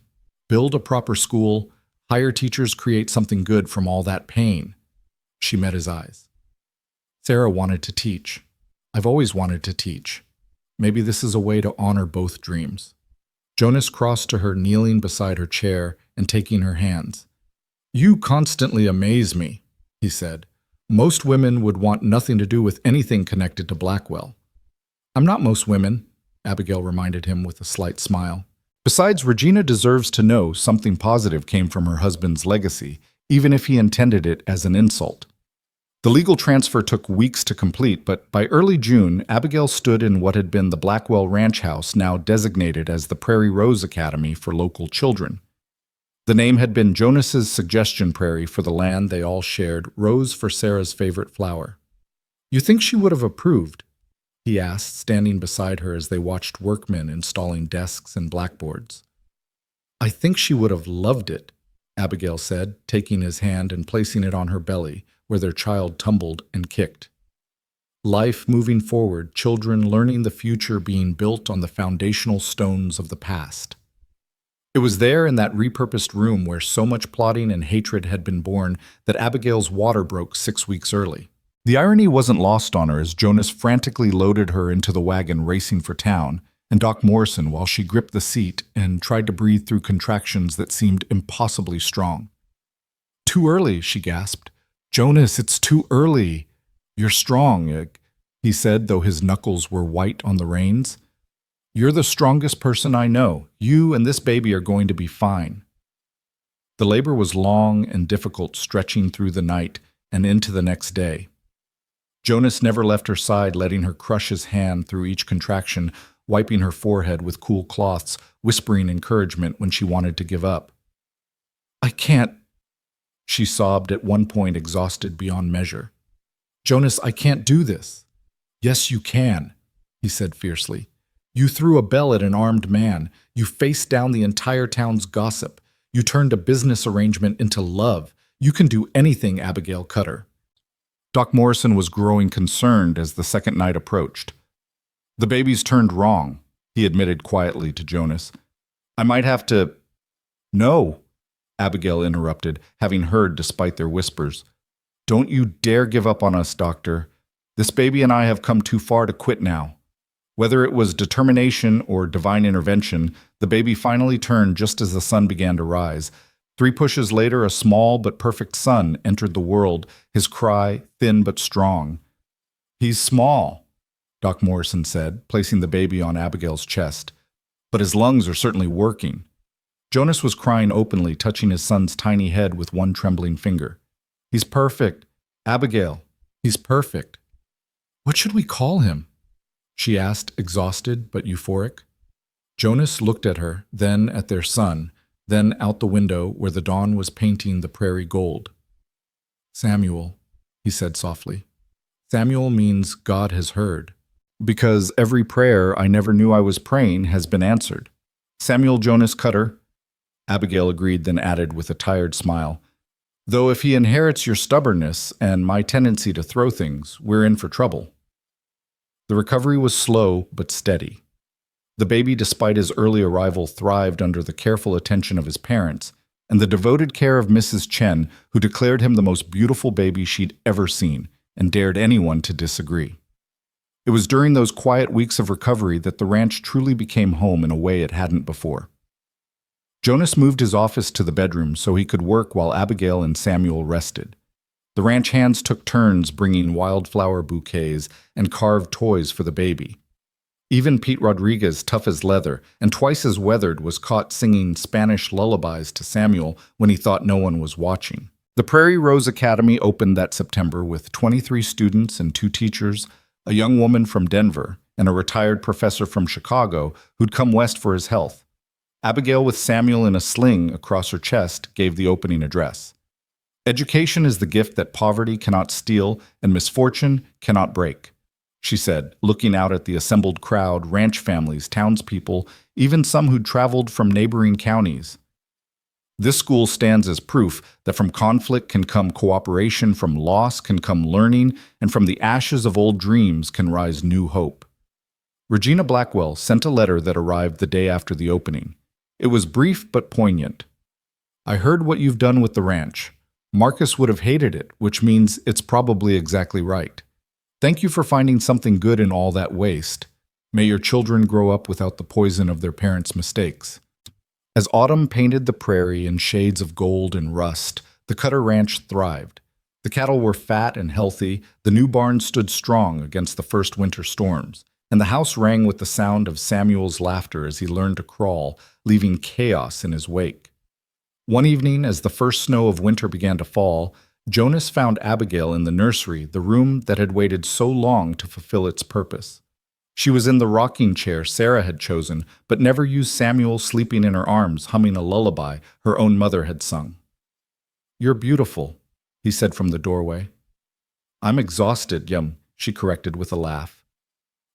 Build a proper school, hire teachers, create something good from all that pain." She met his eyes. "Sarah wanted to teach. I've always wanted to teach. Maybe this is a way to honor both dreams." Jonas crossed to her, kneeling beside her chair and taking her hands. "You constantly amaze me," he said. "Most women would want nothing to do with anything connected to Blackwell." "I'm not most women," Abigail reminded him with a slight smile. "Besides, Regina deserves to know something positive came from her husband's legacy, even if he intended it as an insult." The legal transfer took weeks to complete, but by early June, Abigail stood in what had been the Blackwell Ranch House, now designated as the Prairie Rose Academy for local children. The name had been Jonas's suggestion, prairie for the land they all shared, rose for Sarah's favorite flower. "You think she would have approved?" he asked, standing beside her as they watched workmen installing desks and blackboards. "I think she would have loved it," Abigail said, taking his hand and placing it on her belly, where their child tumbled and kicked. Life moving forward, children learning the future, being built on the foundational stones of the past. It was there, in that repurposed room where so much plotting and hatred had been born, that Abigail's water broke 6 weeks early. The irony wasn't lost on her as Jonas frantically loaded her into the wagon racing for town, and Doc Morrison, while she gripped the seat and tried to breathe through contractions that seemed impossibly strong. "Too early," she gasped. Jonas, it's too early. You're strong, he said, though his knuckles were white on the reins. You're the strongest person I know. You and this baby are going to be fine. The labor was long and difficult, stretching through the night and into the next day. Jonas never left her side, letting her crush his hand through each contraction, wiping her forehead with cool cloths, whispering encouragement when she wanted to give up. I can't, she sobbed at one point, exhausted beyond measure. Jonas, I can't do this. Yes, you can, he said fiercely. You threw a bell at an armed man. You faced down the entire town's gossip. You turned a business arrangement into love. You can do anything, Abigail Cutter. Doc Morrison was growing concerned as the second night approached. The baby's turned wrong, he admitted quietly to Jonas. I might have to… No, Abigail interrupted, having heard despite their whispers. Don't you dare give up on us, Doctor. This baby and I have come too far to quit now. Whether it was determination or divine intervention, the baby finally turned just as the sun began to rise. 3 pushes later, a small but perfect son entered the world, his cry thin but strong. He's small, Doc Morrison said, placing the baby on Abigail's chest. But his lungs are certainly working. Jonas was crying openly, touching his son's tiny head with one trembling finger. He's perfect. Abigail, he's perfect. What should we call him? She asked, exhausted but euphoric. Jonas looked at her, then at their son, then out the window where the dawn was painting the prairie gold. Samuel, he said softly. Samuel means God has heard, because every prayer I never knew I was praying has been answered. Samuel Jonas Cutter, Abigail agreed, then added with a tired smile, though if he inherits your stubbornness and my tendency to throw things, we're in for trouble. The recovery was slow but steady. The baby, despite his early arrival, thrived under the careful attention of his parents and the devoted care of Mrs. Chen, who declared him the most beautiful baby she'd ever seen and dared anyone to disagree. It was during those quiet weeks of recovery that the ranch truly became home in a way it hadn't before. Jonas moved his office to the bedroom so he could work while Abigail and Samuel rested. The ranch hands took turns bringing wildflower bouquets and carved toys for the baby. Even Pete Rodriguez, tough as leather and twice as weathered, was caught singing Spanish lullabies to Samuel when he thought no one was watching. The Prairie Rose Academy opened that September with 23 students and 2 teachers, a young woman from Denver, and a retired professor from Chicago who'd come west for his health. Abigail, with Samuel in a sling across her chest, gave the opening address. Education is the gift that poverty cannot steal and misfortune cannot break, she said, looking out at the assembled crowd, ranch families, townspeople, even some who'd traveled from neighboring counties. This school stands as proof that from conflict can come cooperation, from loss can come learning, and from the ashes of old dreams can rise new hope. Regina Blackwell sent a letter that arrived the day after the opening. It was brief but poignant. I heard what you've done with the ranch. Marcus would have hated it, which means it's probably exactly right. Thank you for finding something good in all that waste. May your children grow up without the poison of their parents' mistakes. As autumn painted the prairie in shades of gold and rust, the Cutter Ranch thrived. The cattle were fat and healthy, the new barn stood strong against the first winter storms, and the house rang with the sound of Samuel's laughter as he learned to crawl, leaving chaos in his wake. One evening, as the first snow of winter began to fall, Jonas found Abigail in the nursery, the room that had waited so long to fulfill its purpose. She was in the rocking chair Sarah had chosen, but never used Samuel sleeping in her arms, humming a lullaby her own mother had sung. You're beautiful, he said from the doorway. I'm exhausted, she corrected with a laugh.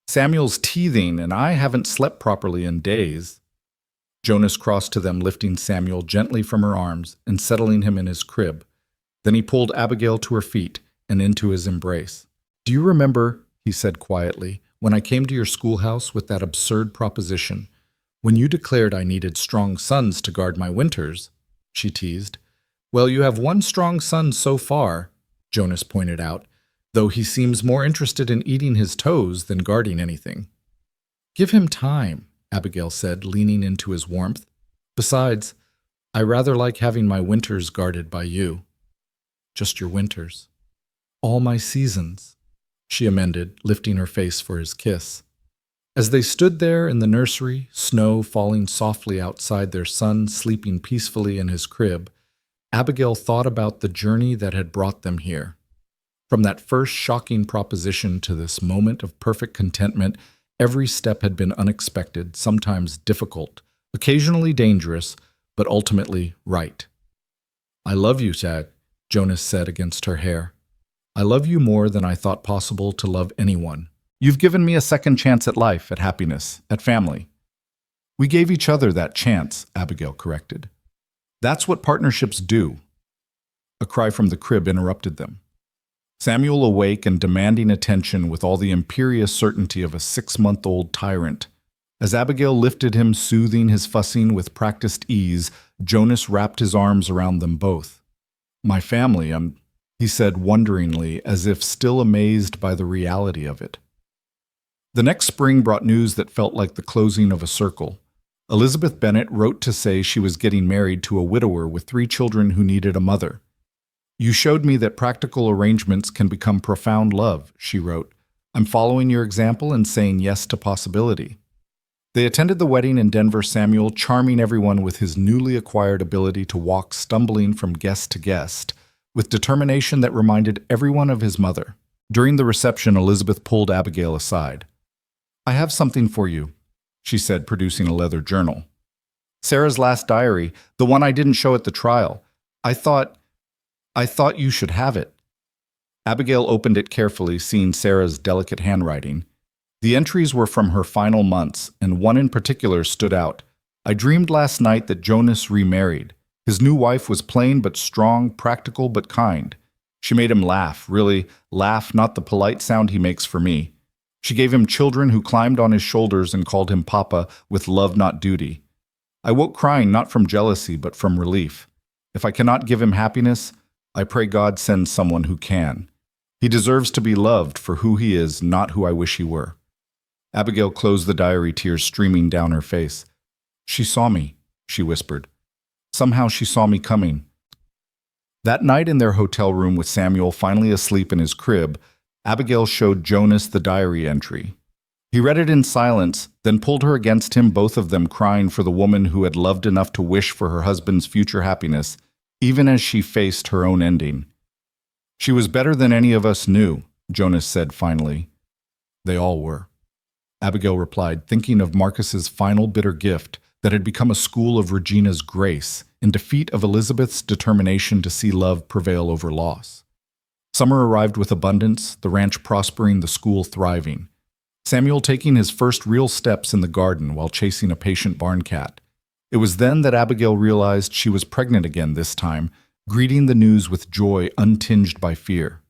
Samuel's teething, and I haven't slept properly in days. Jonas crossed to them, lifting Samuel gently from her arms and settling him in his crib. Then he pulled Abigail to her feet and into his embrace. Do you remember, he said quietly, when I came to your schoolhouse with that absurd proposition, when you declared I needed strong sons to guard my winters? She teased. Well, you have one strong son so far, Jonas pointed out, though he seems more interested in eating his toes than guarding anything. Give him time, Abigail said, leaning into his warmth. Besides, I rather like having my winters guarded by you. just your winters. All my seasons, she amended, lifting her face for his kiss. As they stood there in the nursery, snow falling softly outside, their son sleeping peacefully in his crib, Abigail thought about the journey that had brought them here. From that first shocking proposition to this moment of perfect contentment, every step had been unexpected, sometimes difficult, occasionally dangerous, but ultimately right. I love you, Tag, Jonas said against her hair. I love you more than I thought possible to love anyone. You've given me a second chance at life, at happiness, at family. We gave each other that chance, Abigail corrected. That's what partnerships do. A cry from the crib interrupted them. Samuel, awake and demanding attention with all the imperious certainty of a 6-month-old tyrant. As Abigail lifted him, soothing his fussing with practiced ease, Jonas wrapped his arms around them both. My family, he said wonderingly, as if still amazed by the reality of it. The next spring brought news that felt like the closing of a circle. Elizabeth Bennet wrote to say she was getting married to a widower with 3 children who needed a mother. You showed me that practical arrangements can become profound love, she wrote. I'm following your example and saying yes to possibility. They attended the wedding in Denver, Samuel charming everyone with his newly acquired ability to walk stumbling from guest to guest, with determination that reminded everyone of his mother. During the reception, Elizabeth pulled Abigail aside. I have something for you, she said, producing a leather journal. Sarah's last diary, the one I didn't show at the trial. I thought you should have it. Abigail opened it carefully, seeing Sarah's delicate handwriting. The entries were from her final months, and one in particular stood out. I dreamed last night that Jonas remarried. His new wife was plain but strong, practical but kind. She made him laugh, really laugh, not the polite sound he makes for me. She gave him children who climbed on his shoulders and called him Papa with love, not duty. I woke crying not from jealousy but from relief. If I cannot give him happiness, I pray God sends someone who can. He deserves to be loved for who he is, not who I wish he were. Abigail closed the diary, tears streaming down her face. She saw me, she whispered. Somehow she saw me coming. That night in their hotel room with Samuel finally asleep in his crib, Abigail showed Jonas the diary entry. He read it in silence, then pulled her against him, both of them crying for the woman who had loved enough to wish for her husband's future happiness, even as she faced her own ending. She was better than any of us knew, Jonas said finally. They all were. Abigail replied, thinking of Marcus's final bitter gift that had become a school of Regina's grace in defeat of Elizabeth's determination to see love prevail over loss. Summer arrived with abundance, the ranch prospering, the school thriving. Samuel taking his first real steps in the garden while chasing a patient barn cat. It was then that Abigail realized she was pregnant again this time, greeting the news with joy untinged by fear.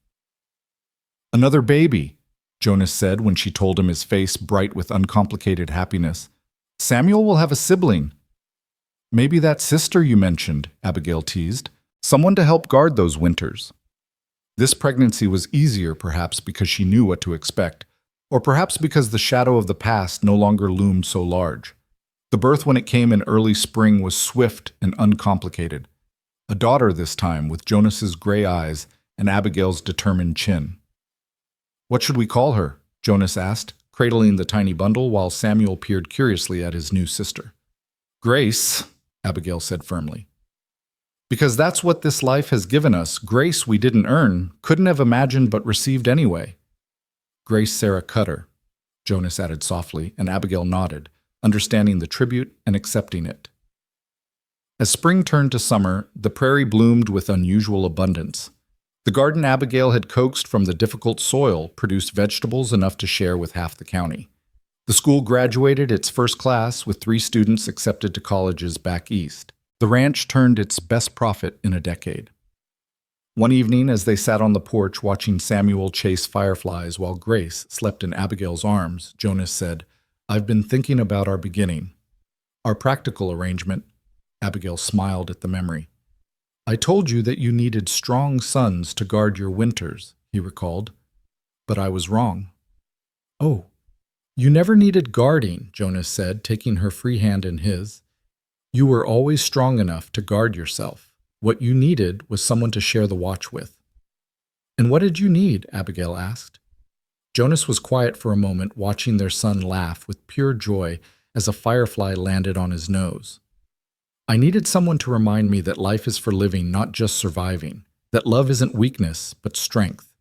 Another baby, Jonas said when she told him, his face bright with uncomplicated happiness. Samuel will have a sibling. Maybe that sister you mentioned, Abigail teased. Someone to help guard those winters. This pregnancy was easier perhaps because she knew what to expect, or perhaps because the shadow of the past no longer loomed so large. The birth when it came in early spring was swift and uncomplicated. A daughter this time, with Jonas's gray eyes and Abigail's determined chin. What should we call her? Jonas asked, cradling the tiny bundle while Samuel peered curiously at his new sister. Grace, Abigail said firmly. Because that's what this life has given us, grace we didn't earn, couldn't have imagined but received anyway. Grace Sarah Cutter, Jonas added softly, and Abigail nodded, understanding the tribute and accepting it. As spring turned to summer, the prairie bloomed with unusual abundance. The garden Abigail had coaxed from the difficult soil produced vegetables enough to share with half the county. The school graduated its first class with 3 students accepted to colleges back east. The ranch turned its best profit in a decade. One evening, as they sat on the porch watching Samuel chase fireflies while Grace slept in Abigail's arms, Jonas said, I've been thinking about our beginning. Our practical arrangement. Abigail smiled at the memory. I told you that you needed strong sons to guard your winters, he recalled. But I was wrong. Oh, you never needed guarding, Jonas said, taking her free hand in his. You were always strong enough to guard yourself. What you needed was someone to share the watch with. "And what did you need?" Abigail asked. Jonas was quiet for a moment, watching their son laugh with pure joy as a firefly landed on his nose. "I needed someone to remind me that life is for living, not just surviving, that love isn't weakness, but strength,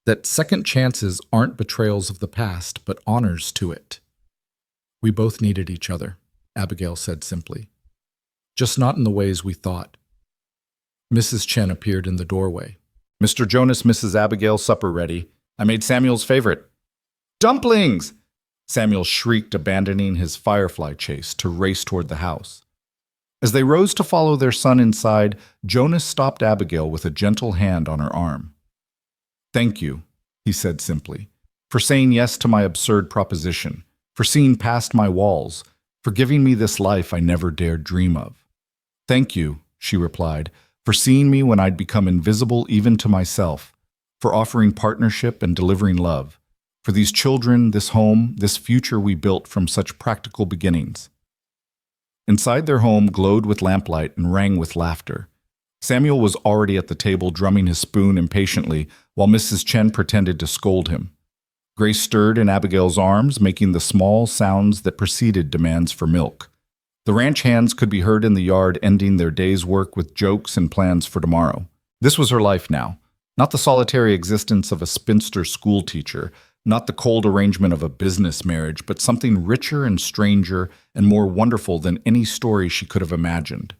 that second chances aren't betrayals of the past, but honors to it." "We both needed each other," Abigail said simply. "Just not in the ways we thought." Mrs. Chen appeared in the doorway. "Mr. Jonas, Mrs. Abigail, supper ready. I made Samuel's favorite." "Dumplings!" Samuel shrieked, abandoning his firefly chase to race toward the house. As they rose to follow their son inside, Jonas stopped Abigail with a gentle hand on her arm. "Thank you," he said simply, "for saying yes to my absurd proposition, for seeing past my walls, for giving me this life I never dared dream of." "Thank you," she replied, "for seeing me when I'd become invisible even to myself, for offering partnership and delivering love, for these children, this home, this future we built from such practical beginnings." Inside their home glowed with lamplight and rang with laughter. Samuel was already at the table drumming his spoon impatiently while Mrs. Chen pretended to scold him. Grace stirred in Abigail's arms, making the small sounds that preceded demands for milk. The ranch hands could be heard in the yard ending their day's work with jokes and plans for tomorrow. This was her life now, not the solitary existence of a spinster schoolteacher, not the cold arrangement of a business marriage, but something richer and stranger and more wonderful than any story she could have imagined.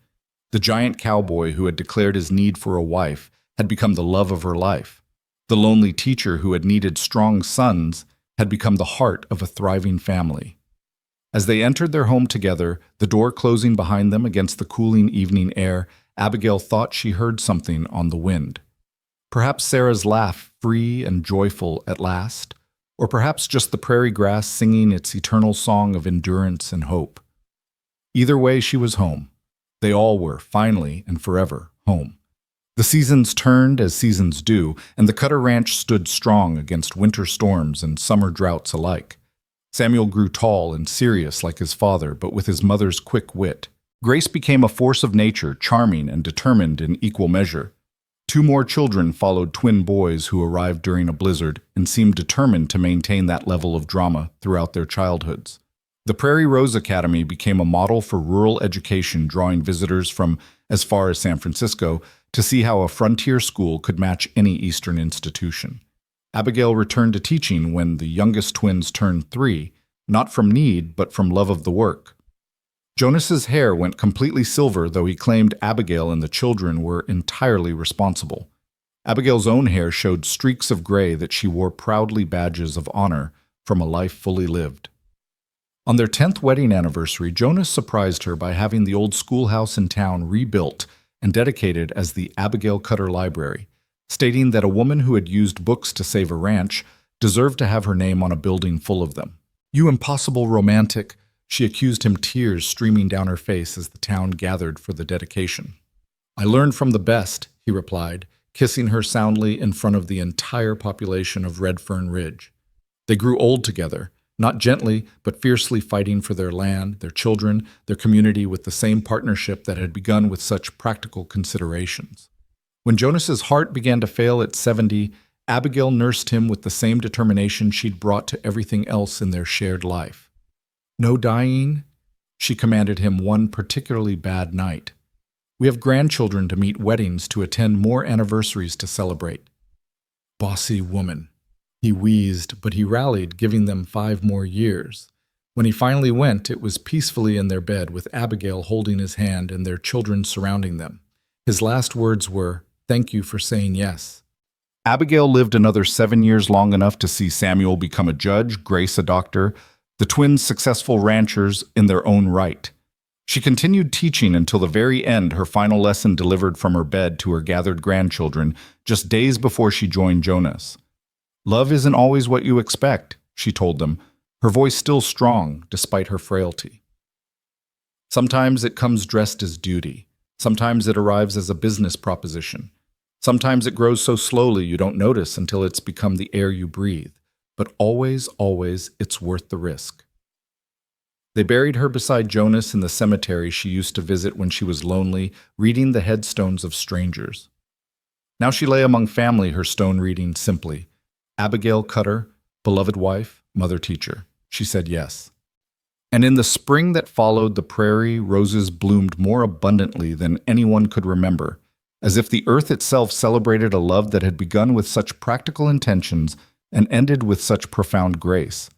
The giant cowboy who had declared his need for a wife had become the love of her life. The lonely teacher who had needed strong sons had become the heart of a thriving family. As they entered their home together, the door closing behind them against the cooling evening air, Abigail thought she heard something on the wind. Perhaps Sarah's laugh, free and joyful at last, or perhaps just the prairie grass singing its eternal song of endurance and hope. Either way, she was home. They all were, finally and forever, home. The seasons turned as seasons do, and the Cutter Ranch stood strong against winter storms and summer droughts alike. Samuel grew tall and serious like his father, but with his mother's quick wit. Grace became a force of nature, charming and determined in equal measure. 2 more children followed twin boys who arrived during a blizzard and seemed determined to maintain that level of drama throughout their childhoods. The Prairie Rose Academy became a model for rural education, drawing visitors from as far as San Francisco to see how a frontier school could match any Eastern institution. Abigail returned to teaching when the youngest twins turned 3, not from need, but from love of the work. Jonas's hair went completely silver, though he claimed Abigail and the children were entirely responsible. Abigail's own hair showed streaks of gray that she wore proudly badges of honor from a life fully lived. On their 10th wedding anniversary, Jonas surprised her by having the old schoolhouse in town rebuilt and dedicated as the Abigail Cutter Library, stating that a woman who had used books to save a ranch deserved to have her name on a building full of them. "You impossible romantic," she accused him, tears streaming down her face as the town gathered for the dedication. "I learned from the best," he replied, kissing her soundly in front of the entire population of Red Fern Ridge. They grew old together, not gently, but fiercely fighting for their land, their children, their community with the same partnership that had begun with such practical considerations. When Jonas's heart began to fail at 70, Abigail nursed him with the same determination she'd brought to everything else in their shared life. "No dying," she commanded him one particularly bad night. "We have grandchildren to meet, weddings to attend, more anniversaries to celebrate." "Bossy woman." He wheezed, but he rallied, giving them 5 more years. When he finally went, it was peacefully in their bed with Abigail holding his hand and their children surrounding them. His last words were, "Thank you for saying yes." Abigail lived another 7 years, long enough to see Samuel become a judge, Grace a doctor, the twins successful ranchers in their own right. She continued teaching until the very end, her final lesson delivered from her bed to her gathered grandchildren just days before she joined Jonas. "Love isn't always what you expect," she told them, her voice still strong despite her frailty. "Sometimes it comes dressed as duty. Sometimes it arrives as a business proposition. Sometimes it grows so slowly you don't notice until it's become the air you breathe. But always, always, it's worth the risk." They buried her beside Jonas in the cemetery she used to visit when she was lonely, reading the headstones of strangers. Now she lay among family, her stone reading simply. Abigail Cutter, beloved wife, mother teacher. She said yes. And in the spring that followed, the prairie roses bloomed more abundantly than anyone could remember, as if the earth itself celebrated a love that had begun with such practical intentions and ended with such profound grace.